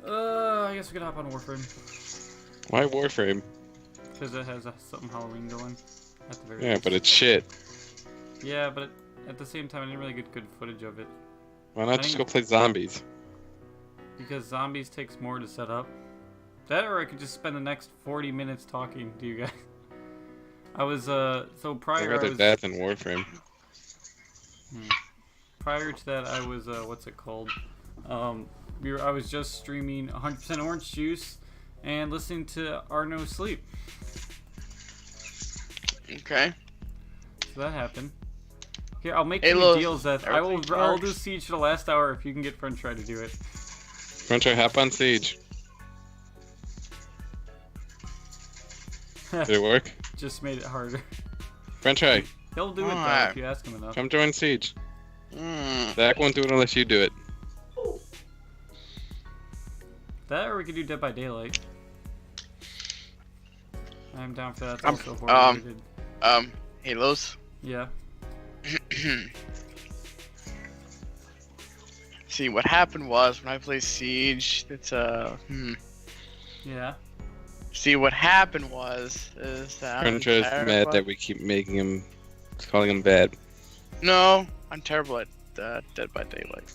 I guess we could hop on Warframe Why Warframe? because it has something Halloween going. At the very Yeah, least. but it's shit. Yeah, but at the same time, I didn't really get good footage of it Why not just go play zombies? because zombies takes more to set up. That, or I could just spend the next 40 minutes talking to you guys. I was so I'd prior. I rather was, that than Warframe. Prior to that, I was what's it called? I was just streaming 100% orange juice and listening to Arno sleep. Okay. So that happened. Here, I'll make Hey, you look, deals that I'll do works. Siege for the last hour if you can get French Try to do it. French, hop on Siege. Did it work? Just made it harder. French, try. He'll do it though Alright. if you ask him enough. Come join Siege. Mm. Zach won't do it unless you do it. That or we could do Dead by Daylight. I'm down for that. It's Um, also horror related. Halos. Yeah. See, what happened was when I played Siege, it's Yeah. See, what happened was is that I'm French is terrible mad at- that we keep making him, calling him bad. No, I'm terrible at Dead by Daylight.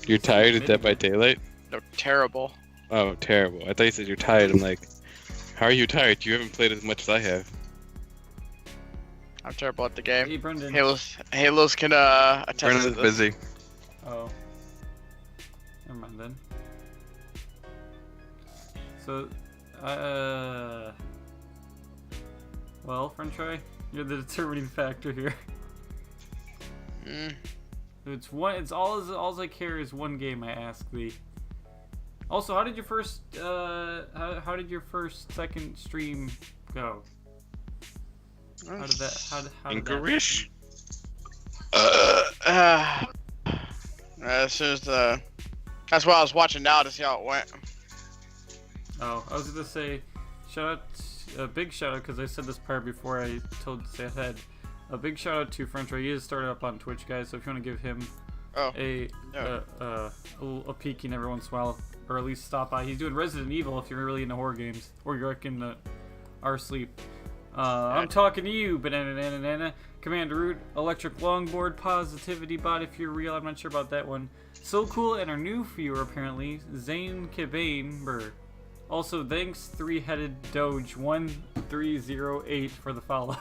You're tired of Dead by Daylight? No, terrible. Oh, terrible. I thought you said you're tired. I'm like, how are you tired? You haven't played as much as I have. I'm terrible at the Hey, game. Brendan. Halos can attest to Brennan's this. busy. Oh. Never mind then. So, well, French Try, you're the determining factor here. Mm. It's one. It's all I care is one game. I ask thee. Also, how did your first how did your second stream go? How did that how did that Ingarish? As soon as that's what I was watching now to see how it went. Oh, I was gonna say, a big shout out because I said this prior before I told to say ahead. A big shout out to French Ray. He is started up on Twitch, guys. So if you want to give him a peek in every once in a while, or at least stop by. He's doing Resident Evil if you're really into horror games, or you're like in our sleep. I'm talking to you, banana, Commander Root, Electric Longboard, Positivity Bot if you're real. I'm not sure about that one. So Cool, and our new viewer apparently, Zane Kibane Burr. Also, thanks 3-headed Doge 1308 for the follow.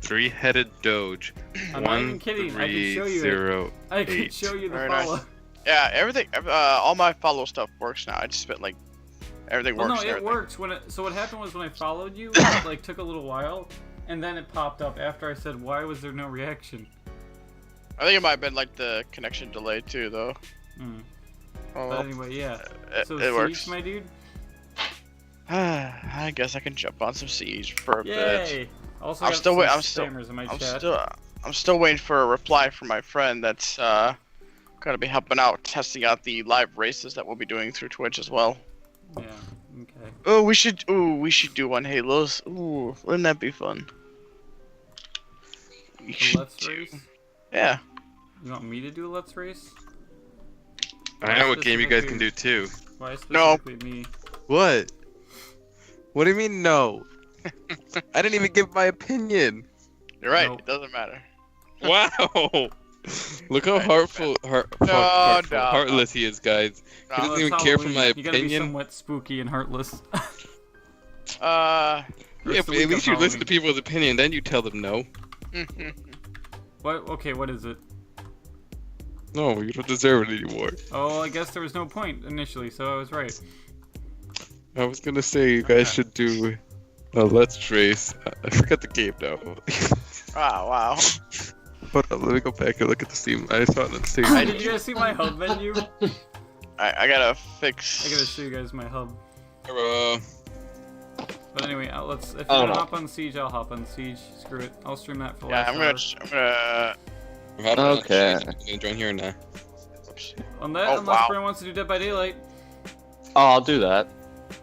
Three-headed Doge. I'm not even kidding. I can show you it. I can 1308. show you the Very follow. nice. Yeah, everything. All my follow stuff works now. I just spent like everything Well, works. no, and it everything. works. So what happened was when I followed you, it like took a little while, and then it popped up after I said, "Why was there no reaction?" I think it might have been like the connection delay too, though. Hmm. Oh, But well. anyway, yeah. So It Siege, works. my dude. I guess I can jump on some Siege for a bit. Yay! Also, I'm got still some wait- spammers in my chat. I'm still waiting for a reply from my friend that's gonna be helping out testing out the live races that we'll be doing through Twitch as well. Yeah. Okay. Oh, we should do one Halos. Ooh, wouldn't that be fun? We A should let's do- race. Yeah. You want me to do a let's race? I know what game you guys can do too. Why No. specifically me? What? What do you mean no? I didn't even give my opinion. You're right. Nope. It doesn't matter. Wow. Look how No. heartless he is, guys. He No. doesn't Well, even it's care for Halloween. my You gotta be opinion. somewhat spooky and heartless. Uh. Or Yeah, it's the but week at of least you listen to Halloween. people's opinion, then you tell them no. What? Okay, what is it? No, you don't deserve it anymore. Oh, I guess there was no point initially, so I was right. I was gonna say you guys should do a Let's Trace. I forgot the game now. Wow. Hold on, let me go back and look at the Steam. I saw it on the Steam. Did you guys see my hub menu? I gotta fix. I gotta show you guys my hub. Uh, But anyway, let's. If you Oh, wanna no. hop on Siege, I'll hop on Siege. Screw it. I'll stream that for the Yeah, last I'm gonna. I'm hopping on Okay. the street. You gonna join here or not? On that, Oh, unless wow. Brian wants to do Dead by Daylight. Oh, I'll do that.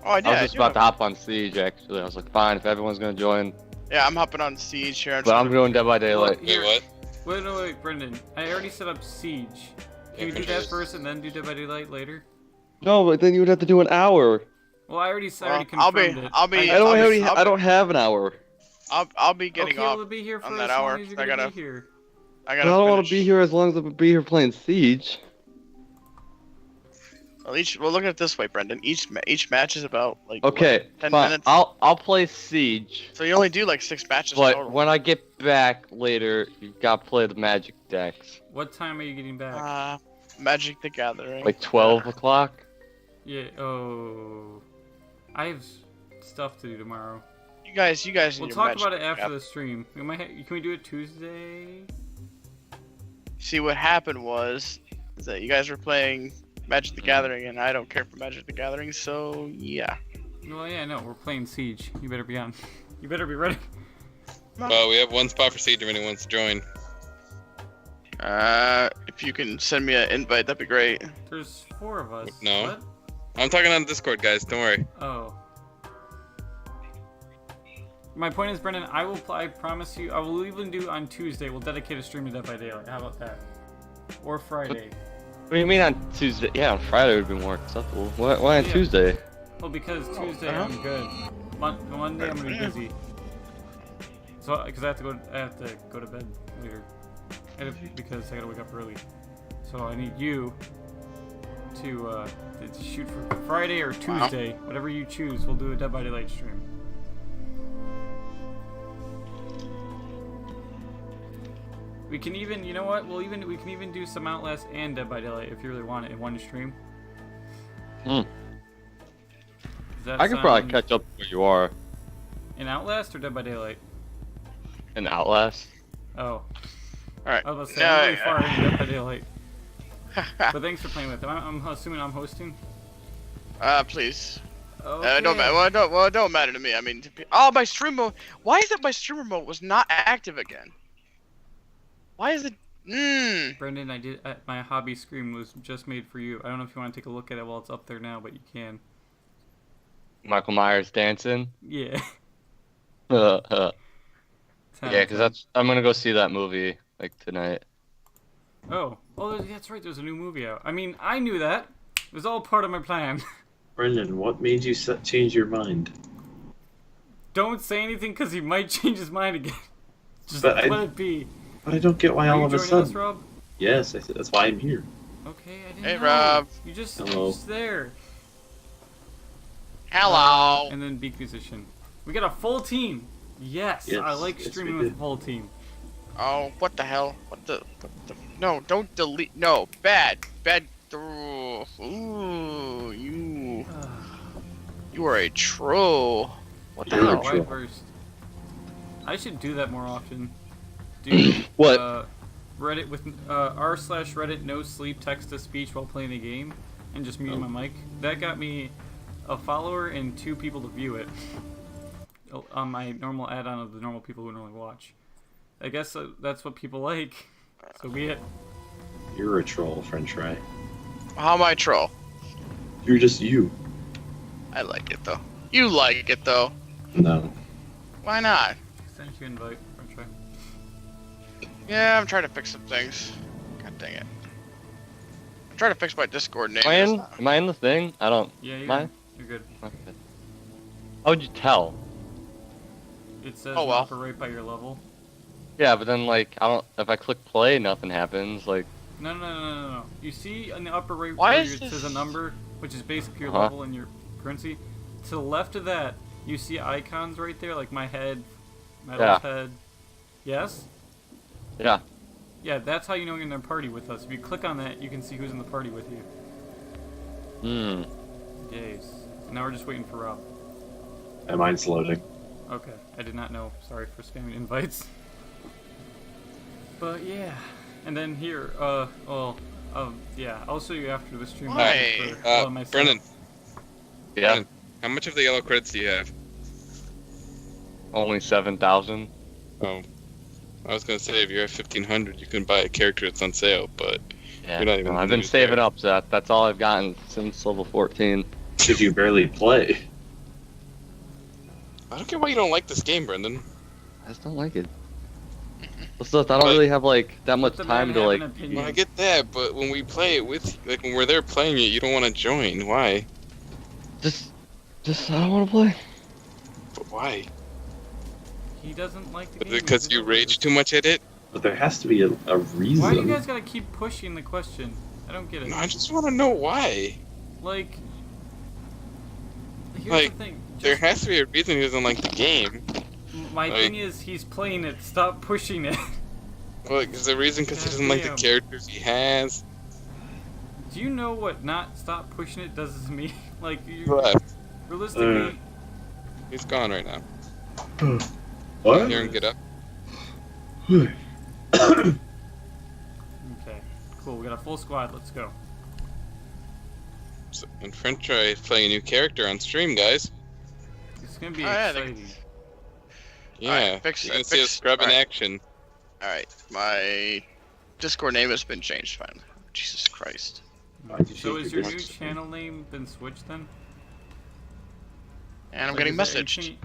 Oh, I was just do about it. to hop on Siege, actually. I was like, fine, if everyone's gonna join. Yeah, I'm hopping on Siege here. But I'm going Dead by Daylight. Wait, Here. what? Wait, Brendan. I already set up Siege. Can we do that first and then do Dead by Daylight later? No, but then you would have to do an hour. Well, I already Well, confirmed it. I'll be- I don't, I'll be- I don't have an hour. I'll be getting okay, off we'll be here for on as that long hour. as you're I gonna gotta. be here. I I gotta. don't want to finish. be here as long as I'm be here playing Siege. Well, look at it this way, Brendan. Each match is about like Okay, 10 fine. minutes. I'll play Siege, So you only do like 6 matches but total. when I get back later, you gotta play the Magic decks. What time are you getting back? Magic the Gathering. Like 12 o'clock. Yeah. Oh, I have stuff to do tomorrow. You guys. We'll need talk Magic about it the after Gathering. the stream. We might. Can we do it Tuesday? See, what happened was is that you guys were playing Magic the Gathering, and I don't care for Magic the Gathering, so yeah. Well, yeah, no, we're playing Siege. You better be on. You better be ready. Well, we have one spot for Siege if anyone wants to join. If you can send me an invite, that'd be great. There's 4 of us. No. What? I'm talking on Discord, guys. Don't worry. Oh. My point is, Brendan, I promise you, I will even do on Tuesday. We'll dedicate a stream to Dead by Daylight. How about that? Or Friday. What do you mean on Tuesday? Yeah, on Friday would be more acceptable. Why on Yeah. Tuesday? Well, because Tuesday uh-huh. I'm good. Monday I'm gonna be busy. So, because I have to go to bed later. Because I gotta wake up early. So I need you to shoot for Friday or Tuesday, whatever you choose. We'll do a Dead by Daylight stream. We can even, you know what? We can even do some Outlast and Dead by Daylight if you really want it in one stream. Hmm. Does that I could probably sound- catch up where you are in Outlast or Dead by Daylight? in Outlast. Oh. Alright. I was about to say, I'm really far into Dead by Daylight. But thanks for playing with it. I'm assuming I'm hosting? Please. Okay. It don't matter. Well, it don't matter to me. I mean, my stream mode. Why is it my streamer mode was not active again? Why is it? Brendan, my hobby screen was just made for you. I don't know if you want to take a look at it while it's up there now, but you can. Michael Myers dancing. Yeah. Yeah, because I'm gonna go see that movie like tonight. Oh, that's right. There's a new movie out. I mean, I knew that. It was all part of my plan. Brendan, what made you change your mind? Don't say anything because he might change his mind again. Just But let it be. But I don't get why Are all you of a joining sudden. us, Rob? Yes, that's why I'm here. Okay, I didn't Hey, know. Rob. You're just Hello. there. Hello. And then Beak Musician. We got a full team. Yes, Yes, I like yes, streaming we with a did. full team. Oh, what the hell? What the? No, don't delete. No, bad. Ooh, you are a troll. What the You're a hell? Why troll. first? I should do that more often. Dude, What? Reddit with r/Reddit no sleep text to speech while playing a game, and just muting my mic. That got me a follower and 2 people to view it. On my normal add-on of the normal people who normally watch. I guess that's what people like. So be it. You're a troll, French fry. How am I a troll? You're just you. I like it though. You like it though. No. Why not? Send you an invite. French fry. Yeah, I'm trying to fix some things. God dang it. I'm trying to fix my Discord name. Am I in the thing? I don't. Yeah, Mine? you're good. Okay. How would you tell? It says Oh, well. upper right by your level. Yeah, but then like I don't. If I click play, nothing happens. Like No. You see in the upper right Why where is it says a this- number, which is basically your Uh-huh. level and your currency. To the left of that, you see icons right there, like my head, my Yeah. left head. Yes? yeah. Yeah, that's how you know you're in a party with us. If you click on that, you can see who's in the party with you. Hmm. Yes. Now we're just waiting for Rob. And mine's loading. Okay, I did not know. Sorry for spamming invites. But yeah, and then here, yeah, I'll show you after the stream. Why? for my Brendan, Yeah. Brendan, how much of the yellow credits do you have? Only 7,000. Oh, I was gonna say if you're at 1,500, you can buy a character that's on sale, but Yeah. You're not even no, I've been used saving there. up, Seth. That's all I've gotten since level 14. Because you barely play. I don't get why you don't like this game, Brendan. I just don't like it. Plus, I don't really have like that much Let the time man to have like. an opinion. Well, I get that, but when we play it with, like, when we're there playing it, you don't want to join. Why? Just I don't want to play. But why? He doesn't like the Is game. it because He you doesn't- rage too much at it? But there has to be a reason. Why do you guys gotta keep pushing the question? I don't get it. No, I just want to know why. Like, here's Like, the thing. There Just, has to be a reason he doesn't like the game. my like- thing is, he's playing it. Stop pushing it. Well, is the reason because he doesn't like the Goddamn. characters he has? Do you know what not stop pushing it does to me? Like, you Left. realistically, He's gone right now. What? Aaron, get up. okay, cool. We got a full squad. Let's go. So, and French Fry is playing a new character on stream, guys. It's gonna be Oh, yeah, exciting. Yeah, Alright, fix- you're gonna see fix- us scrub in alright. action. Alright, my Discord name has been changed finally. Jesus Christ. Why'd you So change is your your new Discord? channel name been switched then? And I'm Like, getting is it- messaged.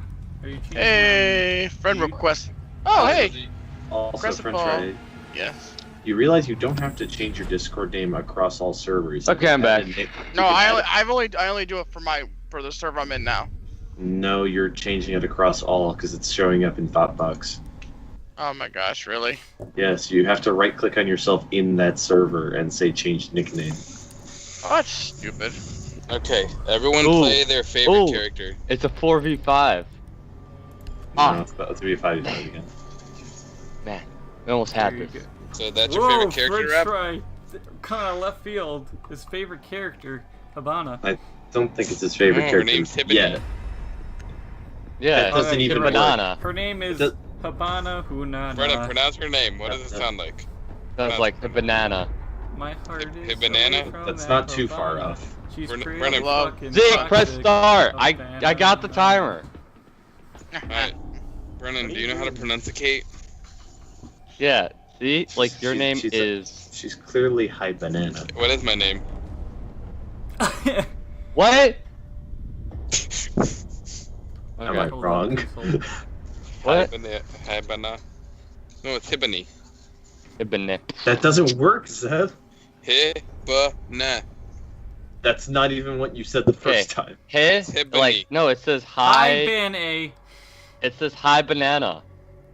Are you changing Hey, friend You- request. Oh, hey. Also, Press the French ball. Fry, Yes. you realize you don't have to change your Discord name across all servers. Okay, I'm back. No, I only do it for the server I'm in now. No, you're changing it across all because it's showing up in Thoughtbox. Oh my gosh, really? Yes, you have to right-click on yourself in that server and say change nickname. Oh, that's stupid. Okay, everyone Ooh. play their favorite Ooh. character. It's a 4v5. No, it's about to be 5v5 again. Man, we almost had There you this. go. So that's your Whoa, favorite character, French Rob? Fry, kind of left field. His favorite character, Habana. Don't think it's his favorite Oh, her character name's Tiffany. yet. Yeah, That doesn't Okay, even you're work. banana. Her name is Does- Habana Brennan, Hunana. pronounce her name. What does it Yeah. sound like? Sounds like a banana. My heart Hey, is banana? away from That's that not too far Habana. off. She's Brennan- pretty Love- fucking Zeke, press toxic, start. Havana. I got the timer. Alright. Brennan, do you know how to pronunciate? Yeah. See, like your She's- name she's a- is She's clearly high banana. What is my name? what? Am I Okay. Hold wrong? on, please hold. What? Hibana. No, it's Hibany. Ibn. That doesn't work, Zed. Hibana. That's not even what you said the first time. Hey, Hibany. like no, it says Hi, hi. Ban A. It says hi banana.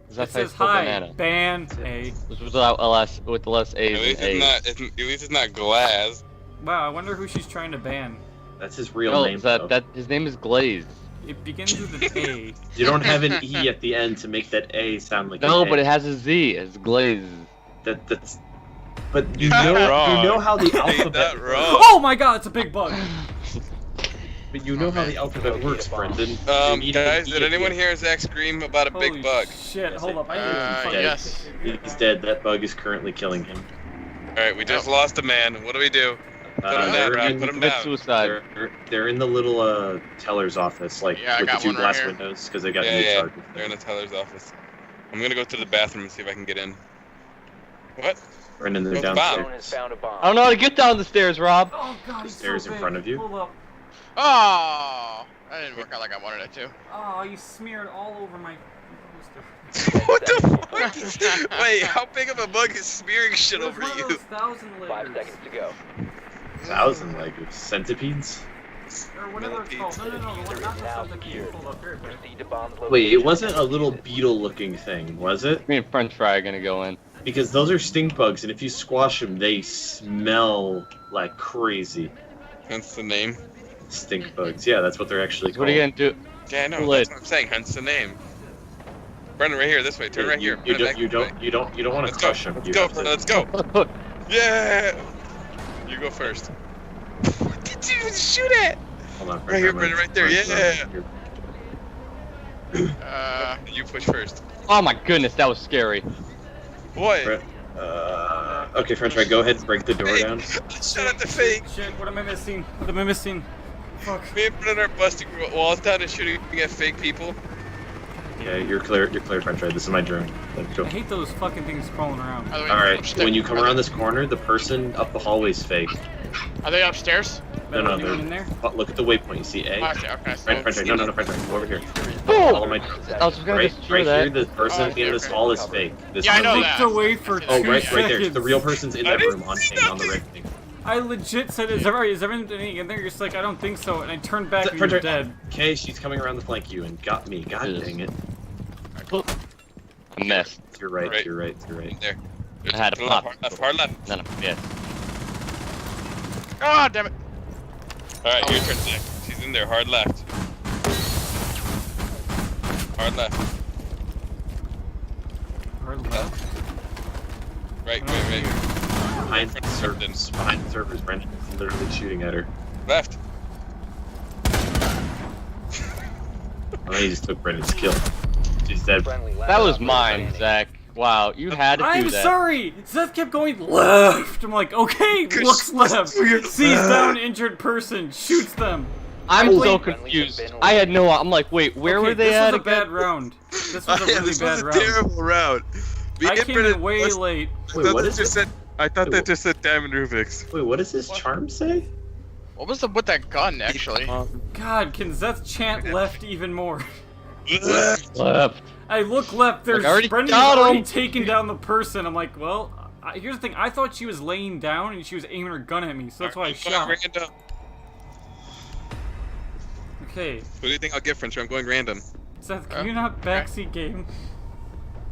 Is It that how you says spell hi, banana? Ban A. Which was without less with less At A's least and A's. at least it's not Glass. Wow, I wonder who she's trying to ban. That's his real No, name. that though. his name is Glaze. It begins with an A. You don't have an E at the end to make that A sound like No, an but A. it has a Z. It's Glaze. That's. But you You're know, not wrong. you know how the You're alphabet. not wrong. Oh my god, it's a big bug! But you know how the alphabet works, Brendan. You need an Guys, E did at the anyone end. hear Zach scream about a Holy big bug? shit, hold up. I need to fucking- Yes. He's dead. That bug is currently killing him. Alright, we just lost a man. What do we do? Put him down, they're Rob. in- Put him Commit down. suicide. They're in the little teller's office, like Yeah, I with the got two one right glass here. windows, because they got Yeah, new yeah. charges. They're in the teller's office. I'm gonna go to the bathroom and see if I can get in. What? Brendan, they're What's the downstairs. I don't know how to get down the stairs, Rob. Oh god, he's Stairs so in big. front of you. Hold up. Oh, that didn't work out like I wanted it to. Oh, you smeared all over my What the fuck? Wait, how big of a bug is smearing shit over you? 1,000 layers. 1,000 like centipedes. Or whatever it's called. No, the one not the stuff that you pulled up here. Wait, it wasn't a little beetle-looking thing, was it? Me and French fry are gonna go in. Because those are stink bugs, and if you squash them, they smell like crazy. Hence the name. Stink bugs. Yeah, that's what they're actually called. What are you gonna do? Yeah, I know. Too late. That's what I'm saying. Hence the name. Brendan, right here. This way. Turn right here. You Brendan, don't want to Let's go. crush them. Let's go. Let's go. Yeah. You go first. What did you even shoot at? Hold on, Right here, Brendan. Right there. Yeah. Uh, You push first. Oh my goodness, that was scary. What? Okay, French Fry, go ahead and break the door down. Shut up the fake. Shit, what am I missing? What am I missing? Fuck. Me and Brendan are busting walls down and shooting at fake people. Yeah, you're clear, French Fry. This is my drone. Let's go. I hate those fucking things crawling around. are they Alright, when you come around this corner, the person up the hallway's fake. Are they upstairs? No, Anyone in there? Look at the waypoint. You see A? Oh, okay. French Fry, no, French Fry, go over here. Oh! Follow my I was gonna right, just right shoot that. here, the person in this hall is fake. This Yeah, I one know is that. fake. Looked away for Oh, 2 right seconds. there. The real person's in I that didn't room on see the red nothing. thing. I legit said, is everything in there? You're just like, I don't think so. And I turned back and French you're Fry, dead. Okay, she's coming around to flank you and got me. God Yes. dang it. Mess. You're right, Right. you're right. There. I had to Hard pop. left, hard left. No, yeah. Ah, damn it. Alright, your turn, Zach. She's in there. Hard left. Hard left. Hard left. Right. Behind the servers, Brendan is literally shooting at her. Left. Oh, he just took Brendan's kill. She's dead. That was mine, Zach. Wow, you had to do I'm that. sorry! Seth kept going left! I'm like, okay, looks left. Sees down injured person, shoots them. I'm Wait. so confused. I had no. I'm like, wait, where Okay, were they this at was a again? bad round. This was a really this bad was a round. terrible round. Me I and came Brendan in way was- late. Wait, what is it? I thought that just said Diamond Rubik's. Wait, what does this charm say? What was with that gun, actually? God, can Seth chant left even more? Left. I look left, there's Like, I already Brendan got already him. taken down the person. I'm like, well, here's the thing. I thought she was laying down and she was aiming her gun at me, so that's why I shot. Random. Okay, What do you think I'll get, French? I'm going random. Seth, can you not backseat game?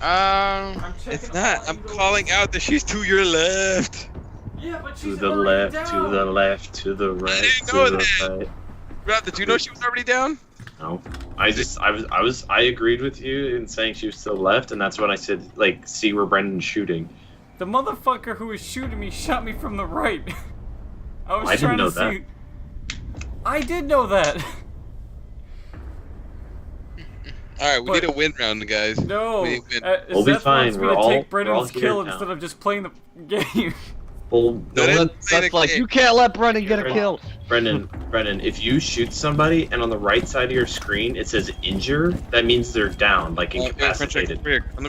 Um, I'm checking It's not. all I'm angles. calling out that she's to your left. Yeah, but To she's the already left, down. to the left, to the right, didn't to know the that. right. Rob, did you know she was already down? No, I agreed with you in saying she was still left, and that's when I said, like, see where Brendan's shooting. The motherfucker who was shooting me shot me from the right. I was I didn't trying know to that. see. I did know that. Alright, we But- need a win round, guys. No. We win. We'll be Seth fine. wants me We're to all- take we're all Brendan's here kill now. instead of just playing the game. Well, No, don't let, That's like, you can't let Brendan get a kill. Brendan, if you shoot somebody and on the right side of your screen it says injure, that means they're down, like incapacitated.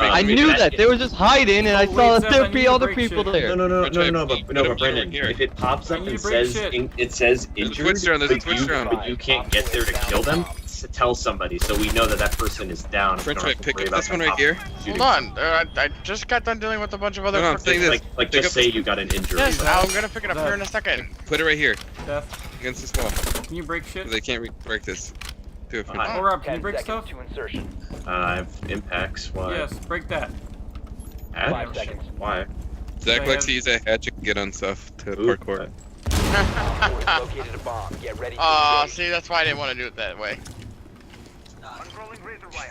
I knew that. They were just hiding, and I Oh, wait, saw Seth, that I there'd need be to other break people shit. there. But Brendan, Here. if it pops I up need and to break says shit. it says There's a injured, Twitch drone, there's a but Twitch you, drone. but you can't get there to kill them, tell somebody so we know that that person is down. French, We don't have to pick worry up about this one them right here. shooting. hold on. I just got done dealing with a bunch of other. No, I'm saying this. Like Pick just up say this- you got an injury. Yes, I'm gonna pick it up here in a second. Put it right here, Seth, against this wall. can you break shit? They can't break this. Do it, French. Oh, Rob, can you break stuff? I have impacts. Why? Yes, break that. Add? Why? Zach I likes have- to use a hatchet to get on stuff to Ooh, parkour. See, that's why I didn't want to do it that way.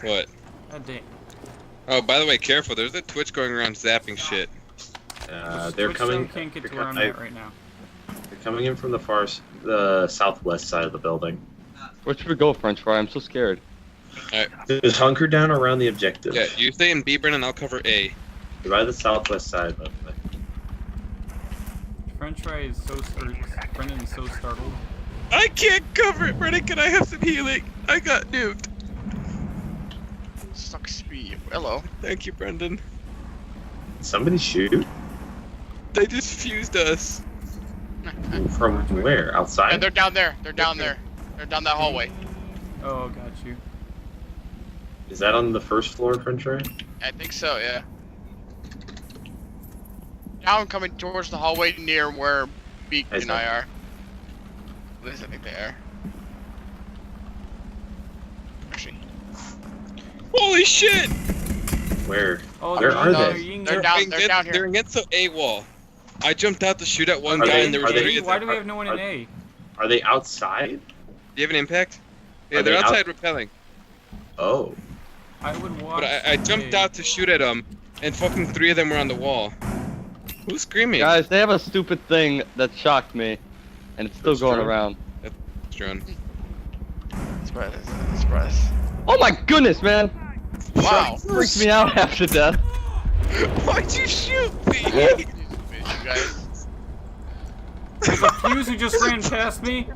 What? God damn. Oh, by the way, careful. There's a Twitch going around zapping shit. They're Which coming. zone can't get they're to where I'm at right now. They're coming in from the southwest side of the building. Where should we go, French fry? I'm so scared. Just hunker down around the objective. Yeah, you stay in B, Brennan, I'll cover A. You're by the southwest side, by the way. French fry is so Brendan is so startled. I can't cover it, Brennan. Can I have some healing? I got nuked. Suck speed. Hello. Thank you, Brendan. Somebody shoot? They just fused us. From where? Outside? And they're down there. They're down there. They're down that hallway. Oh, got you. Is that on the first floor, French fry? I think so, yeah. Down coming towards the hallway near where Beak Hey, and I are. At least I think they are. actually. Holy shit! Where? Oh, Where are they're they? ying- They're down They're here. against the A wall. I jumped out to shoot at one Are guy they- and there are was they- three. Why do we have no one in A? Are they outside? Do you have an impact? Yeah, Are they're they out- outside repelling. Oh. I would watch. But I jumped A. out to shoot at them, and fucking 3 of them were on the wall. Who's screaming? Guys, they have a stupid thing that shocked me, and it's still What's going wrong? around. Drone. Surprise. Oh my goodness, man! Wow. Freaks me out half to death. Why'd you shoot me? You guys. There's a fuse who just ran past me.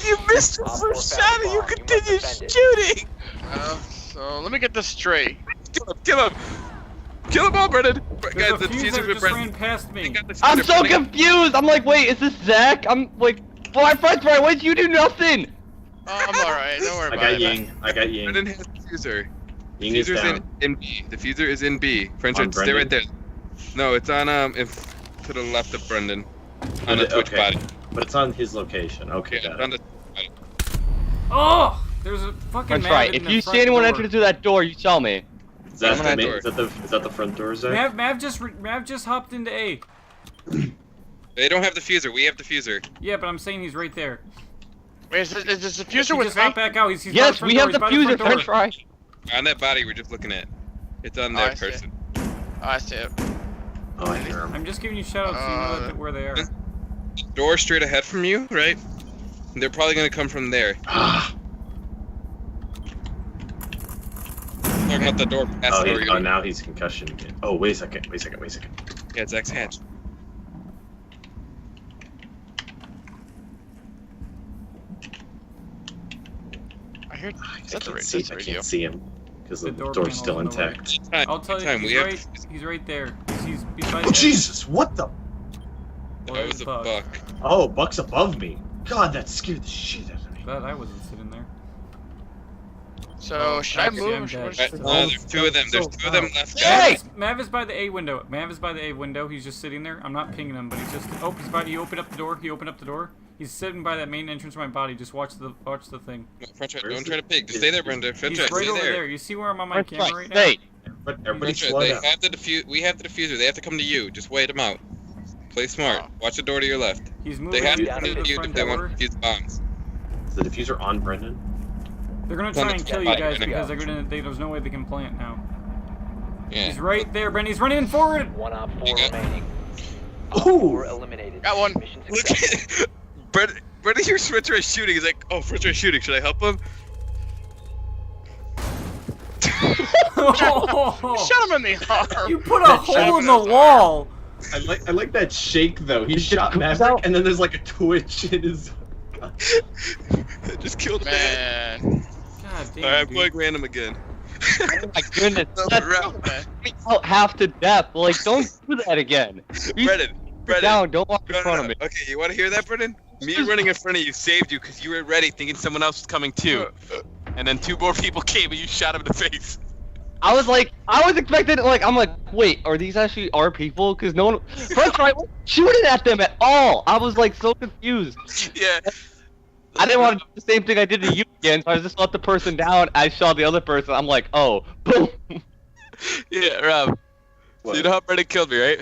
You missed the first shot and you continue shooting! So let me get this straight. Kill him! Kill them all, Brennan! There's Guys, a the fuse fuser that with just ran Brennan. past me. I'm so confused! I'm like, wait, is this Zach? I'm like, well, my friend's right, why did you do nothing? Oh, I'm alright. Don't worry I about got it. Ying. I got Ying. Brennan has the fuser. Ying is Fuser's down. in B. The fuser is in B. French, On stay right there. Brendan? No, it's on, to the left of Brendan. On the Twitch Okay. body. But it's on his location. Okay, Yeah, got on it. the Oh, there's a fucking. Friend's Mav right, in if the you front see anyone door. enter through that door, you tell me. Is that, I'm on that door. is that the front door, Zach? Mav just hopped into A. They don't have the fuser. We have the fuser. Yeah, but I'm saying he's right there. Wait, is this He diffuser with just me? hopped back out. He's by Yes, front we door. have He's the by fuser, front door. French fry. On that body we're just looking at. It's on Oh, that I see it. person. Oh, I see it. Oh, I hear him. I'm just giving you shout outs so you know where they are. Door straight ahead from you, right? They're probably gonna come from there. Ah. Talking about the door past the door. Oh, now he's concussion again. Oh, wait a second. Yeah, Zach's hatch. I heard. I Is that the can't see him because the The door door's panel's still in the way. intact. I'll tell you, we he's have. he's right there. He's beside Oh that- Jesus! What the? That was a Bug. buck. Oh, Buck's above me. God, that scared the shit out of me. Glad I wasn't sitting there. So should I Actually, I'm move? dead. Right, there's 2 of them. There's 2 of them left. Hey! Mav is by the A window. Mav is by the A window. He's just sitting there. I'm not pinging him, but he's just. Oh, he's by. He opened up the door. He opened up the door. He's sitting by that main entrance of my body. Just watch the thing. French, Where is don't try it? to pig. Just stay there, Brenda. French, He's stay right over there. there. You see where I'm on my French camera fry, right stay. But everybody French, slow they down. have the we have the diffuser. They have to come to you. Just wait them out. Play smart. Watch the door to your left. now. He's They moving have to to come the to you front if they door. want to defuse bombs. Is the diffuser on Brendan? They're gonna It's on try the and kill you spot. guys Gonna because they're gonna. There's no way they can plant now. Yeah. He's right there, Brendan. He's running forward. One op 4 You got- remaining. Ooh. 4 eliminated. Got one. Mission Look success. at Brenda hears French is shooting. He's like, oh, French is shooting. Should I help him? Shut him in the arm. You put a hole in the wall. I like that shake though. He shot comes Maverick, out. and then there's like a twitch in his. Just killed a man. Man. God damn. Alright, I'm dude. playing random again. Oh my goodness, Another that's round. me out half to death. Like, don't do that again. You Brennan, sit down, don't walk in No, front no, of me. no. Okay, you want to hear that, Brennan? Me running in front of you saved you because you were ready thinking someone else was coming too. And then 2 more people came and you shot him in the face. I was expecting, like, I'm like, wait, are these actually our people? Because no one, French right, wasn't shooting at them at all. I was like so confused. Yeah. I didn't want to do the same thing I did to you again, so I just let the person down. I shot the other person. I'm like, oh, boom. Yeah, Rob. So you know how Brennan killed me, right?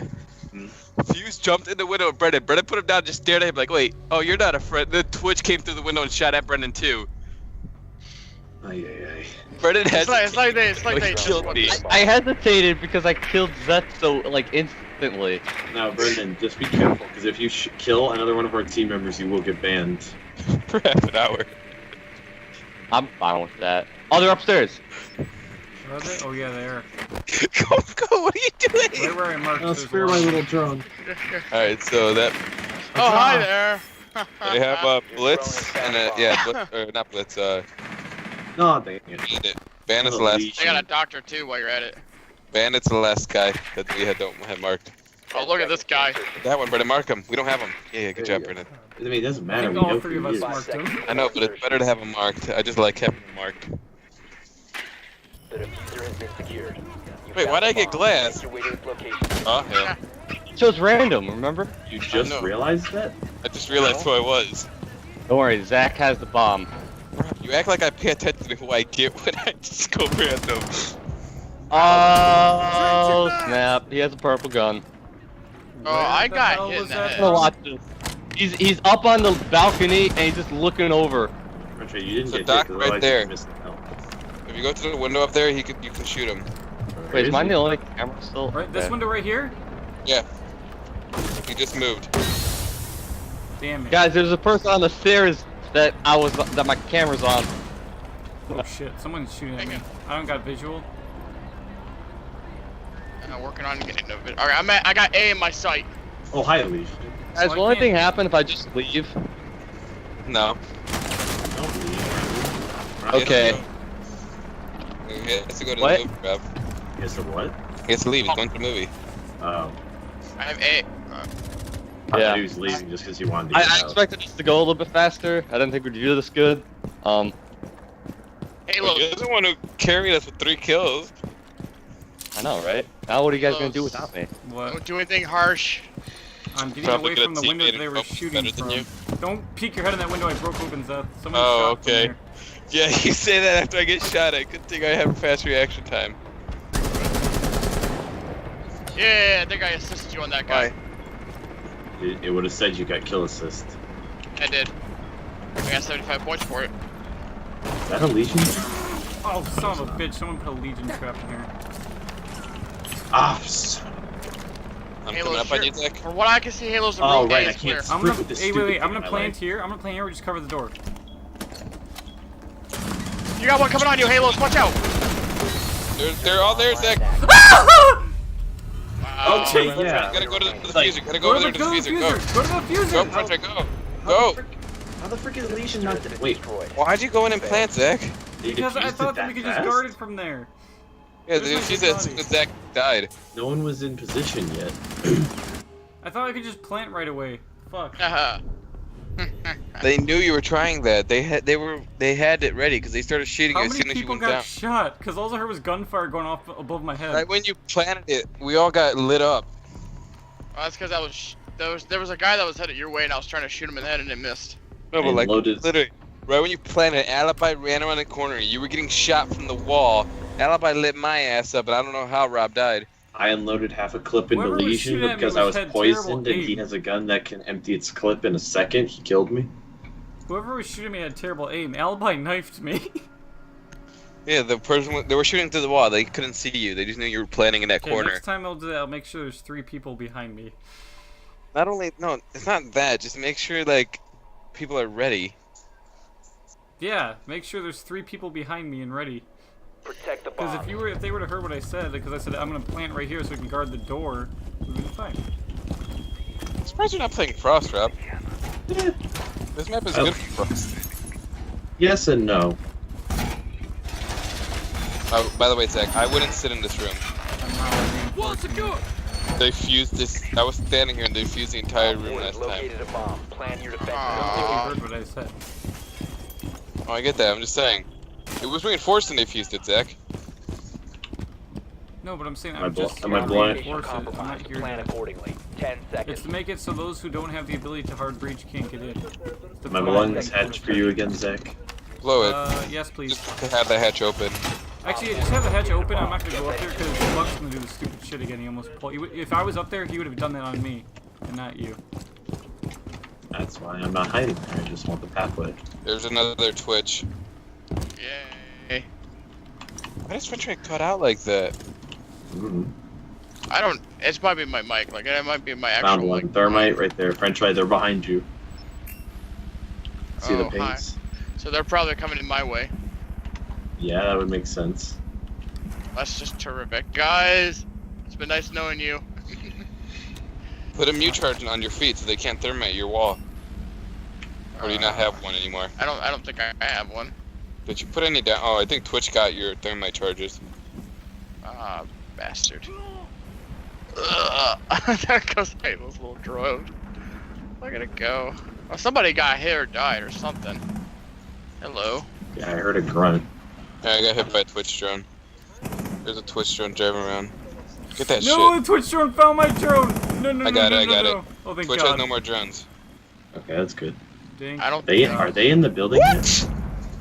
Hmm. Fuse jumped in the window of Brennan. Brennan put him down, just stared at him like, wait, oh, you're not a friend. The Twitch came through the window and shot at Brennan too. Ay. Brennan has It's like they killed me. I hesitated because I killed Zeth so, like, instantly. Now, Brendan, just be careful, because if you kill another one of our team members, you will get banned. for half an hour. I'm fine with that. Oh, they're upstairs. Are they? Oh yeah, they are. Go, what are you doing? Right where I marked. I'll there's spare one. my little drone. Alright, so that Oh, hi there. they have Blitz and not Blitz, No, dang it. Bandit. Bandit's the last. I got a doctor too while you're at it. Bandit's the last guy that we don't have marked. Oh, look at this guy. That one, Brendan, mark him. We don't have him. Yeah, good There job, you go. Brendan. I mean, it doesn't I matter. think We all know 3 of who us he is. marked him. I know, but it's better to have him marked. I just like having him marked. The diffuser has been secured. You Wait, found why'd I the get bomb. glass? Make your way to its location. Oh, hell. So it's random, remember? You just know. realized that? I just realized who I was. Don't worry, Zach has the bomb. You act like I pay attention to who I get when I just go random. Oh snap! He has a purple gun. Oh, I the got hell hit in was the that head. I'm gonna watch this. He's up on the balcony and he's just looking over. French, you didn't So get Doc hit, 'cause right otherwise there. you missed the help. If you go to the window up there, you can shoot him. Wait, is mine he? the only camera still? Right, this Okay. window right here? Yeah. He just moved. Damn it. Guys, there's a person on the stairs that my camera's on. Oh shit, someone's shooting at me. I don't got visual. I'm working on getting no vid. Alright, I got A in my sight. Oh, hi, Alicia. Guys, So will I anything can't- happen if I just leave? No. Don't leave. Okay. He has to go to What? the movie, Rob. Guess the what? He has to leave. He's going to the movie. Oh. I have A. I Yeah. thought he was leaving just because he wanted to I get out. expected this to go a little bit faster. I didn't think we'd do this good. Halo. You're the one who carried us with 3 kills. I know, right? Now what are you guys gonna do Close. without me? What? Don't do anything harsh. I'm getting Probably away good from the at window teammate that they were and shooting better than from. you. Don't peek your head in that window I broke open, Seth. Someone Oh, shot from okay. there. Yeah, you say that after I get shot at. Good thing I have a fast reaction time. Yeah, I think I assisted you on that guy. It would have said you got kill assist. I did. I got 75 points for it. Is that a Legion? Oh, son of a bitch. Someone put a Legion trap in here. Ah, I'm Halo, coming up sure. on you, Zach. From what I can see, Halo's the Oh, real right, A I is clear. can't- I'm gonna. With the Hey, stupid wait. I'm thing gonna I plant like. here. I'm gonna plant here. Just cover the door. You got one coming on you, Halos. Watch out. They're all there, Zach. Wow. Okay, You yeah. gotta go to the Like- diffuser. Gotta Go go to over the there to the diffuser. Go. diffuser. Go to the Go, diffuser. French, go. How Go. the frick is Legion not dead? Wait, Why'd you go in and plant, Zach? they Because I defused thought it that we could fast? just guard it from there. Yeah, Where's the my diffuser dead as soon body? as Zach died. No one was in position yet. I thought I could just plant right away. Fuck. Uh-huh. They knew you were trying that. They had it ready because they started shooting How as many soon as you people went got down. shot? Because all I heard was gunfire going off above my head. Right when you planted it, we all got lit up. Well, that's because there was a guy that was headed your way, and I was trying to shoot him in the head, and it missed. No, but And like loaded- literally, right when you planted, Alibi ran around the corner. You were getting shot from the wall. Alibi lit my ass up, and I don't know how Rob died. I unloaded half a clip into Whoever was Legion shooting at me because I was had poisoned terrible and he aim. has a gun that can empty its clip in a second. He killed me. Whoever was shooting me had terrible aim. Alibi knifed me. Yeah, the person they were shooting through the wall. They couldn't see you. They just knew you were planning in that Okay, corner. next time I'll do that. I'll make sure there's 3 people behind me. Not only no, it's not that. Just make sure like people are ready. Yeah, make sure there's 3 people behind me and ready. Protect the Because bomb. if they were to heard what I said, because I said I'm gonna plant right here so we can guard the door, we'd be fine. I'm surprised you're not playing Frost, Rob. This map is Oh. good for Frost. Yes and no. Oh, by the way, Zach, I wouldn't sit in this room. I'm not reinforcing. They fused this. I was standing here and they fused the entire room Op 4 last has time. located a bomb. Plan your defense. I don't think you heard what I said. Oh, I get that. I'm just saying. It was reinforced and they fused it, Zach. No, but I'm saying Am I I'm just am I here to blind? reinforce it. I'm not Compromised. here Plan to... accordingly. 10 seconds. It's to make it so those who don't have the ability to hard breach can't get in. My lungs hatch for you again, Zach. Blow it. Yes, please. Just to have the hatch open. Actually, just have the hatch open. I'm not gonna go up there because Buck's gonna do the stupid shit again. He almost pulled. If I was up there, he would have done that on me, and not you. That's why I'm not hiding there. I just want the pathway. There's another Twitch. Yay. Why does Twitch get cut out like that? Mm-hmm. I don't. It's probably my mic. Like it might be my Found actual one. mic. Thermite right there. French fry, they're behind you. See the Oh, hi. paints? So they're probably coming in my way. Yeah, that would make sense. That's just terrific, guys. It's been nice knowing you. Put a mute charge on your feet so they can't thermite your wall. Or do you not have one anymore? I don't think I have one. Did you put any down? Oh, I think Twitch got your thermite charges. Ah, bastard. Ugh. There goes Halo's little drone. Look at it go. Oh, somebody got hit or died or something. Hello. Yeah, I heard a grunt. Yeah, I got hit by a Twitch drone. There's a Twitch drone driving around. Get that No, shit. the Twitch drone found my drone. No, no, I no, got no, it, I no, got no. it. Oh, thank Twitch God. has no more drones. Okay, that's good. Dang. I don't. Are they in the building yet?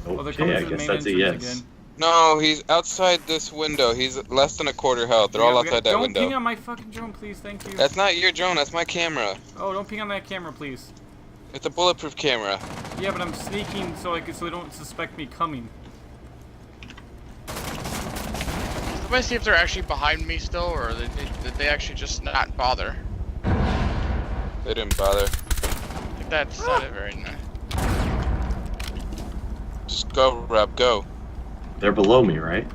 Oh, they're coming Okay, I to the guess main that's a entrance yes. again. No, he's outside this window. He's less than a quarter health. They're all outside that don't window. Don't ping on my fucking drone, please. Thank you. That's not your drone. That's my camera. Oh, don't ping on that camera, please. It's a bulletproof camera. Yeah, but I'm sneaking so they don't suspect me coming. Let me see if they're actually behind me still, or did they actually just not bother? They didn't bother. I think that sounded very nice. Just go, Rob, go. They're below me, right?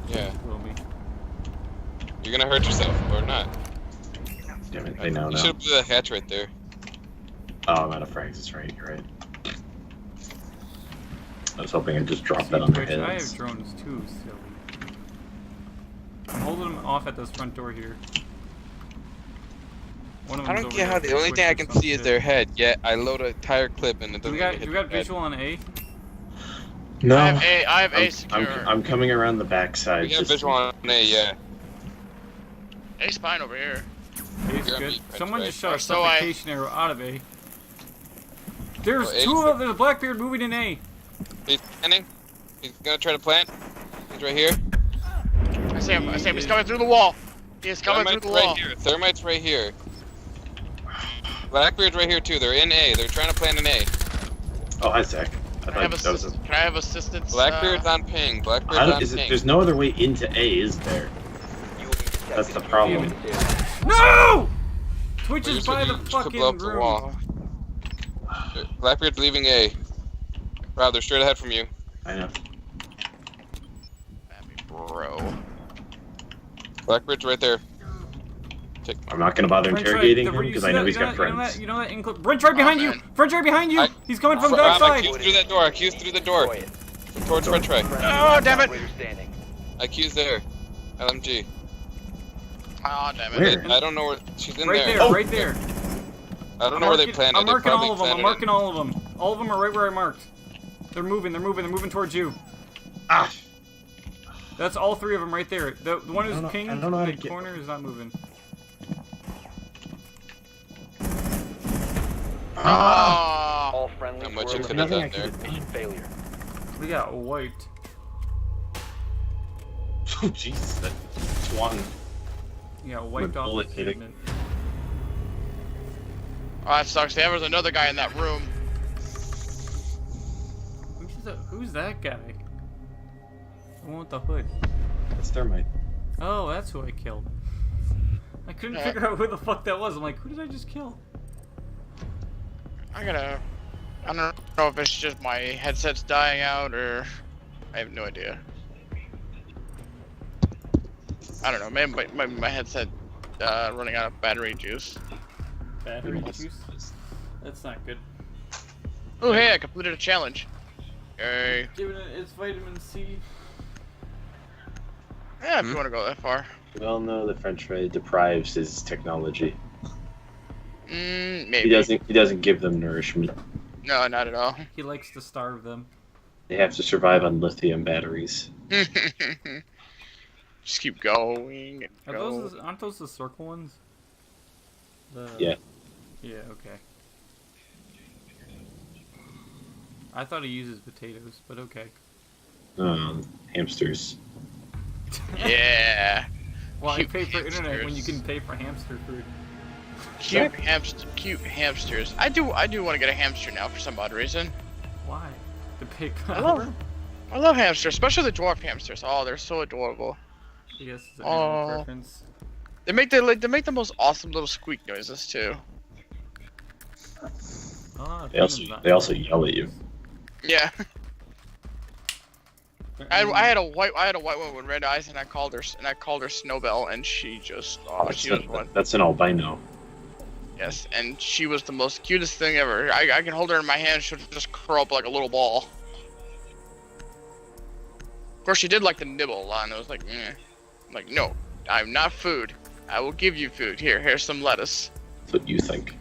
Yeah. Will me. You're gonna hurt yourself, or not. Damn it, they know You now. should have put that hatch right there. Oh, I'm out of frags, that's right, you're right. I was hoping I'd just drop that on their I have heads. drones too, silly. I'm holding them off at this front door here. One of I them's don't over get how there, the only switch thing I or can some see is shit. their head, yet I load a tire clip and it Do doesn't we got, even hit do we got their head. visual on A? No, I have A secure. I'm coming around the backside. We got just- visual on A, yeah. A spine over here. A's You're on good. B, French Someone way. just shot a So I- suffocation arrow out of A. There's Oh, A's two good. of them. There's a Blackbeard moving in A. He's standing. He's gonna try to plant. He's right here. I see him. He's coming through the wall. He is coming through Thermite's the right wall. here. Thermite's right here. Blackbeard's right here too. They're in A. They're trying to plant an A. Oh, hi, Zach. I Can I have thought that was a... Can I have assistance? Blackbeard's on ping. Blackbeard's I don't, on is it, ping. there's no other way into A, is there? You will be detected. That's the problem. No! Twitch Well, is you're by so- the you fucking could blow up the room. wall. Blackbeard's leaving A. Rob, they're straight ahead from you. I know. Bro. Blackbeard's right there. Take. I'm not gonna bother French interrogating right, him because I know he's got friends. You know that include French right behind you. man. French right behind you. I- He's coming from the Rob, I backside. accused through that door. I accused through the door. Destroy it. Towards French right. Oh, damn it. Operator standing. I accused there. LMG. Oh, damn it. Where? I don't know where she's in Right there. there, right there. I don't know where they planted. I'm They marking probably all of them. I'm planted marking all of them. All of them are right where I marked. They're moving. They're moving towards you. Ah! That's all three of them right there. The one I don't who's know- pinged I don't know how in to the get- corner is not moving. Oh. All friendly Not much were you could eliminated. have done there. Mission failure. We got wiped. Oh, Jesus, that swung. We got wiped My off bullet the hit it. segment. Oh, that sucks. There was another guy in that room. Who's that guy? The one with the hood. That's thermite. Oh, that's who I killed. I couldn't Yeah. figure out who the fuck that was. I'm like, who did I just kill? I don't know if it's just my headset's dying out or I have no idea. I don't know. Maybe my headset running out of battery juice. Battery juice? That's not good. Oh, hey, I completed a challenge. Yay. Giving it its vitamin C. Yeah, if you want to go that far. We all know the French fry deprives his technology. Maybe. He doesn't give them nourishment. No, not at all. He likes to starve them. They have to survive on lithium batteries. Just keep going and Are go. aren't those the circle ones? Yeah. Yeah, okay. I thought he uses potatoes, but okay. Hamsters. Yeah. Well, I Cute pay for internet when you hamsters. can pay for hamster food. Cute hamsters. I do want to get a hamster now for some odd reason. Why? To pay I love hamsters, especially the dwarf hamsters. Oh, they're so adorable. I guess it's a Oh. preference. They make the most awesome little squeak noises too. Ah, They also yell at you. Yeah. I had a white one with red eyes, and I called her Snowbell, and she just she was one. That's an albino. Yes, and she was the most cutest thing ever. I can hold her in my hand, she'll just curl up like a little ball. Of course, she did like to nibble a lot, and I was like, eh. I'm like, no, I'm not food. I will give you food. Here's some lettuce. That's what you think.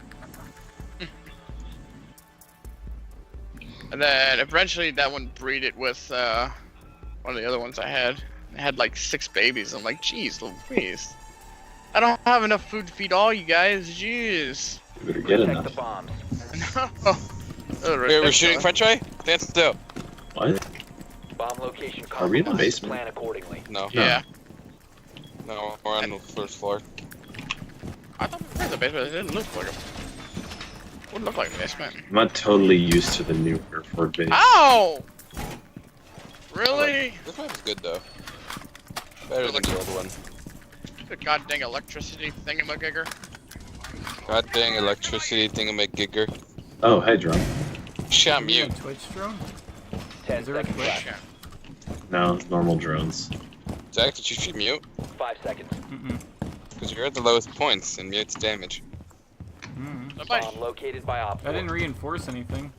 And then eventually that one breeded with one of the other ones I had. It had like 6 babies. I'm like, jeez Louise. I don't have enough food to feed all you guys. Jeez. You better get Protect enough. the bombs. No. Wait, we're shooting French eye? Stand still. What? Bomb location Are we in the compromised. basement? Plan accordingly. No. Yeah. No, we're on the first floor. I thought we were in the basement. It didn't look like a. Wouldn't look like a basement. I'm not totally used to the new airport base. Ow! Really? This map is good though. Better than the old one. The goddamn electricity thingamagigger. God dang electricity thingamagigger. Oh, hey, drone. Shot Are you on mute. Twitch drone? 10 Is there a seconds Twitch? left. Yeah. No, it's normal drones. Zach, did you shoot mute? 5 seconds. Mm-mm. Because you're at the lowest points and mute's damage. Mm. Somebody. Bomb located by Op 4. I didn't reinforce anything.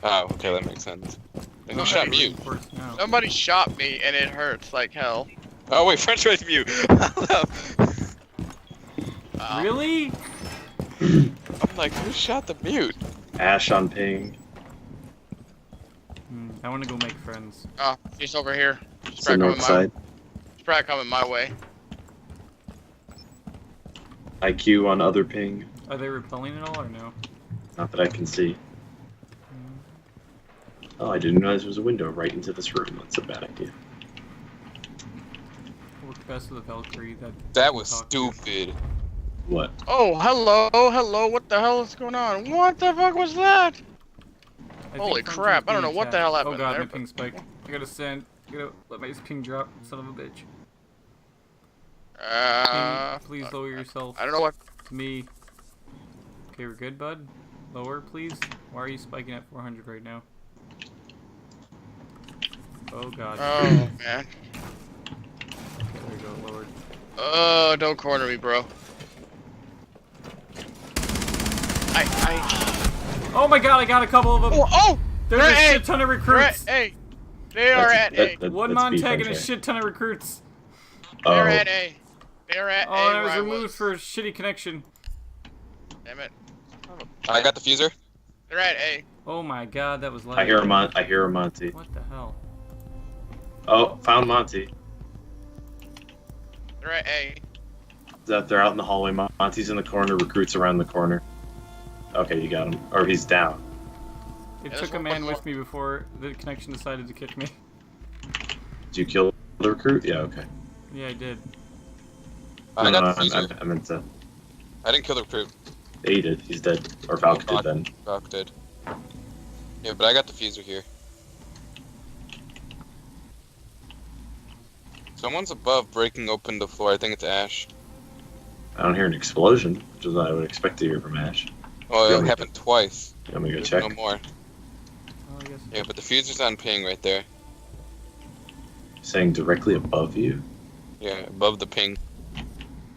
Oh, okay, that makes sense. Then you Okay. shot mute. Reinforce now. Somebody shot me and it hurts like hell. Oh wait, French raised mute. Really? I'm like, who shot the mute? Ash on ping. I want to go make friends. Oh, he's over here. It's the Sprite north side. coming my way. IQ on other ping. Are they repelling at all or no? Not that I can see. Oh, I didn't realize there was a window right into this room. That's a bad idea. Work best with the Valkyrie. That was Talk to. stupid. What? Oh, hello. What the hell is going on? What the fuck was that? I Holy think crap, something's I don't know being what the hell tapped. happened Oh god, there, my ping spike. I gotta send. I gotta let my ping drop, son of a bitch. Ping, please lower yourself I don't know what. to me. Okay, we're good, bud? Lower, please? Why are you spiking at 400 right now? Oh god. Oh, man. Okay, there we go, lowered. Oh, don't corner me, bro. Oh my god, I got a couple of them! Oh! There's they're a at shit ton of They're recruits! at A. They are at A. One that's beef, Montag and a okay. shit ton of recruits. They're Oh, at A. They're at A. Oh, and I where was removed was. for a shitty connection. Damn it. I got the fuser. They're at A. Oh my god, that was loud. I hear a Monty. What the hell? Oh, found Monty. They're at A. They're out in the hallway. Monty's in the corner. Recruits around the corner. Okay, you got him. Or he's down. It Yeah, took a there's man one with me before the connection decided to kick me. Did you kill the recruit? Yeah, okay. Yeah, I did. I got the I fuser. meant to. I didn't kill the recruit. He did. He's dead. Or Valk did then. Valk did. Yeah, but I got the fuser here. Someone's above breaking open the floor. I think it's Ash. I don't hear an explosion, which is what I would expect to hear from Ash. Oh, Yeah, it we- happened twice. You want me to go There's check? no more. Oh, I guess. Yeah, but the fuser's on ping right there. Saying directly above you? Yeah, above the ping.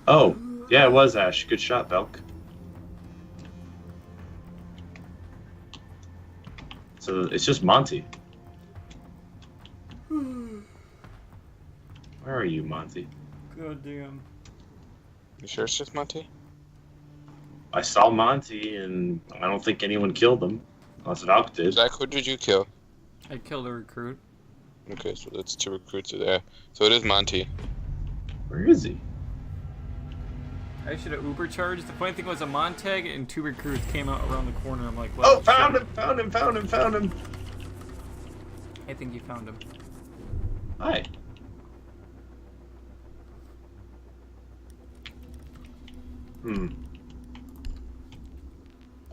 Oh, yeah, it was Ash. Good shot, Valk. So it's just Monty. Where are you, Monty? God damn. You sure it's just Monty? I saw Monty, and I don't think anyone killed him. Unless Valk did. Zach, who did you kill? I killed a recruit. Okay, so that's 2 recruits are there. So it is Monty. Where is he? I should have Uber charged. The funny thing was a Montag and 2 recruits came out around the corner. I'm like, Oh, well, found shit. him! Found him! Found him! Found him! I think you found him. Hi.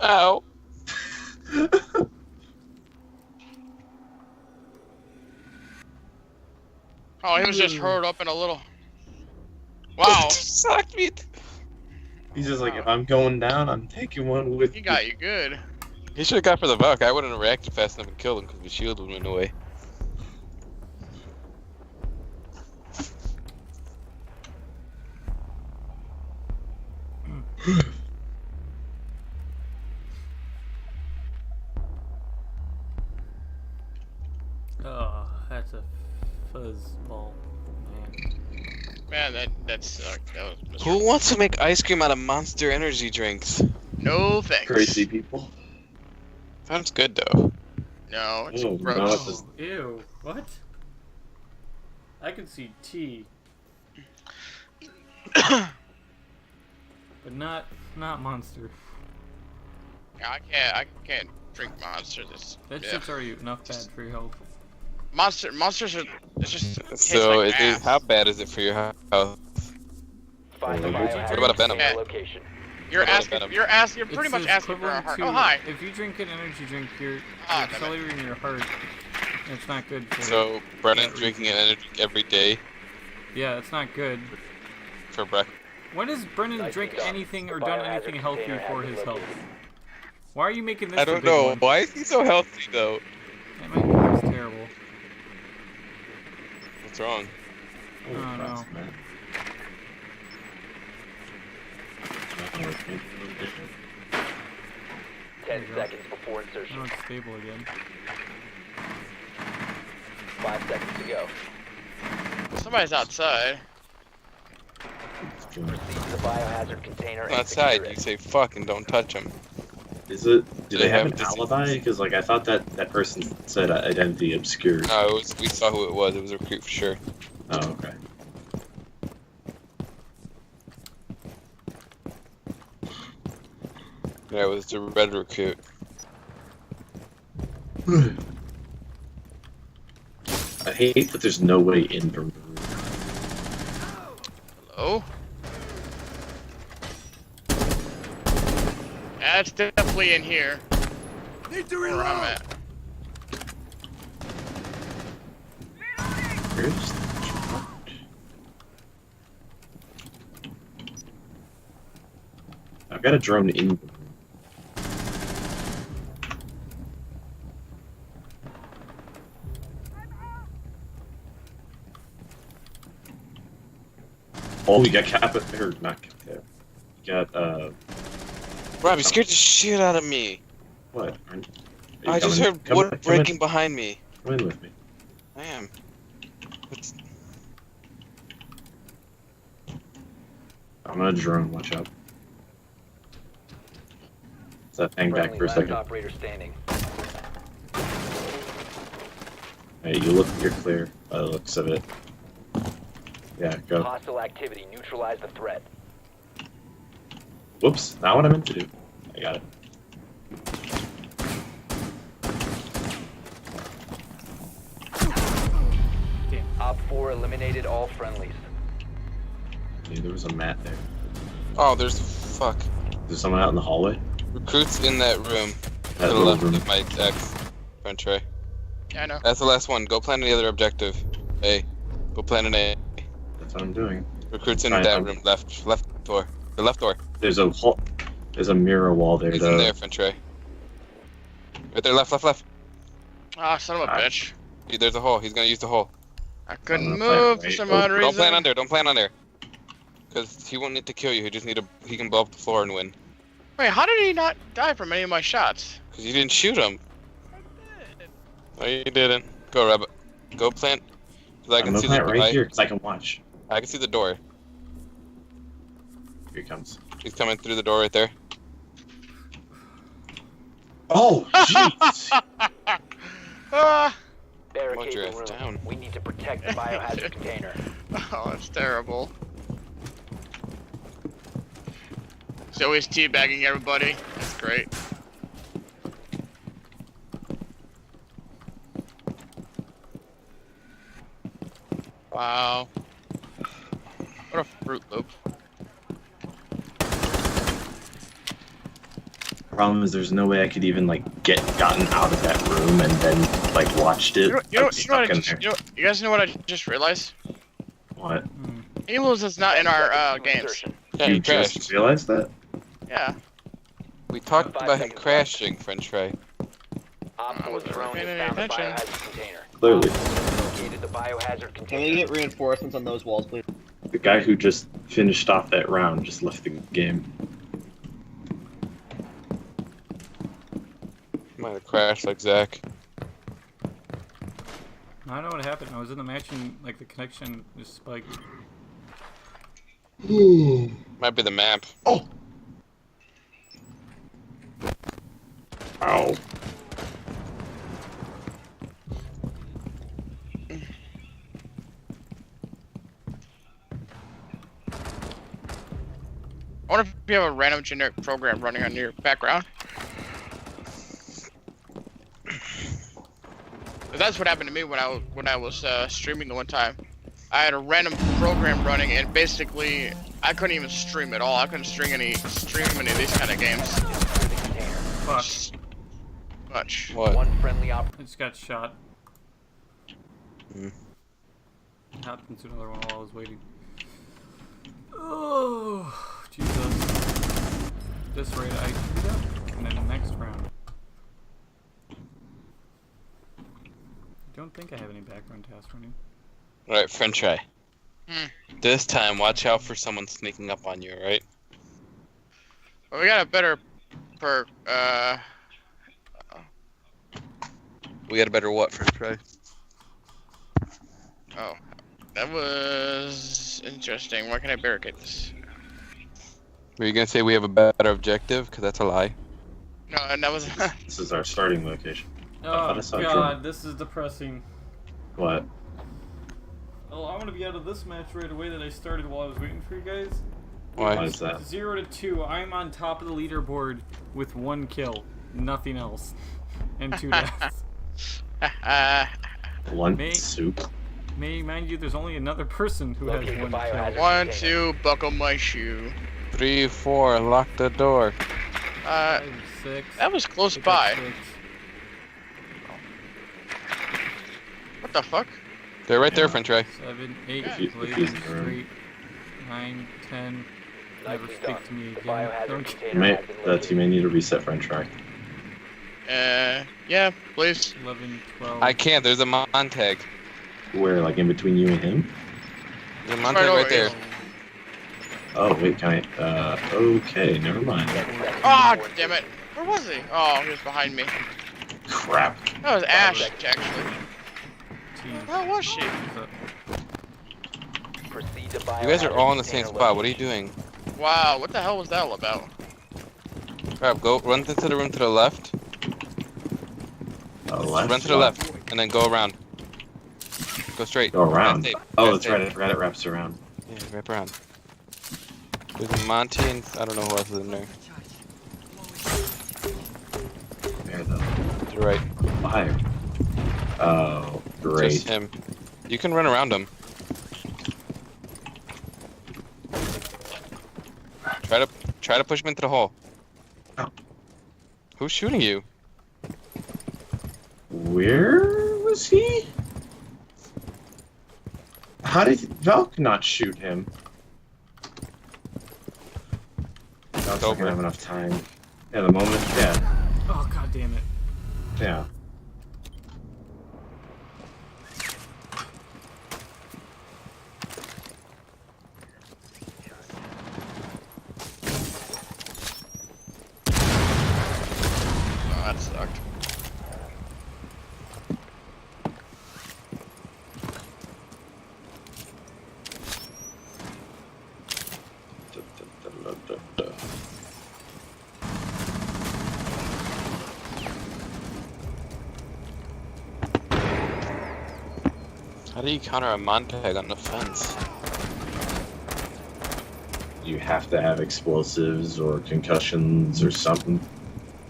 Ow! Oh, he was just hurled up in a little. Wow. Sucked me. He's just like, if I'm going down, I'm taking one with He got you good. He should have got for the Valk. I wouldn't have reacted fast enough and killed him because the shield would went away. Oh, that's a fuzzball, man. Man, that sucked. That was miserable. Who wants to make ice cream out of Monster Energy drinks? No thanks. crazy people. Sounds good though. No, it's Oh, gross. no, it's just- Oh, ew. What? I can see tea. But not Monster. I can't drink Monster. This. That yeah. shit's already enough bad for your health. monsters are. It's just. So, like ass. how bad is it for your health? Find the What biohazard about a venom? container location. You're What about asking. venom? You're pretty It's much asking for a equivalent heart. to- Oh hi. If you drink an energy drink, you're Ah, damn it. accelerating your heart. And it's not good for So, Brennan that drinking an energy every day Yeah, it's not good. for breakfast. When has Brennan Nicely drank done. anything or The done biohazard anything healthy container for has his been health? located. Why are you making this I the don't big know. one? Why is he so healthy, though? Yeah, my hair is terrible. What's wrong? Holy Oh, crap, no. man. 10 you go. seconds before insertion. Oh, it's stable again. 5 seconds to go. Somebody's outside. Proceed to the biohazard container and Outside, secure you it. say fuck and don't touch him. Is it? Do They they have have an disease. alibi? Because like I thought that person said identity obscured. No, we saw who it was. It was a recruit for sure. Oh, okay. Yeah, it was the red recruit. I hate that there's no way in from the room. Hello. Yeah, it's definitely in here. Need to Where I'm at. Where's the I've got a drone in the room. Oh, we got or not Cap. We got Rob, you scared the shit out of me. what? Are you I just coming- heard come- wood come breaking behind me. Come in with me. I am. What's... I'm gonna drone. Watch out. Let's hang back Friendly for a last second. operator standing. Hey, you're clear by the looks of it. Yeah, go. Hostile activity. Neutralize the threat. Whoops, not what I meant to do. I got it. Op 4 eliminated all friendlies. Dude, there was a mat there. Oh, there's... Fuck. There's someone out in the hallway? Recruits in that room. To That the little left room. of my ex. French Ray. Yeah, I know. That's the last one. Go plan the other objective. A. Go plan an A. That's what I'm doing. Recruits in Right, that I'm- room. Left door. The left door. There's a hole. There's a mirror wall there, He's though. in there, French Ray. Right there, left. Ah, son of a Ah. bitch. There's a hole. He's gonna use the hole. I couldn't I'm gonna plan move for right some over. odd reason. Don't plan on there. Don't plan on there. Because he won't need to kill you. He just need to. He can blow up the floor and win. Wait, how did he not die from any of my shots? Because you didn't shoot him. No, you didn't. Go, Rabbit. Go plant. Because I I'm can gonna see plant the right here, because I can watch. I can see the door. Here he comes. He's coming through the door right there. Oh, jeez! Ah! Barricade your the ass room. down. We need to protect the biohazard container. Oh, that's terrible. He's always teabagging everybody. That's great. Wow. What a fruit loop. Problem is, there's no way I could even like gotten out of that room and then like watched it. You know, you know, like, what stuck I in just, there. you guys know what I just realized? What? Emus is not in our games. Insertion. Yeah, you he crashed. just realized that? Yeah. We talked 5 about him seconds crashing, French Fry. Op 4 wasn't drone paying has any found the attention. biohazard container. Clearly. Op 4 located the biohazard Can we container. get reinforcements on those walls, please? The guy who just finished off that round just left the game. Might have crashed like Zach. I don't know what happened. I was in the match and like the connection just spiked. Might be the map. Ow. I wonder if you have a random generic program running on your background. That's what happened to me when I was streaming the one time. I had a random program running, and basically I couldn't even stream at all. I couldn't stream any of these kind of games. Fuck. Much. What? One friendly op. I just got shot. Hmm. Happened to another one while I was waiting. Oh, Jesus. This rate I queued up, and then the next round. I don't think I have any background tasks running. Alright, French try. Hmm. This time, watch out for someone sneaking up on you, right? Well, we got a better perk. We got a better what, French try? Oh, that was interesting. Why can I barricade this? Were you gonna say we have a better objective? Because that's a lie. No, and that was. This is our starting location. Oh I saw god, this is depressing. What? Oh, I want to be out of this match right away that I started while I was waiting for you guys. Why? Why is that? 0 to 2. I'm on top of the leaderboard with 1 kill, nothing else, and 2 deaths. Blunt Me? soup. Mind you, there's only another person who has Locating 1 biohazard. kill. 1, 2, buckle my shoe. 3, 4, lock the door. 5, 6. That was close I got by. 6. What the fuck? They're right there, French try. 7, 8, If you- play if he's them in the room. straight. 9, 10. Never Nicely speak done. to me again. Biohazard Don't container May, has been that you may need to reset French try. Yeah, please. 11, 12. I can't, there's a Montag. Where, like in between you and him? There's a Montag over right there. here. Oh wait, can I? Okay, never mind. Ah, damn it. Where was he? Oh, he was behind me. Crap. That was Ash, actually. T. Where was she? Proceed to You guys are all in the same biohazard spot, what are you container doing? Wow, what the hell was that all about? Crap, go run into the room to the left. Left. Run to the left, and then go around. Go straight. Go around. That's safe. Oh, That's that's right. safe. I forgot it wraps around. Yeah, wrap around. There's Monty and I don't know who else is in there. Where though? To the right. Fire. Oh, great. Just him. You can run around him. Try to push him into the hole. Oh. Who's shooting you? Where was he? How did Valk not shoot him? Valk's not gonna have enough time. Yeah, the moment. Yeah, Oh god damn it. yeah. Oh, that sucked. How do you counter a Montag on the fence? You have to have explosives or concussions or something.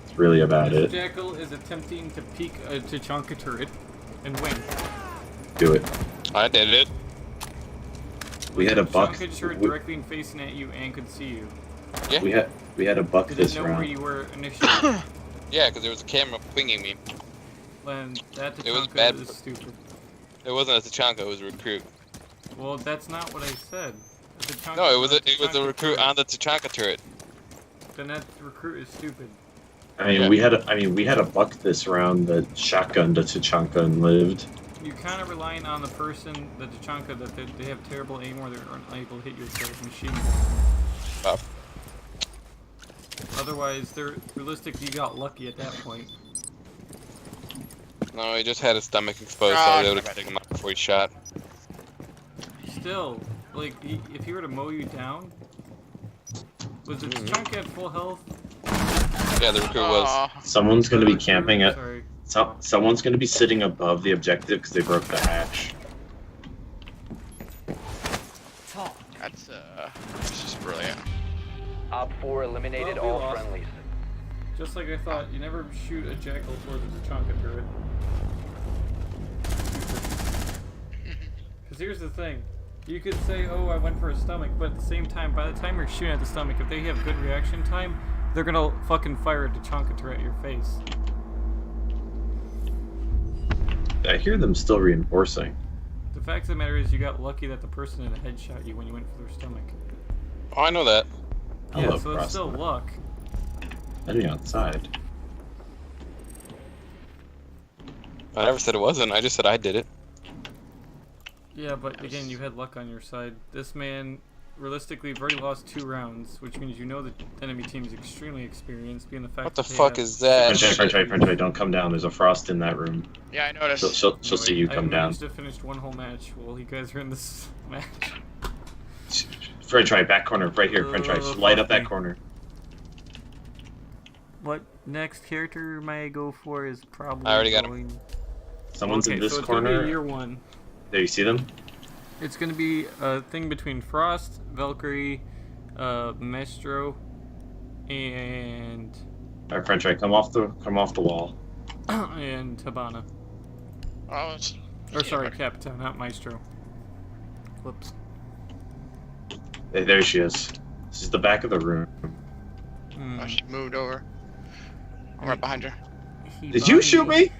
It's really about it. Jackal is attempting to peek a Tachanka turret and win. Do it. I did it. We had a buck. Tachanka turret directly facing at you and could see you. Yeah. We had a buck Did this it know where round. you were initially? Yeah, because there was a camera pinging me. Then that It was Tachanka bad. is stupid. It wasn't a Tachanka, it was a recruit. Well, that's not what I said. The Tachanka No, it was a Tachanka recruit turret. on the Tachanka turret. Then that recruit is stupid. I mean, Yeah. we had a buck this round that shotgunned a Tachanka and lived. You're kind of relying on the person, the Tachanka, that they have terrible aim or they're unable to hit you with their machine gun. Up. Otherwise, they're realistic. You got lucky at that point. No, he just had his stomach exposed, so Ah, I was able okay. to take him out before he shot. Still, like, if he were to mow you down, was the Mhm. Tachanka at full health? Yeah, the recruit was. Aw. Someone's gonna be Recruit, camping at. Sorry. Someone's gonna be sitting above the objective because they broke the hatch. That's this is brilliant. Op 4 eliminated Well, we all lost. friendlies. Just like I thought, you never shoot a Jackal towards a Tachanka turret. Because here's the thing. You could say, oh, I went for a stomach, but at the same time, by the time you're shooting at the stomach, if they have good reaction time, they're gonna fucking fire a Tachanka at your face. I hear them still reinforcing. The fact of the matter is, you got lucky that the person in the head shot you when you went for their stomach. Oh, I know that. Yeah, so it's still luck. Enemy outside. I never said it wasn't. I just said I did it. Yeah, but again, you had luck on your side. This man, realistically, have already lost 2 rounds, which means you know the enemy team is extremely experienced, being the fact What the that they fuck have- is that? French try, don't come down. There's a Frost in that room. Yeah, I noticed. She'll see you come I down. managed to finish 1 whole match while you guys are in this match. French try, back corner, right here. French try, light up that corner. What next character may I go for is probably I already got him. going... Someone's in this so it's corner. gonna be year 1. There, you see them? It's gonna be a thing between Frost, Valkyrie, Maestro, and All right, French try, come off the wall. and Habana. Oh, it's... Or sorry, Capitan, not Maestro. Whoops. There she is. This is the back of the room. Oh, she moved over. I'm right behind her. Did you shoot me?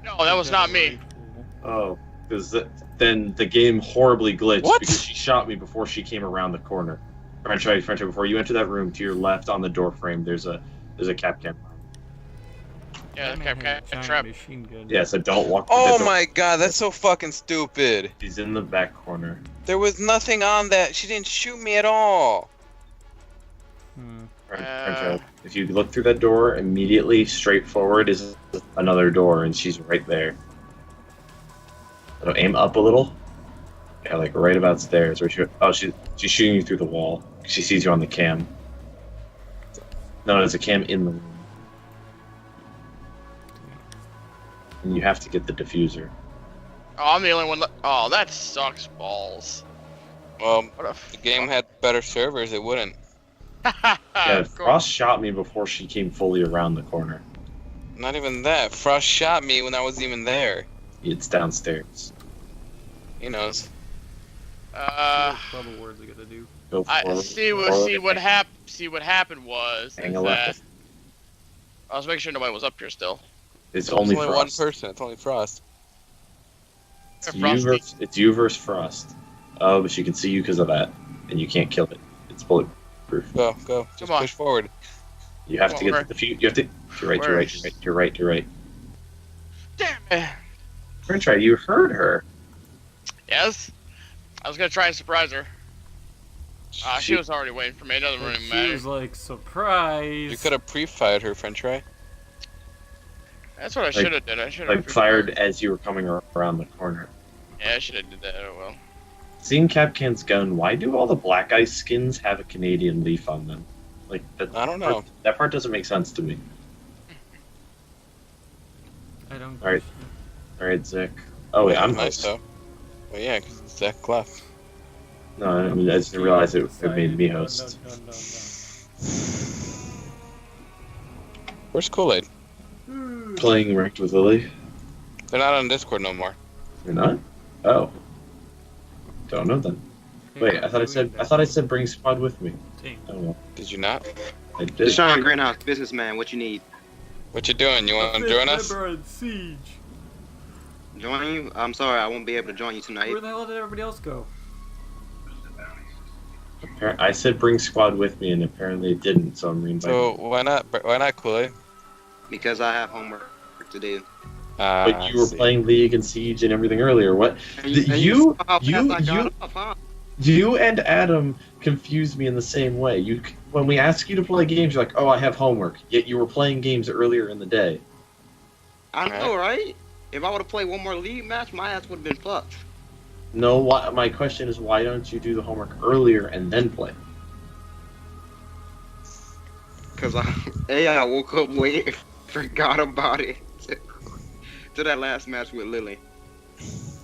No, that was not me. Oh, because then the game horribly glitched What? because she shot me before she came around the corner. French try, before you enter that room, to your left on the door frame, there's a cap cam. Yeah, the That man had a cap giant trap. machine gun. Yeah, so don't walk. through Oh the door. my god, that's so fucking stupid. She's in the back corner. There was nothing on that. She didn't shoot me at all. French try, if you look through that door, immediately straight forward is another door, and she's right there. So aim up a little. Yeah, like right about stairs. Where she's shooting you through the wall. She sees you on the cam. No, there's a cam in the room. And you have to get the diffuser. Oh, I'm the only one. Oh, that sucks balls. Well, What a if the game had better servers, it wouldn't. Yeah, Frost shot me before she came fully around the corner. Not even that. Frost shot me when I wasn't even there. It's downstairs. He knows. Bubble words I gotta do. Go forward. See what happened was Hang is a that left. I was making sure nobody was up here still. It's It's only only Frost. one person. It's only Frost. It's you versus Frost. Oh, but she can see you because of that, and you can't kill it. It's bulletproof. Go, go. Just Come on. push forward. You have Come to on, get the defuse. You have to. You're right. Damn it! French try, you heard her. Yes, I was gonna try and surprise her. She was already waiting for me. It doesn't really She matter. was like, surprise! You could have pre-fired her, French try. That's what I should have did. I should Like have fired as you were coming around the corner. Yeah, I should have did that. Oh well. Seeing Capcan's gun, why do all the Black Ice skins have a Canadian leaf on them? Like that. I don't know. That part doesn't make sense to me. I don't. Alright. All right, Zick. Oh wait, I'm nice host. though. Well, yeah, because Zach left. No, I mean, I just didn't realize it made me host. No. Where's Kool-Aid? Playing ranked with Lily. They're not on Discord no more. You're not? Oh. Don't know then. Wait, I thought I said bring squad with me. Oh well, Did you not? I did. Deshaun Greenhouse, businessman, what you need? What you doing? You want to join us? On Siege. Join you? I'm sorry, I won't be able to join you tonight. Where the hell did everybody else go? I said bring squad with me, and apparently it didn't. So I'm reinviting. So why not? Why not Kool-Aid? Because I have homework to do. But you were playing League and Siege and everything earlier. What? And You saw how fast I got up, huh? You and Adam confused me in the same way. When we ask you to play games, you're like, "Oh, I have homework." Yet you were playing games earlier in the day. I know, right? If I would have played one more league match, my ass would have been fucked. No, my question is, why don't you do the homework earlier and then play? Cause I woke up late, forgot about it. To that last match with Lily.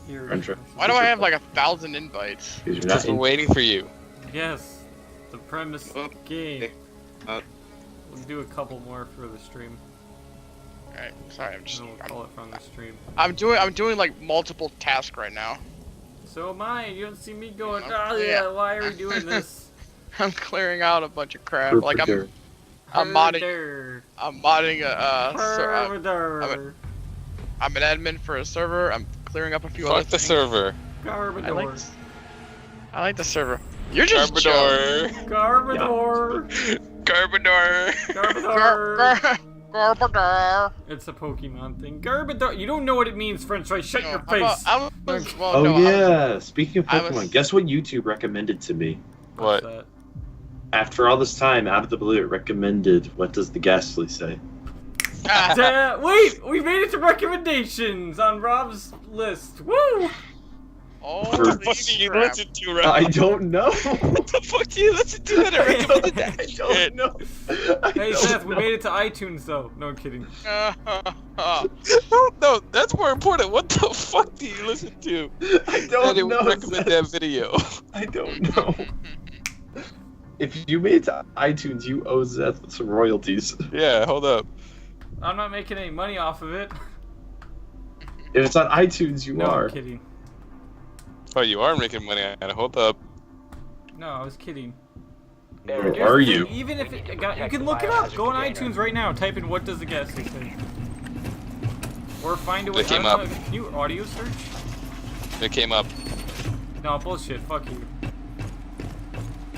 Why do I have like 1,000 invites? Because we're waiting for you. Yes, the premise Oh, game. okay. We'll do a couple more for the stream. Alright, sorry, And then we'll call it from the stream. I'm doing like multiple tasks right now. So am I. You don't see me going, Oh, oh yeah. yeah, why are we doing this? I'm clearing out a bunch of crap. Like I'm Herder. modding a Garbador. I'm an admin for a server. I'm clearing up a few other Fuck the things. server. Garbador. I like the server. You're just Garbador. Garbador. Garbador. Garbador. Garbador. It's a Pokemon thing. Garbador. You don't know what it means, French fry. Shut your face. Oh yeah. Speaking of I Pokemon, was- guess what YouTube recommended to me? What's What? that? After all this time, out of the blue, it recommended. What does the Ghastly say? Wait, we made it to recommendations on Rob's list. Woo! Oh, For- What the fuck do you listen to, Rob? I don't know. What the fuck do you listen to that? I recommended that I shit. don't know. Hey Seth, we made it to iTunes though. No I'm kidding. No, that's more important. What the fuck do you listen to? I That don't it would know. recommend that video. I don't know. If you made it to iTunes, you owe Zeth some royalties. Yeah, hold up. I'm not making any money off of it. If it's on iTunes, you No, are. I'm kidding. Oh, you are making money on it. Hold up. No, I was kidding. Or Here's are the you? thing, even if it got, you can look it up. Go on iTunes right now. Type in what does the Ghastly say, or find a way. It came I don't up. know, can you audio search? It came up. No bullshit. Fuck you.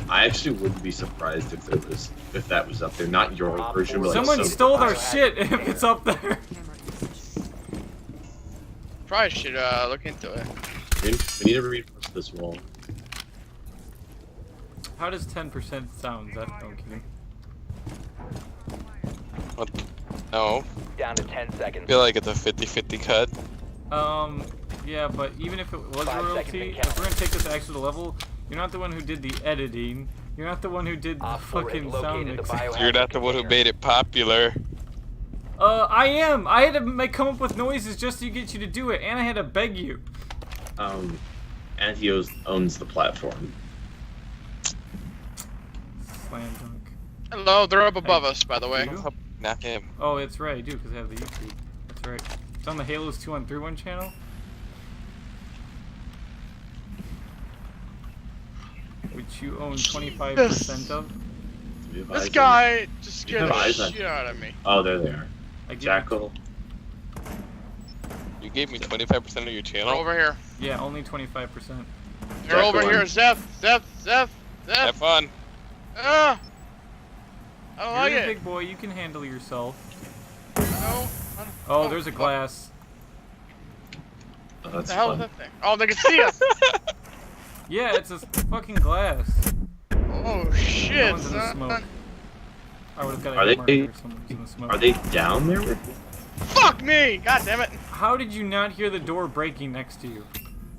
I actually wouldn't be surprised if that was up there. Not your version, but like Someone some- stole our shit if it's up there. Probably should look into it. We need to reinforce this wall. How does 10% sound? That's no kidding. What? No. Down to 10 I seconds. feel like it's a 50-50 cut. Yeah, but even if it was 5 seconds royalty, to if count. we're gonna take this to the level, you're not the one who did the editing. You're not the one who did the Op 4 has fucking sound located the mixing. biohazard You're not the one who container. made it popular. I am. I had to come up with noises just to get you to do it, and I had to beg you. And he owns the platform. Slam dunk. Hello, they're up above us, by the way. You? Not him. Oh, it's right. I do because I have the YouTube. That's right. It's on the Halos 2 on 3-1 channel. Which you own 25% of. Do we have This eyes guy just You scared have the eyes on- shit out of me. on- Oh, there they are. I give Jackal. You gave me 25% of your They're channel. over here. Yeah, only 25%. They're over Jackal here. on- Zeph. Have fun. Ah! I don't like You're a it. big boy. You can handle yourself. No. Oh, there's a glass. Oh, What that's the hell is fun. that thing? Oh, they can see us. Yeah, it's a fucking glass. Oh shit, Someone's in the son. smoke. I would have got Are a they- hit marker if someone was in the smoke. Are they down there with you? Fuck me! God damn it! How did you not hear the door breaking next to you?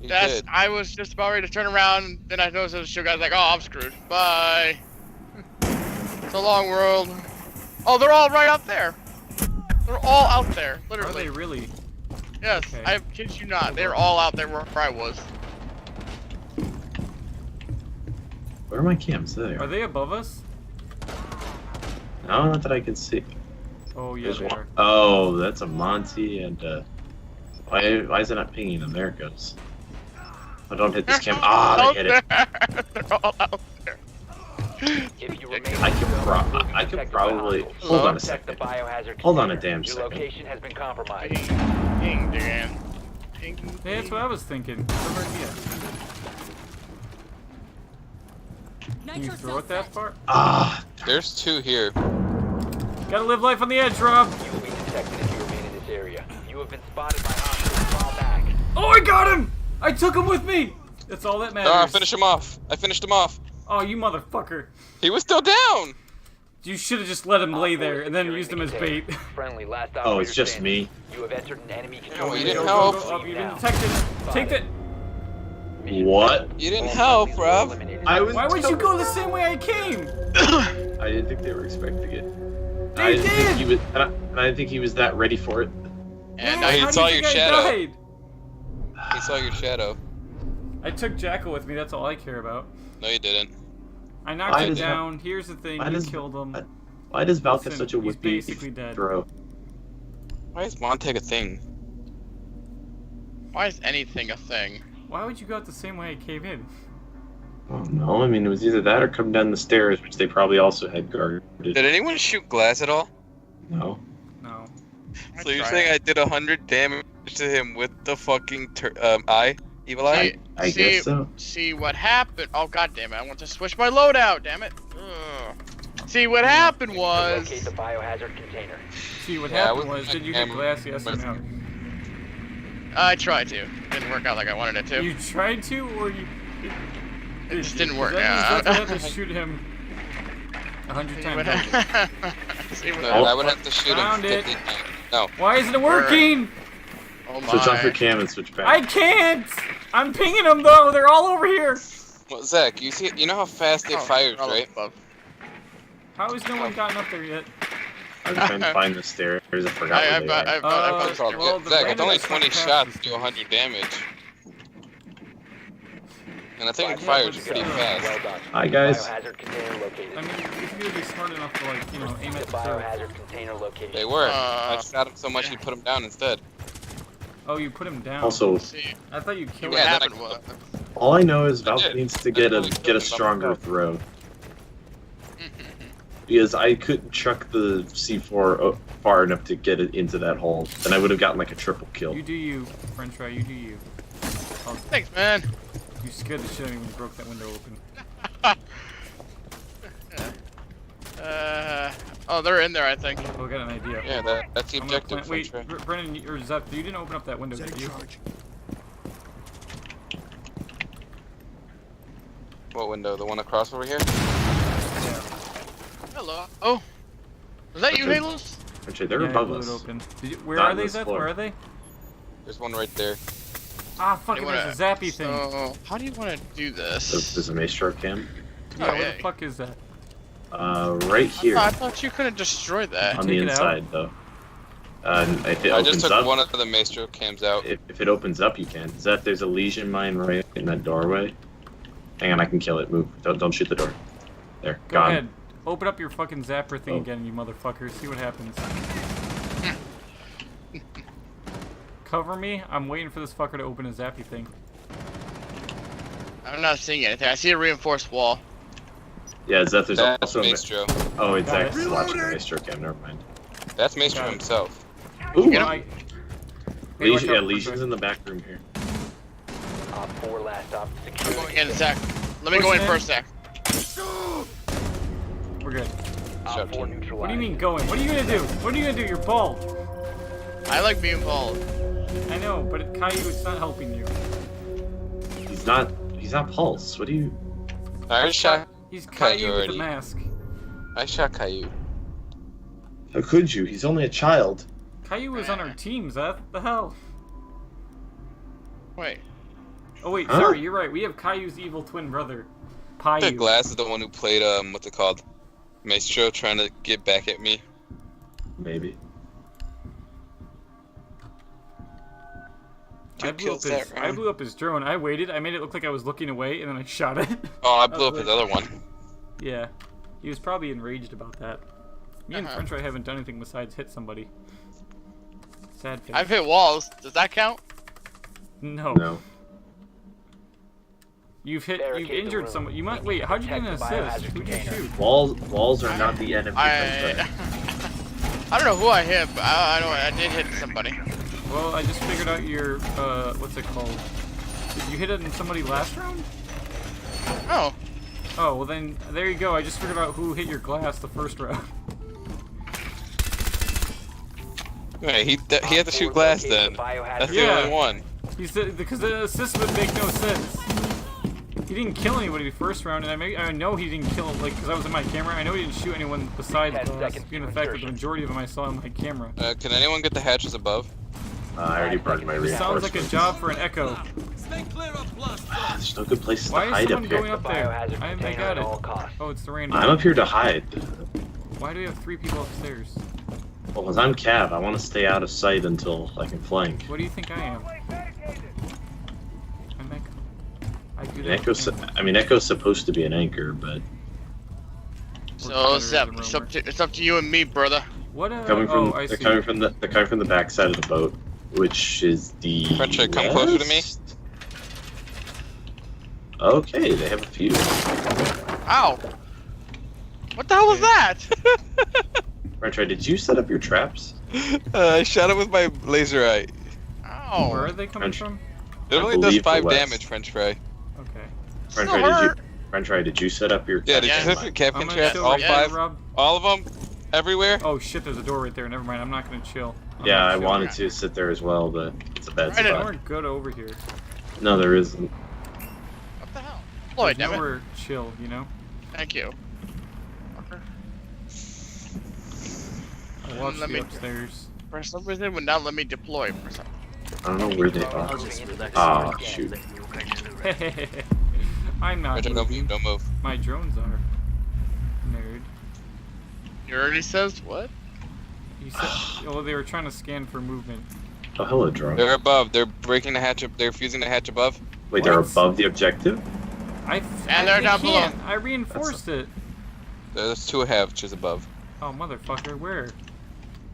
You That's. did. I was just about ready to turn around, then I noticed the show guy's like, "Oh, I'm screwed. Bye." It's a long world. Oh, they're all right out there. They're all out there, Are literally. they really? Yes, Okay. I kid you not. They're all out there where I was. Where are my cams? There they Are are. they above us? No, not that I can see. Oh yeah, There's they one. are. Oh, that's a Monty and why is it not pinging them? There it goes. I don't hit this cam. Ah, Out they hit it. there. They're all out there. If you remain I can protect the probably hostiles. hold on a Protect the second. biohazard Hold on a container. damn Your second. location has been compromised. Ding, ding, Dan. Ding, Hey, that's what I was thinking. Over here. Can you throw it that far? Ah, There's two here. Gotta live life on the edge, Rob. You will be detected if you remain in this area. You have been spotted by hostiles. Fall back. Oh, I got him! I took him with me! That's all that matters. Oh, I finished him off. I finished him off. Oh, you motherfucker. He was still down. You should have just let him lay Op 4 there and then securing used the him as container. bait. Friendly, last oh, operator it's just standing. me. You have entered an enemy No, control you area. didn't Go, help. go, go, you've been Now. detected. Take that. What? You didn't All help, friendlies were Rob. eliminated. I was. Why would you go the same way I came? I didn't think they were expecting it. They I didn't think did! he was. And I didn't think he was that ready for it. And Yeah, he how do saw you your think I shadow. died? He saw your shadow. I took Jackal with me, that's all I care about. No, you didn't. I knocked Why him does- down, here's the thing, why you does- killed him. Why does Valk have Listen, such a he's whippy basically dead. throw? Why is Montag a thing? why is anything a thing? Why would you go out the same way I came in? Oh no, I mean it was either that or come down the stairs, which they probably also had guarded. Did anyone shoot glass at all? No. No. So you're saying I did 100 damage to him with the fucking evil eye? I guess so. See what happened? Oh god damn it! I want to switch my loadout. Damn it! Ugh. See what happened was. Locate the biohazard container. See, what Yeah, happened I was, was- did you hit glass, yes or no? I tried to. Didn't work out like I wanted it to. You tried to, or you... It just didn't work That means out. I have to shoot him 100 See times. what over. happened? See what No, happened? I would have to shoot him Found it. 50 times. No. Why isn't it working? Oh my. Switch off your cam and switch back. I can't! I'm pinging them though, they're all over here! Well, Zach, you know how fast it fires, Oh, right? above. How has no one gotten up there yet? I'm trying to find the stairs. I forgot where they are. It's all Well, good. the Zach, random it's only is 20 fucking shots fast. do 100 damage. And I think it Yeah, fires but pretty still. fast. Well done. Hi guys. Biohazard container located. I mean, if you would be smart enough to, like, you know, aim The at the third. biohazard container located. They were. Uh, I shot him so much you put him down instead. Oh, you put him down. Also, See I thought you killed what Yeah, him. then happened was. all I know is I Valve did. needs to I get totally a killed him stronger myself. throw. Because I couldn't chuck the C4 far enough to get it into that hole. Then I would have gotten like a triple kill. You do you, French fry, you do you. Oh, Thanks, man. you scared the shit out of me when you broke that window open. Oh, they're in there, I think. Oh, I got an idea. Yeah, that's the I'm gonna objective. plant- wait, French fry. Brennan, or Zep, you didn't open up that window, did you? What window? The one across over here? Yeah. Hello. Oh. Was that you, Okay. Halos? Actually, they're Yeah, I above blew us. it open. Did you, where Not are on they, this Zep? floor. Where are they? There's one right there. Ah, fuck it, You there's a zappy thing. So, how do you want to do this? There's a mace stroke cam. Yeah, Oh, where yeah. the fuck is that? Right here. I thought you couldn't destroy that. On Take the it out? inside, though. If it I just opens took up, one of the maestro cams out. if it opens up, you can. Zeth, there's a lesion mine right in that doorway. Hang on, I can kill it. Move. Don't shoot the door. There, Go gone. ahead. Open up your fucking zapper thing Oh. again, you motherfucker. See what happens. Cover me. I'm waiting for this fucker to open a zappy thing. I'm not seeing anything. I see a reinforced wall. Yeah, Zeth, there's That's also a maestro. Oh, it's Got it. actually watching the maestro cam. Never mind. That's maestro Got it. himself. Ooh, Get him. Hey, watch Legion, out yeah, for Legion's French in the back room here. Op 4 last op I'm secure. going in, Zach. Let me go in first, Zach. fry. We're good. Op 4 neutralized. What do you mean going? What are you gonna do? What are you gonna do? You're bald. I like being bald. I know, but Caillou, it's not helping you. He's not Pulse. What do you? I shot. He's Caillou Caillou with already. a mask. I shot Caillou. How could you? He's only a child. Caillou was on our team, Zeth. The hell? Wait. Oh wait, Huh? sorry, you're right. We have Caillou's evil twin brother, The Caillou. glass is the one who played what's it called? Maestro trying to get back at me. Maybe. I Two blew, up kills that his, I round. blew up his drone. I waited. I made it look like I was looking away, and then I shot it. Oh, I blew up his other one. Yeah, he was probably enraged about that. Me and Uh-huh. French Fry haven't done anything besides hit somebody. Sad face. I've hit walls. Does that count? No. No. You've Barricade the injured room. someone. You might We need wait. to How'd you get an protect the assist? biohazard Who'd you container. shoot? Walls are not the enemy. I don't know who I hit, but I know I did hit somebody. Well, I just figured out your what's it called? Did you hit it in somebody last round? Oh. Oh, well then there you go. I just figured out who hit your glass the first round. Right, he had to shoot glass then. That's the Yeah. only one. He said because the assist would make no sense. He didn't kill anybody the first round, and I know he didn't kill like because I was in my camera. I know he didn't shoot anyone besides 10 glass, seconds given the to fact that the insertion. majority of them I saw on my camera. Can anyone get the hatches above? I already burned my This sounds like a reinforcements. job for an echo. There's no good places Why to is hide someone up here. going up there? Biohazard I container got at it. all costs. Oh, it's the rain. I'm up here to hide. Why do we have 3 people upstairs? Well, because I'm Cav, I want to stay out of sight until I can flank. What do you think I am? I'm Echo. I do that. Echo's, I mean, Echo's supposed to be an anchor, but So, Zep, it's up to you and me, brother. What? coming from Oh, I they're see. coming from the back side of the boat, which is the French, come closer to me. west? Okay, they have a few. Ow! What the hell was that? Retro, did you set up your traps? I shot it with my laser eye. Ow! Where are they coming French. from? It only does believe the 5 west. damage, French fry. Okay. French Still fry, hurt. did you set up your? Yeah, did Yeah. you set your Captain I'm gonna traps? chill All right there, 5? Rob. All of them? Everywhere? Oh shit, there's a door right there. Never mind, I'm not gonna chill. I'm Yeah, not I chilling. wanted to sit there as well, but it's a bad Right in. Nowhere spot. good over here. No, there isn't. What the hell? Floyd, There's damn it. nowhere chill, you know? Thank you. Fucker. I'll watch Let the me- upstairs. For some reason, it would not let me deploy for some. I don't know where they are. Ah, shoot. I'm not Retro, don't moving. move, don't move. My drones are. Nerd. You already says what? You said, well, they were trying to scan for movement. Oh, hello, drone. They're above. They're breaking the hatch up. They're fusing the hatch above. Wait, they're What? above the objective? And they're down below. I reinforced it. There's 2 hatches above. Oh, motherfucker, where?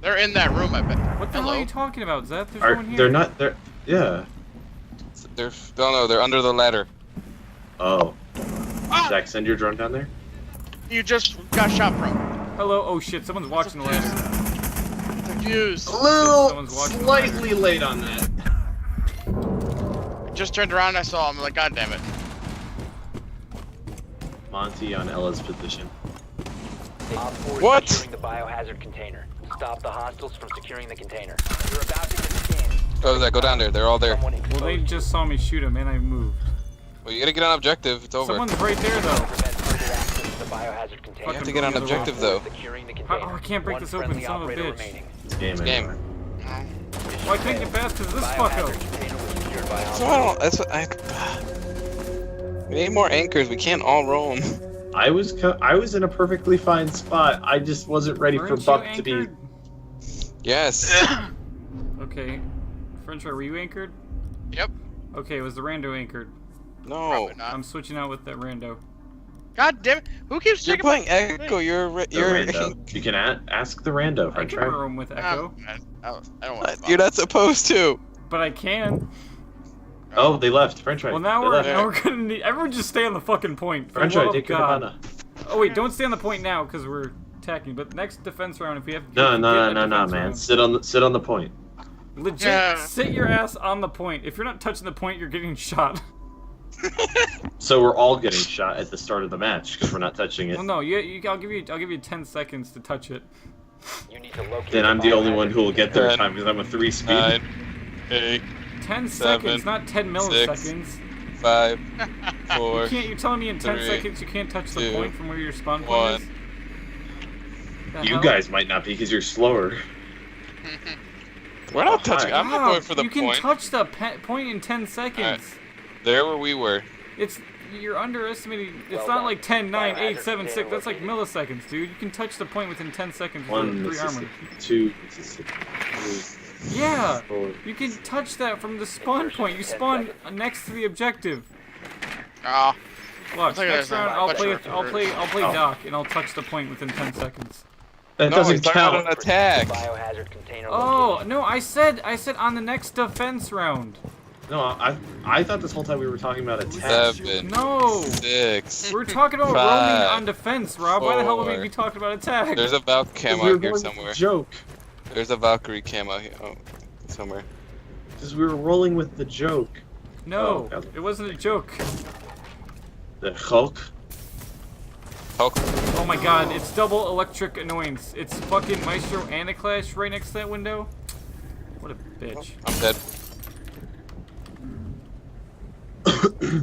They're in that room, I bet. What the hell Hello? are you talking about, Zeth? There's Are no one here. they're not? They're yeah. No, they're under the ladder. Oh, Ah! Zach, send your drone down there. You just got shot from. Hello? Oh shit, someone's watching the ladder. Confused. Someone's watching the ladder. late on that. Just turned around and I saw him. Like, God damn it. Monty on Ella's position. Op 4 is What? securing the biohazard container. Stop the hostiles from securing the container. You're about to get scanned. Oh, Zach, go down there. They're all there. Someone Well, exposed they you. just saw me shoot him and I moved. Well, you gotta get on objective. It's over. Someone's right there though. Prevent further access to the biohazard container. You have to get on objective though. Securing the How- container. oh, I can't break One this open, friendly son of a operator bitch. remaining. Game. Game. anymore. Why can't get past because this Biohazard fucko? container was secured by So I don't. That's what I. We need more anchors. We can't all roam. I was in a perfectly fine spot. I just wasn't ready for Weren't you Buck to be. anchored? Yes. Okay. French, were you anchored? Yep. Okay, was the rando anchored? No. Probably not. I'm switching out with that rando. God damn it. Who keeps You're checking my playing Echo. You're. The You're. rando. You can ask the rando, I French can fry. roam with Echo, I don't want to. You're not supposed to. but I can. Oh, they left. French fry. Well, now They we're left. now we're gonna need everyone just stay on the fucking point. For French the fry, love of take your God. Havana. Oh wait, don't stay on the point now because we're attacking. But next defense round, if we have No, if we no, get no, a no, no, defense man. round- Sit on the point. Legit, Yeah. sit your ass on the point. If you're not touching the point, you're getting shot. So we're all getting shot at the start of the match because we're not touching it. Well, no, I'll give you 10 seconds to touch it. You need to locate Then I'm the only one who will get there in 10, time because I'm a 3-speed. 9, 8, 10 7, seconds, not 10 milliseconds. 5, You 4. can't. You're telling me in 10 3, seconds you can't touch the 2, point from where your spawn 1. point is? The You hell? guys might not be because you're slower. We're not touching. I'm not Wow, going for the you can point. touch the point in 10 seconds. There where we were. It's you're underestimating. It's Well not done. like 10, 9, 8, 7, 6. Biohazard That's like container milliseconds, dude. You can touch the point within 10 seconds with 1 3 armor. Mississippi, 2 Mississippi, 3, Yeah, 4. you can touch that from the spawn point. You spawn next to the objective. Ah, Watch, Look at next this, round I'm I'll not play. sure. I'll play Oh. Doc, and I'll touch the point within 10 seconds. That No, he's doesn't talking about count. an attack. biohazard container Oh location. no, I said on the next defense round. No, I thought this whole time we were talking about attack. 7, No, 6. we're talking about 5, roaming on defense, Rob. Why the hell would we 4. be talking about attack? There's a Valk We camo were here going with somewhere. the joke. There's a Valkyrie camo here. Oh, somewhere. Because we were rolling with the joke. No, Oh, God. it wasn't a joke. The Hulk. Hulk. Oh my god, it's double electric annoyance. It's fucking Maestro and a Clash right next to that window. What a bitch. I'm dead.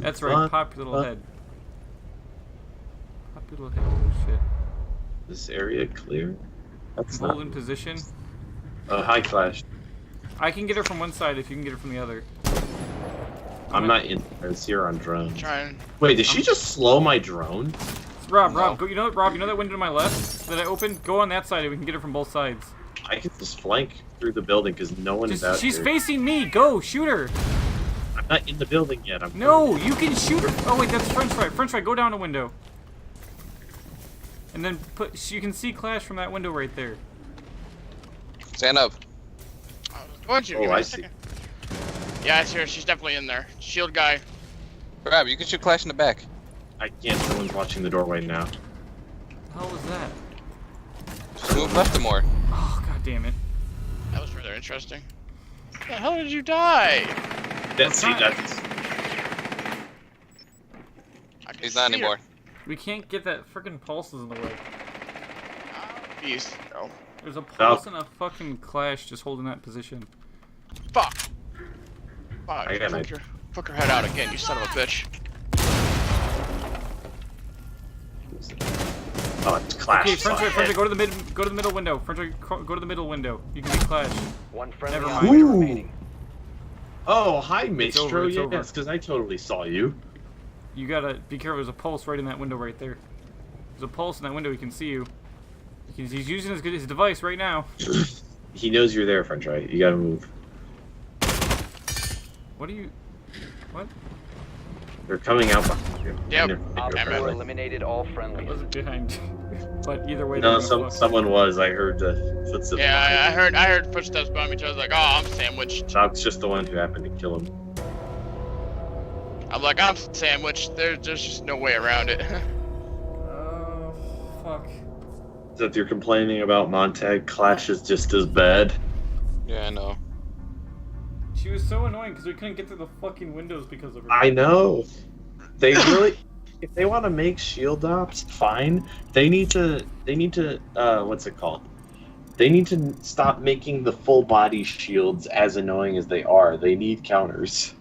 That's right, What pop your little the- head. Pop your little head. Oh shit. This area clear? That's Hold not. in position. Oh, hi, Clash. I can get her from one side if you can get her from the other. I'm not in there. It's here on drone. trying. Wait, did she just slow my drone? Rob, No. Rob, go. You know, Rob. You know that window to my left that I opened? Go on that side, and we can get her from both sides. I can just flank through the building because no one is out She's here. facing me. Go, shoot her. I'm not in the building yet. I'm No, you can shoot her. Oh wait, that's French fry. French fry, go down a window. And then you can see Clash from that window right there. Stand up. Why don't you? Oh, give me I a see. second. Yeah, I see her. She's definitely in there. Shield guy. Rob, you can shoot Clash in the back. I can't. Someone's watching the doorway now. What the hell was that? Just move left and more. Oh, god damn it. That was rather interesting. How the hell did you die? That's I can He's not see anymore. her. We can't get that freaking pulses in the way. Jeez. Oh, There's a pulse and a fucking Clash just holding that position. fuck. Fuck. I got Poke your head out again, you son of a bitch. Oh, it's Clash. Okay, French, go to the middle window. French, go to the middle window. You can get Clash. One friendly Never mind. operator Ooh. remaining. Oh, hi, over, Maestro. it's over. Yes, because I totally saw you. You gotta be careful. There's a pulse right in that window right there. There's a pulse in that window. He can see you. He's using his device right now. He knows you're there, French. Right? You gotta move. What are you? What? They're coming out behind you. Yep. Op They're 4 friendly. eliminated all I friendlies. wasn't behind. But either way, No, they're gonna fuck. someone was. I heard the footsteps. Yeah, I heard footsteps behind me. I was like, oh, I'm sandwiched. Chalk's just the one who happened to kill him. I'm like, I'm sandwiched. There's just no way around it. Oh, fuck. So if you're complaining about Montag, Clash is just as bad. Yeah, I know. She was so annoying because we couldn't get through the fucking windows because of her. I know. They really, if they want to make shield ops, fine. They need to, what's it called? They need to stop making the full body shields as annoying as they are. They need counters.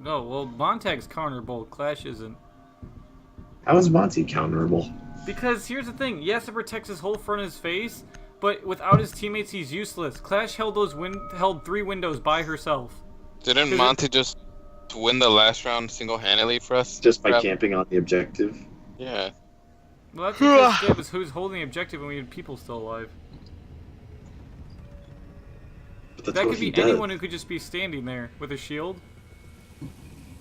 No, well, Montag's counterable. Clash isn't. How is Monty counterable? Because here's the thing. Yes, it protects his whole front of his face, but without his teammates, he's useless. Clash held held 3 windows by herself. Didn't Monty just win the last round single-handedly for us? Just by Rob? camping on the objective. Yeah. Well, that's because Skip is who's holding the objective and we had people still alive. But that's That what could he be does. anyone who could just be standing there with a shield.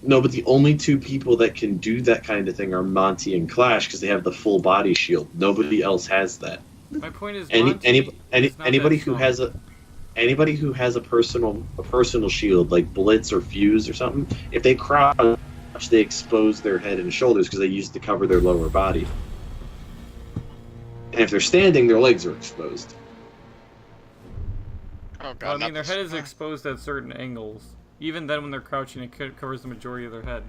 No, but the only 2 people that can do that kind of thing are Monty and Clash because they have the full body shield. Nobody else has that. My point is, Monty is not Anybody that who strong. has a personal shield like Blitz or Fuse or something, if they crouch, they expose their head and shoulders because they use it to cover their lower body. And if they're standing, their legs are exposed. Oh god. Well, I not mean, their this- head is exposed at certain angles. Even then, when they're crouching, it covers the majority of their head.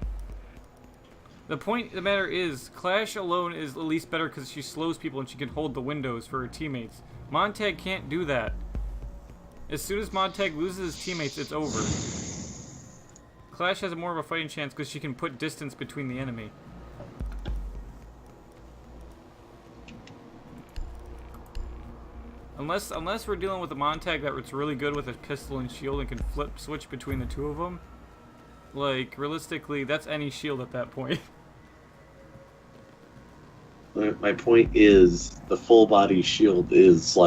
The point of the matter is, Clash alone is at least better because she slows people and she can hold the windows for her teammates. Montag can't do that. As soon as Montag loses his teammates, it's over. Clash has more of a fighting chance because she can put distance between the enemy. Unless we're dealing with a Montag that's really good with a pistol and shield and can switch between the 2 of them, like, realistically, that's any shield at that point. My point is, the full body shield is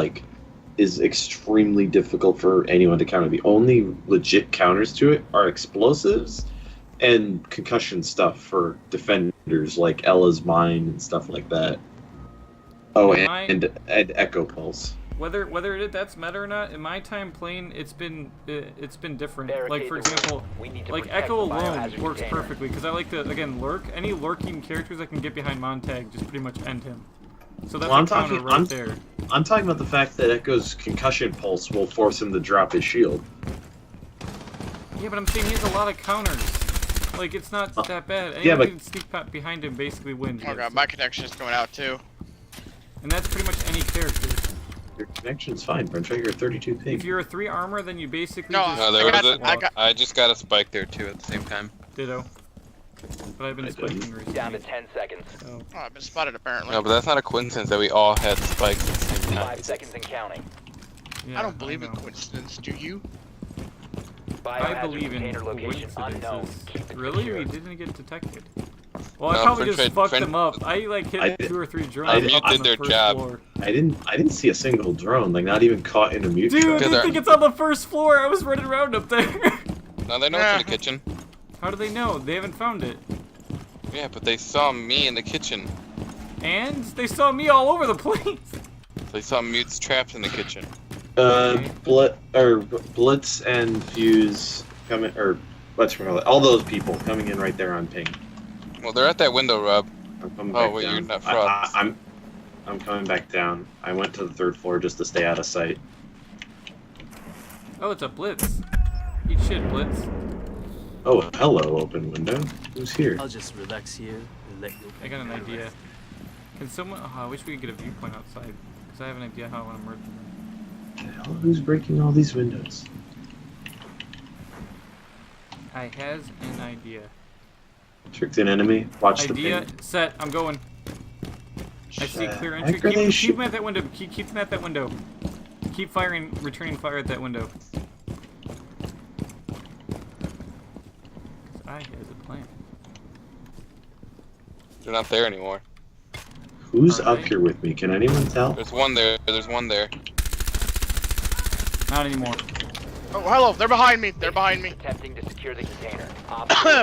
extremely difficult for anyone to counter. The only legit counters to it are explosives and concussion stuff for defenders like Ella's Mine and stuff like that. Oh, and Echo Pulse. Whether that's meta or not, in my time playing, it's been different. Like, for Barricade the example, room. We need to like protect Echo the alone biohazard works container. perfectly because I like to, again, lurk. Any lurking characters that can get behind Montag just pretty much end him. So that's Well, a counter right there. I'm talking about the fact that Echo's concussion pulse will force him to drop his shield. Yeah, but I'm saying he has a lot of counters. Like, it's not that bad. Anyone yeah, but- who can sneak behind him basically wins. Oh god, my connection is going out too. And that's pretty much any character. Your connection's fine, French. You're 32 ping. If you're a 3 armor, then you basically No, just No, there I was got- I just got a spike there too at the same time. ditto. But I've been I spiking didn't. recently. Down to 10 seconds. So. Oh, I've been spotted apparently. No, but that's not a coincidence that we all had spikes at the same time. 5 seconds and counting. Yeah, I don't believe in know. coincidence, do you? I Biohazard believe in container location unknown. coincidences. Keep it Really? secure. We didn't get detected. Well, I No, probably French just tried- fucked French- them up. I like hit I did- 2 or 3 drones I did- up on did the their first job. floor. I didn't see a single drone, like not even caught in a mute Dude, shot. they Together. think it's on the first floor. I was running around up there. No, they know it's in the kitchen. How do they know? They haven't found it. Yeah, but they saw me in the kitchen. And they saw me all over the place. They saw mutes trapped in the kitchen. Blitz and Fuse coming, or what's all those people coming in right there on ping. Well, they're at that window, Rob. I'm coming Oh, back wait, down. you're not Frost. I'm coming back down. I went to the 3rd floor just to stay out of sight. Oh, it's a blitz. Eat shit, blitz. Oh, hello, open window. Who's here? I'll just relax here and let you. I got an idea. Can someone? Oh, I wish we could get a viewpoint outside, because I have an idea how I want to murder them. Hell, who's breaking all these windows? I has an idea. Tricked an enemy. Watch the Idea ping. set. I'm going. I see clear Heck entry. are they Keep them at that window. Keep them at that window. Keep firing, returning fire at that window. 'Cause I has a plan. They're not there anymore. Who's Alright. up here with me? Can anyone tell? There's one there. There's one there. Not anymore. Oh, hello. They're behind me. They're behind me. Attempting to secure the container.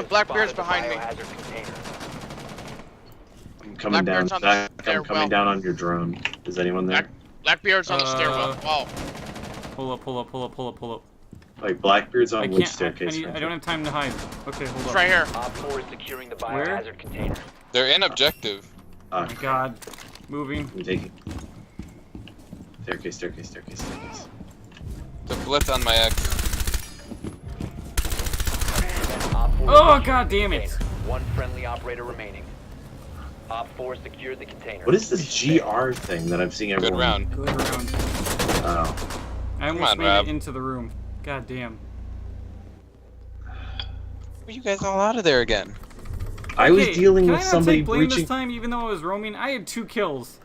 Blackbeard's behind me. I'm coming down. Blackbeard's on the Zach, I'm stairwell. coming down on your drone. Is anyone there? Blackbeard's on the stairwell. Oh. Pull up, pull up, pull up, pull up, pull up. Like Blackbeard's I on which can't. staircase? I don't have time to hide. Okay, hold It's up. right here. Op 4 is securing the Where? biohazard container. They're in objective. Oh my god. Moving. I'm taking. Staircase, staircase, staircase, staircase. The blitz on my X. Op 4 Oh, secured god the damn it. container. One friendly operator remaining. Op 4 secured the container. What is this GR thing that I'm seeing everyone? Good round. Good round. Oh. I almost on, made Rob. it into the room. God damn. Are you guys all out of there again? I was Okay, dealing can with I not somebody take blame breaching. this time, even though I was roaming? I had 2 kills.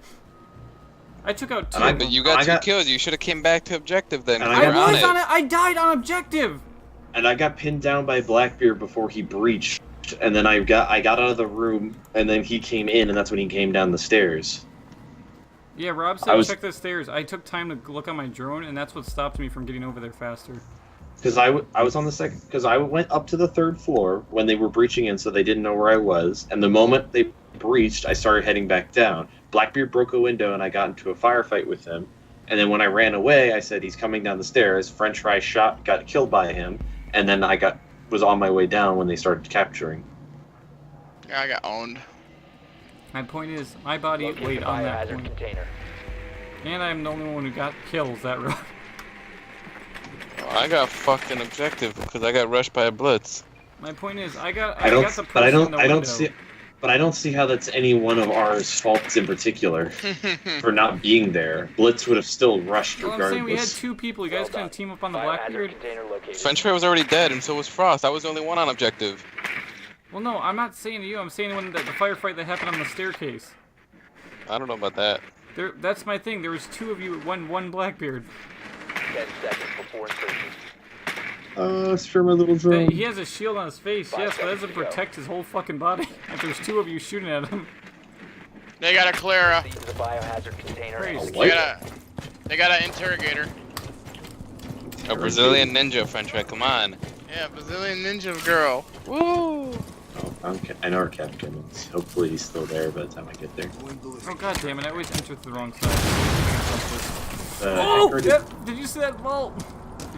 I took out 2. And I- But you got I 2 got- kills. You should have came back to objective then. And You I were got- on was it. on it. I died on objective. And I got pinned down by Blackbeard before he breached. And then I got out of the room, and then he came in, and that's when he came down the stairs. Yeah, Rob I said was- check the stairs. I took time to look on my drone, and that's what stopped me from getting over there faster. Because I was on the second. Because I went up to the 3rd floor when they were breaching in, so they didn't know where I was. And the moment they breached, I started heading back down. Blackbeard broke a window, and I got into a firefight with him. And then when I ran away, I said he's coming down the stairs. French fry shot, got killed by him, and then I was on my way down when they started capturing. Yeah, I got owned. My point is, my body Locate weighed the on that biohazard point. container. And I'm the only one who got kills that round. I got fucking objective because I got rushed by a blitz. My point is, I got I don't. got the person But I in don't. the I don't window. see. But I don't see how that's any one of ours faults in particular for not being there. Blitz would have still rushed Well, I'm saying we had regardless. 2 people. You guys Well couldn't done. team up on the Biohazard Blackbeard? container located. French fry was already dead, and so was Frost. I was the only one on objective. Well, no, I'm not saying to you. I'm saying when the firefight that happened on the staircase. I don't know about that. That's my thing. There was 2 of you, one Blackbeard. 10 seconds before insertion. It's for my little drone. He has a shield on his face, 5 yes, but that seconds doesn't to go. protect his whole fucking body. If there's 2 of you shooting at him. They got a Clara. Proceed to the biohazard container. Praise. and What? They got an interrogator. A Brazilian ninja, French fry. Come on. Yeah, Brazilian ninja girl. Woo! Oh, I know our captain is. Hopefully he's still there by the time I get there. Oh god damn it, I always enter to the wrong side. Oh! Did you see that vault?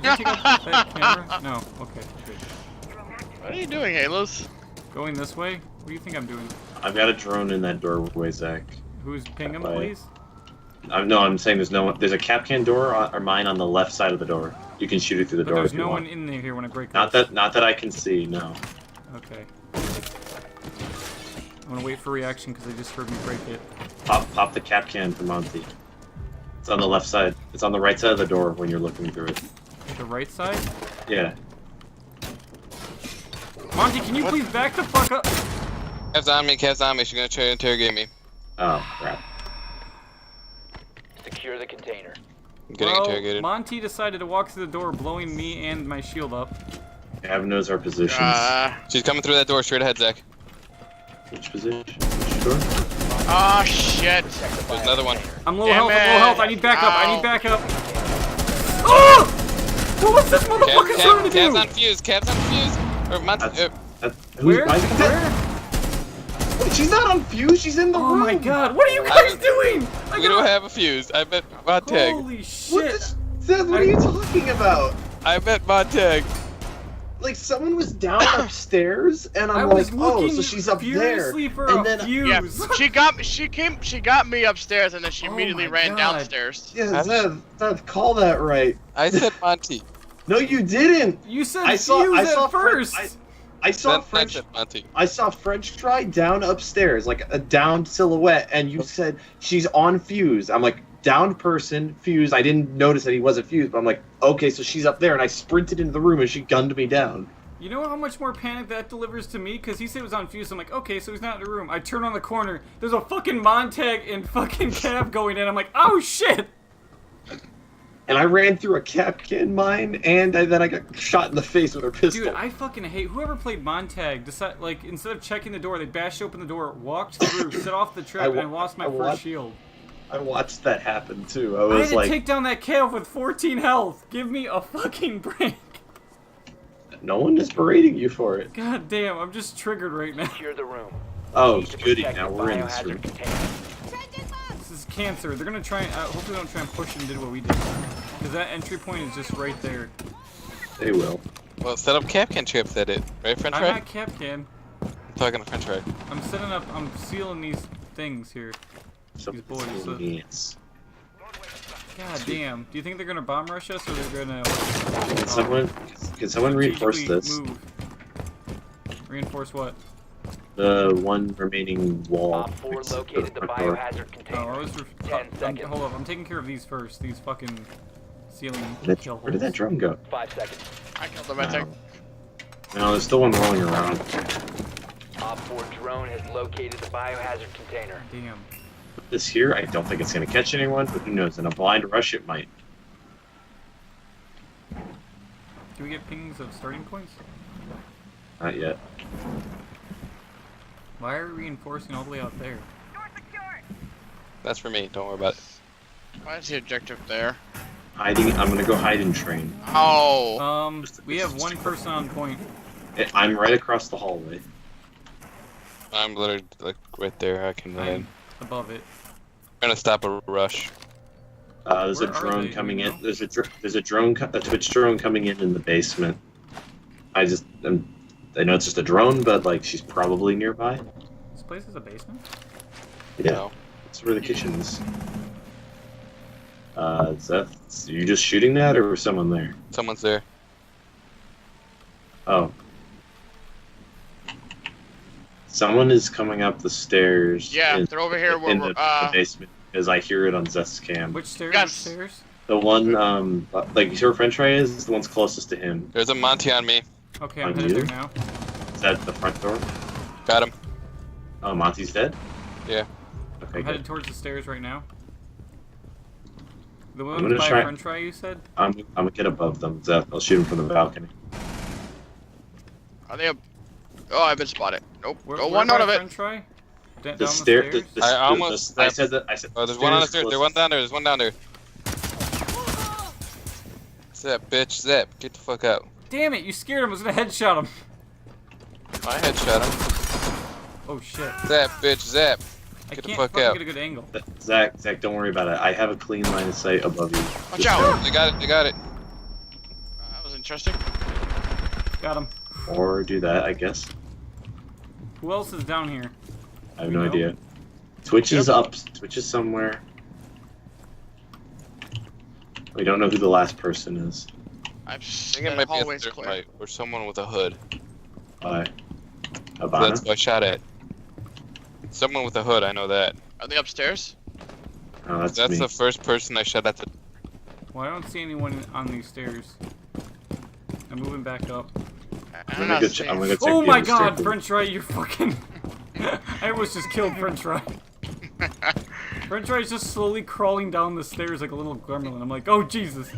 Did you take out that camera? No, okay, good. What are you doing, Halos? Going this way? What do you think I'm doing? I've got a drone in that doorway, Zach. Who's ping him, Bye. please? No, I'm saying there's no one. There's a Capcan door or mine on the left side of the door. You can shoot it through the But door there's if you no want. one in there here when I break Not this. that I can see. No. Okay. I'm gonna wait for reaction because they just heard me break it. Pop the Capcan for Monty. It's on the left side. It's on the right side of the door when you're looking through it. The right side? Yeah. Monty, can you please back the fuck up? Cav's on me. Cav's on me. She's gonna try to interrogate me. Oh crap. secure the container. I'm getting Well, interrogated. Monty decided to walk through the door, blowing me and my shield up. Gav knows our positions. She's coming through that door straight ahead, Zach. Which position? Which door? Oh shit! There's another one. I'm low Damn health, I'm low it. health, I need backup, I Ow. need backup. Oh! What was this motherfucker trying to Cav's do? on fuse. Cav's on fuse. Or Monty. Where? Why is that? Where? Wait, she's not on fuse. She's in the Oh room. my god, what are you guys doing? We don't have a fuse. I bet Montag. Holy What, shit. Seth, what are you talking about? I bet Montag. like someone was down upstairs, and I I'm was like, oh, looking so she's up there. furiously for And a then Yeah, fuse. she got me upstairs, and then she Oh immediately my ran God. downstairs. Yeah, Zev, call that right. I said Monty. No, you didn't. You said I saw first. I saw Then I French. said Monty. I saw French Fry down upstairs, like a downed silhouette, and you said she's on fuse. I'm like, downed person, fuse. I didn't notice that he wasn't fused, but I'm like, okay, so she's up there, and I sprinted into the room and she gunned me down. You know how much more panic that delivers to me? Because he said it was on fuse. I'm like, okay, so he's not in the room. I turn on the corner. There's a fucking Montag and fucking Cav going in. I'm like, oh shit! And I ran through a Kapkan mine, and then I got shot in the face with her pistol. Dude, I fucking hate whoever played Montag. Decide, like, instead of checking the door, they bashed open the door, walked through, set off the trap, and I lost my first shield. I watched that happen too. I I was had to like, take down that Cav with 14 health. Give me a fucking break. no one is berating you for it. God damn, I'm just triggered right now. Secure the room. Oh, Need to goody, protect now the we're in this biohazard room. container. This is cancer. They're gonna try and hopefully they don't try and push and do what we did. Because that entry point is just right there. They will. Well, set up Capcan trips at it, right, French I'm Fry? not Capcan. I'm talking to French Fry. I'm setting up, I'm sealing these things here. These boys. So, Yes. God damn. Do you think they're gonna bomb rush us or they're gonna Can someone reinforce strategically this? move? Reinforce what? The one remaining wall. Op 4 next to located the front door. biohazard Oh, container. I was 10 seconds. hold up, I'm taking care of these first. These fucking ceiling kill holes. Where did that drum go? 5 seconds. I killed him, I think. No, there's still one rolling around. Op 4 drone has located the biohazard container. Damn. Put this here, I don't think it's gonna catch anyone, but who knows? In a blind rush, it might. Do we get pings of starting points? Not yet. Why are we reinforcing all the way out there? That's for me. Don't worry about it. Why is the objective there? Hiding. I'm gonna go hide and train. Oh. We have one person on point. I'm right across the hallway. I'm literally like right there. I can land. I'm above it. I'm gonna stop a rush. There's Where a are drone they? coming Do you in. There's a drone, a Twitch drone coming in the basement. I know it's just a drone, but like she's probably nearby. This place is a basement? Yeah, No. that's where the kitchen is. Is that you just shooting that, or was someone there? Someone's there. Oh. Someone is coming up the stairs. Yeah, they're over here where in we're, the basement, because I hear it on Zest's cam. Which stairs? Yes. Which stairs? The one, like, you see where French Fry is? The one's closest to him. There's a Monty on me. Okay, I'm On headed you? there now. Is that the front door? Got him. Oh, Monty's dead? Yeah. Okay, I'm headed good. towards the stairs right now. The I'm one gonna by try- French fry you said? I'm gonna get above them, Zeth. I'll shoot him from the balcony. Are they up? Oh, I've been spotted. Nope. Where, Go where one by out of it. French fry? Down The the stair. stairs? I almost- I said that. I said. Oh, there's one on the stairs stairs. There's one down there. There's one down there. Zep, bitch. Zep. Get the fuck out. Damn it, you scared him. I was gonna headshot him. I headshot him. Oh shit. Zap, bitch. Zap. I Get the can't fuck fucking out. get a good angle. Zach, don't worry about it. I have a clean line of sight above you. Watch out. They got it. They got it. That was interesting. Got him. Or do that, I guess. Who else is down here? I have We no know. idea. Twitch is up. Twitch is somewhere. We don't know who the last person is. I've I seen think it the might be a hallways third clear. right, or someone with a hood. Habana? That's who I shot at. Someone with a hood. I know that. Are they upstairs? Oh, that's That's me. the first person I shot at. The Well, I don't see anyone on these stairs. I'm moving back up. I'm I'm not gonna seeing. go check Oh the my other god, staircase. French fry, you're fucking... I almost just killed French fry. French fry is just slowly crawling down the stairs like a little gremlin. I'm like, oh Jesus.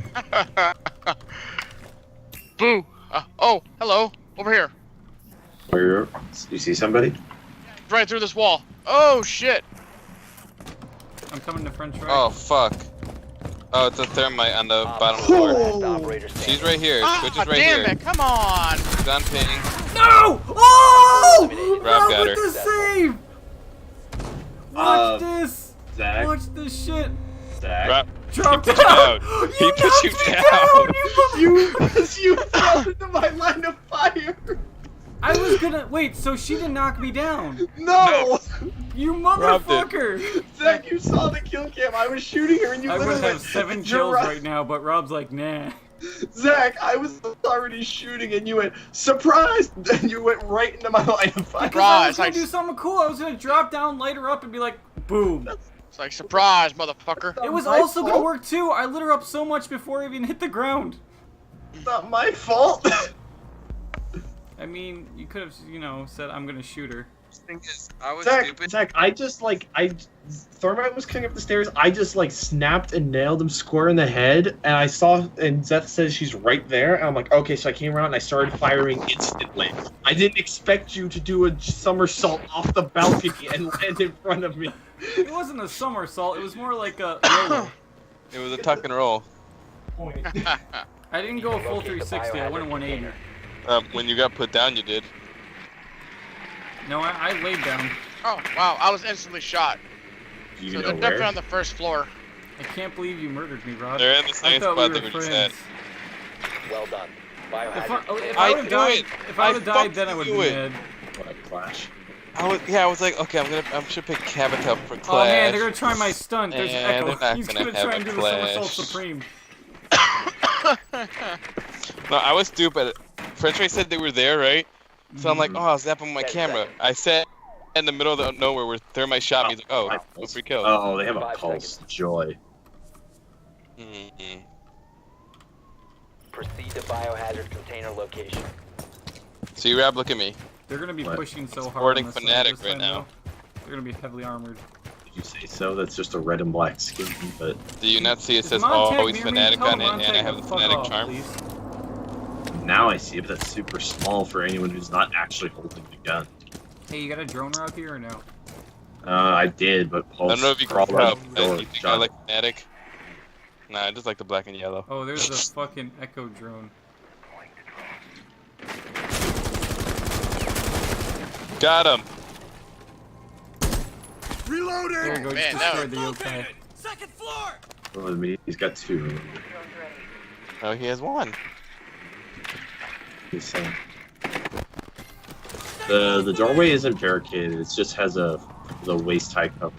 Boo! Oh, hello. Over here. Where you see somebody? Right through this wall. Oh shit! I'm coming to French fry. Oh fuck. Oh, it's a thermite on the bottom Op floor. 4 last operator standing. She's right here. Twitch Ah, is right damn here. it! Come on! She's on ping. No! Oh! Eliminated. Rob Not got with her. the save! Watch Uh, this! Zach. Watch this shit! Zach. Rob, Drop He put you down. down. He put you knocked me down. You fell into my line of fire. I was gonna wait. So she didn't knock me down. No. You Rob did. motherfucker. Zach, you saw the kill cam. I was shooting her and you I would literally have 7 you're kills right. right now, but Rob's like, nah. Zach, I was already shooting and you went, surprise! And you went right into my line of fire. Because I was Surprise! gonna Like, do something cool. I was gonna drop down, light her up, and be like, boom. it's like surprise, motherfucker. It was my also gonna fault. work too. I lit her up so much before I even hit the ground. It's not my fault. I mean, you could have, you know, said I'm gonna shoot her. Thing is, I was Zach, stupid. Zach, I just like Thermite was coming up the stairs. I just like snapped and nailed him square in the head, and I saw, and Zeth says she's right there, and I'm like, okay, so I came around and I started firing instantly. I didn't expect you to do a somersault off the balcony and land in front of me. It wasn't a somersault. It was more like a YOLO. It was a tuck and roll. I didn't go a full 360. I went a 180. When you got put down, you did. No, I laid down. Oh, wow, I was instantly shot. You So know they're definitely where? on the first floor. I can't believe you murdered me, Rob. They're in the I same thought spot we that were we just had. friends. Well done. If I Biohazard. would I have knew died, it. if I would have died, then I fucking would be knew it. mad. What, Clash? I was like, okay, I should pick Cavita for Clash. Oh man, they're gonna try my stunt. There's And Echo. they're not He's gonna gonna have try a and do the somersault Clash. supreme. No, I was stupid. French Ray said they were there, right? So I'm like, oh, I was zapping my camera. I sat in the middle of nowhere where Thermite shot me. He's like, oh, no free kill. Oh, they have a 5 pulse. seconds. Joy. Mm-mm. Proceed to biohazard container location. See, Rob, look at me. They're gonna be What? pushing so hard. Sporting on this fanatic this right time, now. though. They're gonna be heavily armored. Did you say so? That's just a red and black skin, but Do you not see it Is says Montag always near me? fanatic Tell on it, and Montag I have to the fuck fanatic off, charm? please. now I see it. But that's super small for anyone who's not actually holding the gun. Hey, you got a drone route here or no? I did, but I Pulse don't know if you can crawled tell, out the but door. you think I Shot like fanatic? Nah, I just like the black and yellow. Oh, there's the fucking Echo drone. Got him. There you go, man, just that destroyed the yokai. it. He's got 2. Oh, he has one. He's saying. The doorway isn't barricaded. It just has the waist high cover.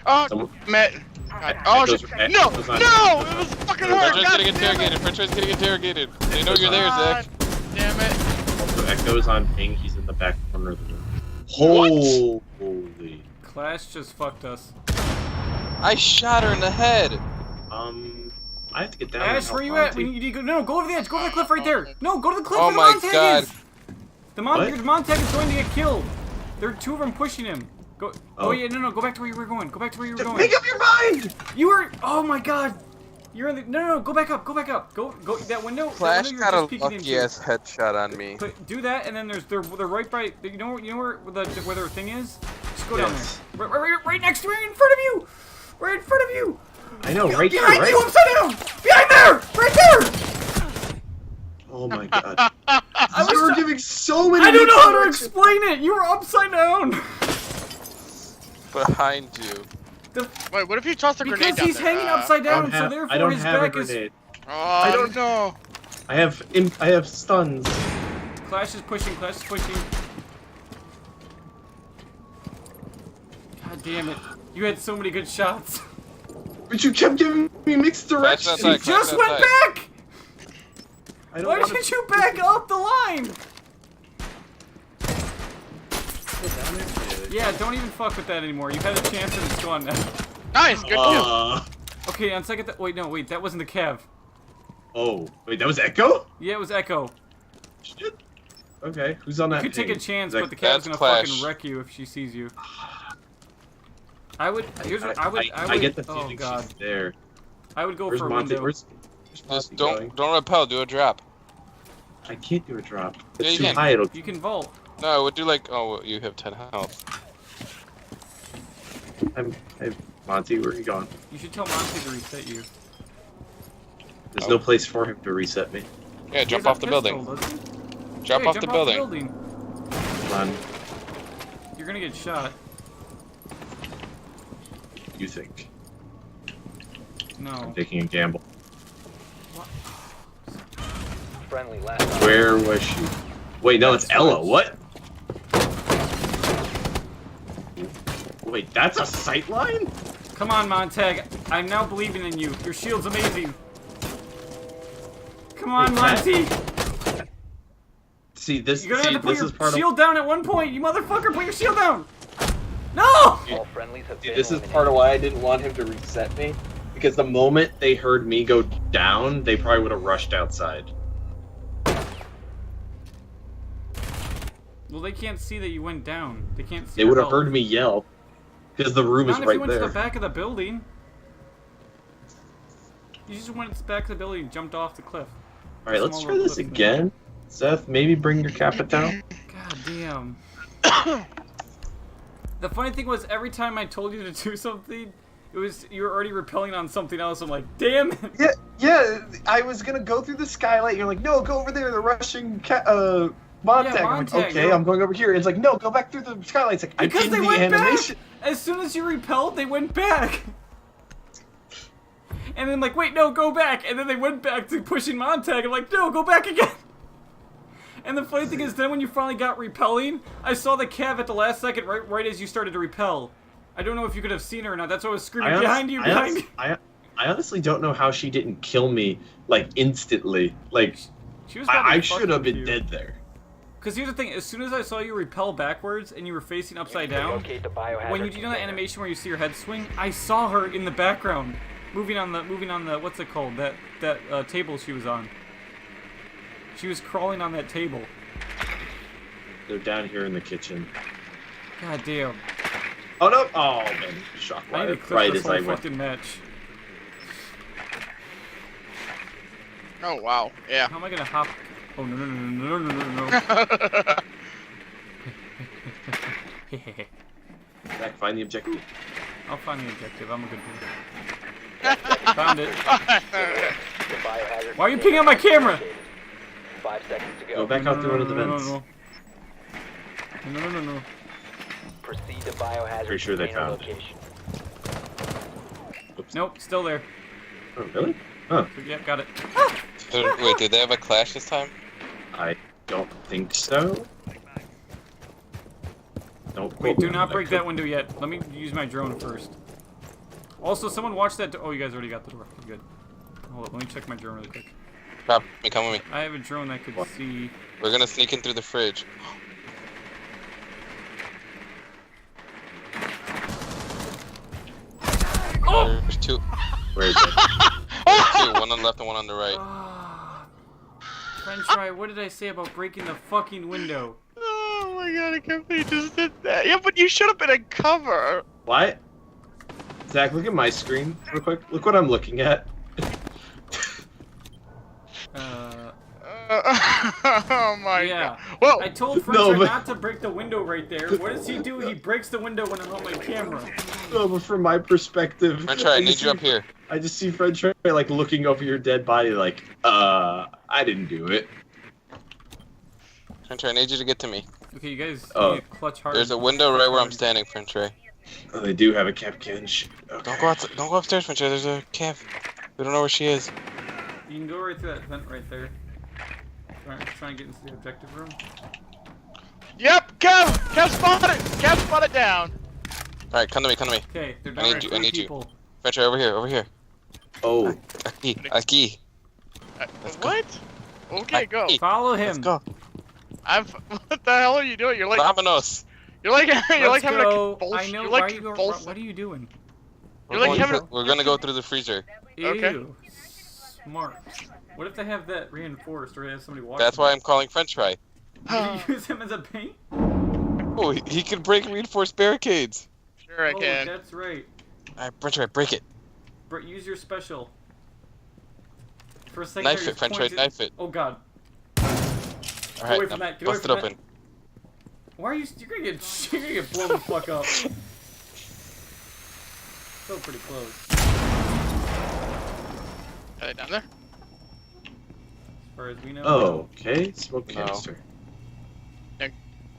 Oh, Someone- man. God. Oh, shit. Echoes- No! Echoes No! on- It was fucking French hard! Ray's God getting damn it! interrogated. French Ray's getting interrogated. They know you're there, Zach. God damn it. Also, Echo's on ping. He's in the back corner of the room. What? Holy. Clash just fucked us. I shot her in the head. I have to get down. Ash, and where help you at? Monty. We need to go. No, go over the edge. Go over the cliff right there. No, go to the cliff Oh where the my Montag God. is. What? Your Montag is going to get killed. There are 2 of them pushing him. Go. Oh, Oh. yeah, no, go back to where you were going. Go back to where you were going. Make up your mind! You were. Oh my God. You're in the. No, go back up. Go back up. Go that window. Flash that window got you're a just peeking lucky into. ass headshot on me. But do that, and then they're right by. You know where their thing is? Just go down Yes. there. Right next to me, in front of you. Right in front of you. I know, right here, Behind right? you, upside down. Behind there. Right there. Oh my god. You were giving so many. I don't know how to directions. explain it. You were upside down. Behind you. Wait, what if you tossed a grenade Because down he's there? hanging upside I down, don't so have, therefore I don't his have a back is. grenade. Oh, I don't know. I have stuns. Clash is pushing. Clash is pushing. God damn it! You had so many good shots. But you kept giving me mixed Flash directions. outside, You just Clash went outside. back. I don't Why wanna didn't you back up the line? go down there. Yeah, don't even fuck with that anymore. You had a chance and it's gone now. Nice, good kill. Okay, on second. Wait, no, wait. That wasn't the Cav. Oh, wait, that was Echo? Yeah, it was Echo. Shit. Okay, who's on You that could take a ping? chance, Is but the that- Cav's That's gonna Clash. fucking wreck you if she sees you. I would. Here's what I would. I get the Oh feeling God. she's there. I would go Where's for a Monty? window. Where's Just Monty going? don't repel. Do a drop. I can't do a drop. Yeah, It's you too can. high. It'll. You can vault. No, I would do like. Oh, well, you have 10 health. Hey, Monty, where are you going? You should tell Monty to reset you. There's no place for him to reset me. Yeah, He jump has off a the pistol, building. doesn't he? Drop Hey, off the building. Come on, You're gonna get shot. you think? No. I'm taking a gamble. Friendly last op. Where was she? Wait, no, it's Ella. What? Wait, that's a sight line? Come on, Montag. I'm now believing in you. Your shield's amazing. Come on, Wait, Monty. See, this You're gonna have to put is your part shield down at one point. You motherfucker, put your shield down. No! All friendlies have been This is eliminated. part of why I didn't want him to reset me. Because the moment they heard me go down, they probably would have rushed outside. Well, they can't see that you went down. They can't see. They would your have health. heard me yell. Because the room is Not if right you went there. to the back of the building. You just went to the back of the building and jumped off the cliff. Alright, let's Small try little this cliff again. Seth, maybe bring your kappa down. God damn. The funny thing was, every time I told you to do something, it was you were already repelling on something else. I'm like, damn it. Yeah, I was gonna go through the skylight. You're like, no, go over there. They're rushing Montag. Yeah, I'm like, Montag, okay, you're- I'm going over here. It's like, no, go back through the skylight. It's like, Because I'm they in the went animation. back. As soon as you repelled, they went back. And then like, wait, no, go back. And then they went back to pushing Montag. I'm like, no, go back again. And the funny thing is, then when you finally got repelling, I saw the Cav at the last second, right as you started to repel. I don't know if you could have seen her or not. That's why I was screaming behind you. I honestly don't know how she didn't kill me like instantly. Like, She was probably I should have fucking been with you. dead there. Because here's the thing, as soon as I saw you repel backwards and you were facing upside down, Locate the biohazard when you do that container. animation where you see your head swing, I saw her in the background, moving on the what's it called? That table she was on. She was crawling on that table. They're down here in the kitchen. God damn. Oh no! Oh man, shock I need to wire. clip Right this as whole I went. fucking match. Oh wow, yeah. How am I gonna hop? Oh no no no no no no no no. Zach, find the objective. I'll find the objective. I'm a good dude. Found it. The biohazard Why are you container pinging on my is camera? located. 5 seconds to Go go. back out through one of the vents. No. Proceed to biohazard Pretty sure they container found it. location. Oops. Nope, still there. Oh really? Oh, Yep, got it. Wait, did they have a clash this time? I don't think so. Don't Wait, quote do me not on break that window yet. Let me use my drone first. Also, someone watch that. Oh, you guys already got the door. Good. Hold up, let me check my drone really quick. Rob, come with me. I have a drone that could What? see. We're gonna sneak in through the fridge. Oh! There's two. Where is it? Two. One on the left and one on the right. Ah. French fry, what did I say about breaking the fucking window? Oh my god, I can't believe you just did that. Yeah, but you should have been in cover. What? Zach, look at my screen real quick. Look what I'm looking at. Oh my Yeah. god. Whoa! I told French No, fry but- not to break the window right there. What does he do? He breaks the window when I'm on my camera. No, but from my perspective, French fry, I need just you up see- here. I just see French fry like looking over your dead body, like, I didn't do it. French fry, I need you to get to me. Okay, you guys Oh. need to clutch hard. There's a window right where I'm standing, French fry. Oh, they do have a Capcan. Okay. Don't go upstairs, French fry. There's a Cav. We don't know where she is. You can go right through that vent right there. Try and get into the objective room. Yep, Kev! Kev spotted! Kev spotted down! Alright, come to me, come to me. Okay, they're I down need to you, I 3 need you. people. French fry, over here, over here. Oh, Aquí. Let's go. What? Okay, go. Aquí. Follow Let's him. go. What the hell are you doing? You're like Vámonos. you're like Let's having go. a convulsion. I know. You're Why like are you going? convulsing. What are you doing? You're like We're having going- We're gonna go through the freezer. Okay. Ew. Smart. What if they have that reinforced, or they have somebody watching? That's why I'm calling French fry. Can you use him as a paint? Oh, he can break reinforced barricades. Sure I Oh, can. that's right. Alright, French fry, break it. Use your special. For a second, Knife there, it, French fry, pointed- knife it. Oh god. Alright, away from that, get away bust it from open. Why are you? You're gonna get blown the fuck up. Still pretty close. Are they down there? As far as we know. oh, okay. Smoke No. canister.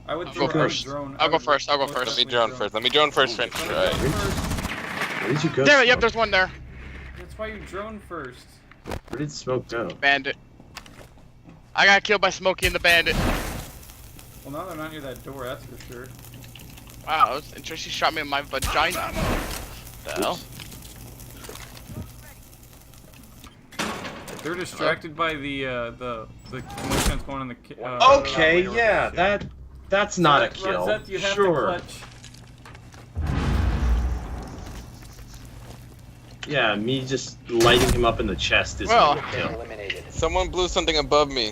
I would I'll throw go a first. drone. I'll I go would- first, I'll go most first. Let me definitely drone first. Let me drone first, French Let me fry. drone first. Where did you go? Damn it, yep, Smoke? there's one there. That's That's why you drone first. Where did Smoke go? Bandit. I got killed by Smokey and the Bandit. Well, now they're not near that door, that's for sure. Wow, that's interesting. She shot me in my vagina. What the hell? They're distracted by the commotion that's going on in the. Okay, yeah, that's not a kill. Rosette, you have to Sure. clutch. Yeah, me just lighting him up in the chest is Well. not a kill. Eliminated. Someone blew something above me.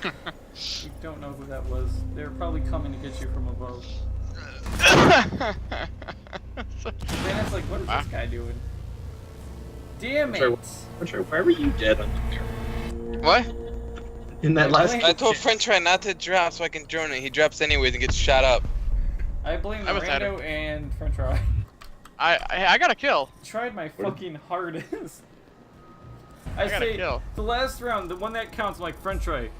You don't know who that was. They're probably coming to get you from above. Brandon's like, what is this guy doing? Damn it! Why were you dead on What? in that last? I told French Fry not to drop so I can drone it. He drops anyways and gets shot up. I blame I was at Rando and French Fry. I got a kill. Tried my fucking hardest. I got a say kill. the last round, the one that counts, I'm like, French Fry,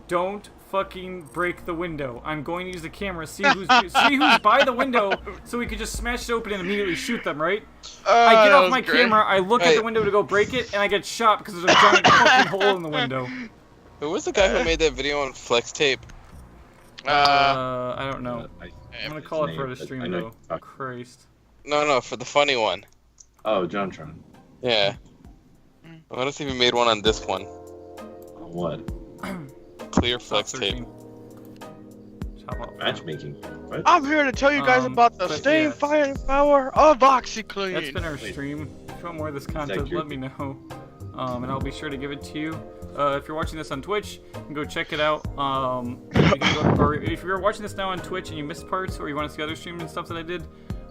don't fucking break the window. I'm going to use the camera, see who's by the window, so we could just smash it open and immediately shoot them, right? I get off my camera, I look at the window to go break it, and I get shot because there's a giant fucking hole in the window. Who was the guy who made that video on flex tape? I don't know. I'm gonna call it for the I stream know- though. Christ. No, for the funny one. Oh, JonTron. Yeah. I want to see if he made one on this one. On what? Clear Top flex tape. 13. Chop off. Matchmaking. What? I'm here to tell you guys about the but staying yes. firepower of OxyClean. That's been our stream. If you want more of this content, true? let me know. And I'll be sure to give it to you. If you're watching this on Twitch, you can go check it out. Or if you're watching this now on Twitch and you missed parts, or you want to see other streams and stuff that I did,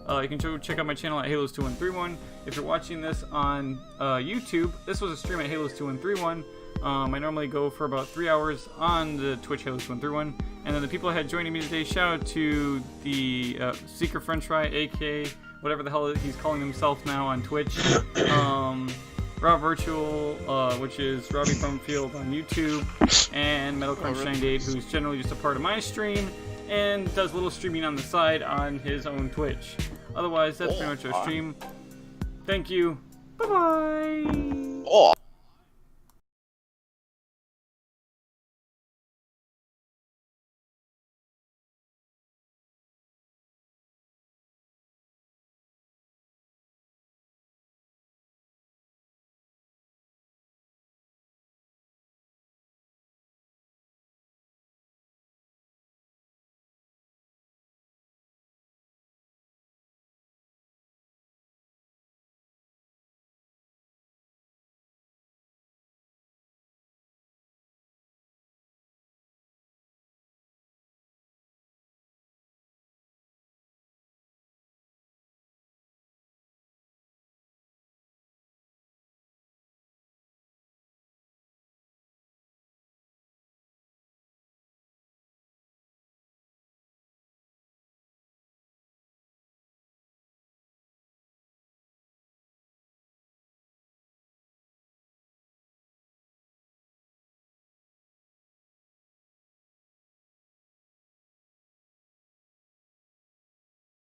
you can go check out my channel at Halos2131. If you're watching this on YouTube, this was a stream at Halos2131. I normally go for about 3 hours on the Twitch Halos2131. And then the people that had joining me today, shout out to the Secret French Fry, aka whatever the hell he's calling himself now on Twitch. Rob Virtual, which is Robbie Brumfield on YouTube, and Metal Crunch 98, who's generally just a part of my stream and does a little streaming on the side on his own Twitch. Otherwise, that's pretty much our stream. Thank you. Bye bye. Oh.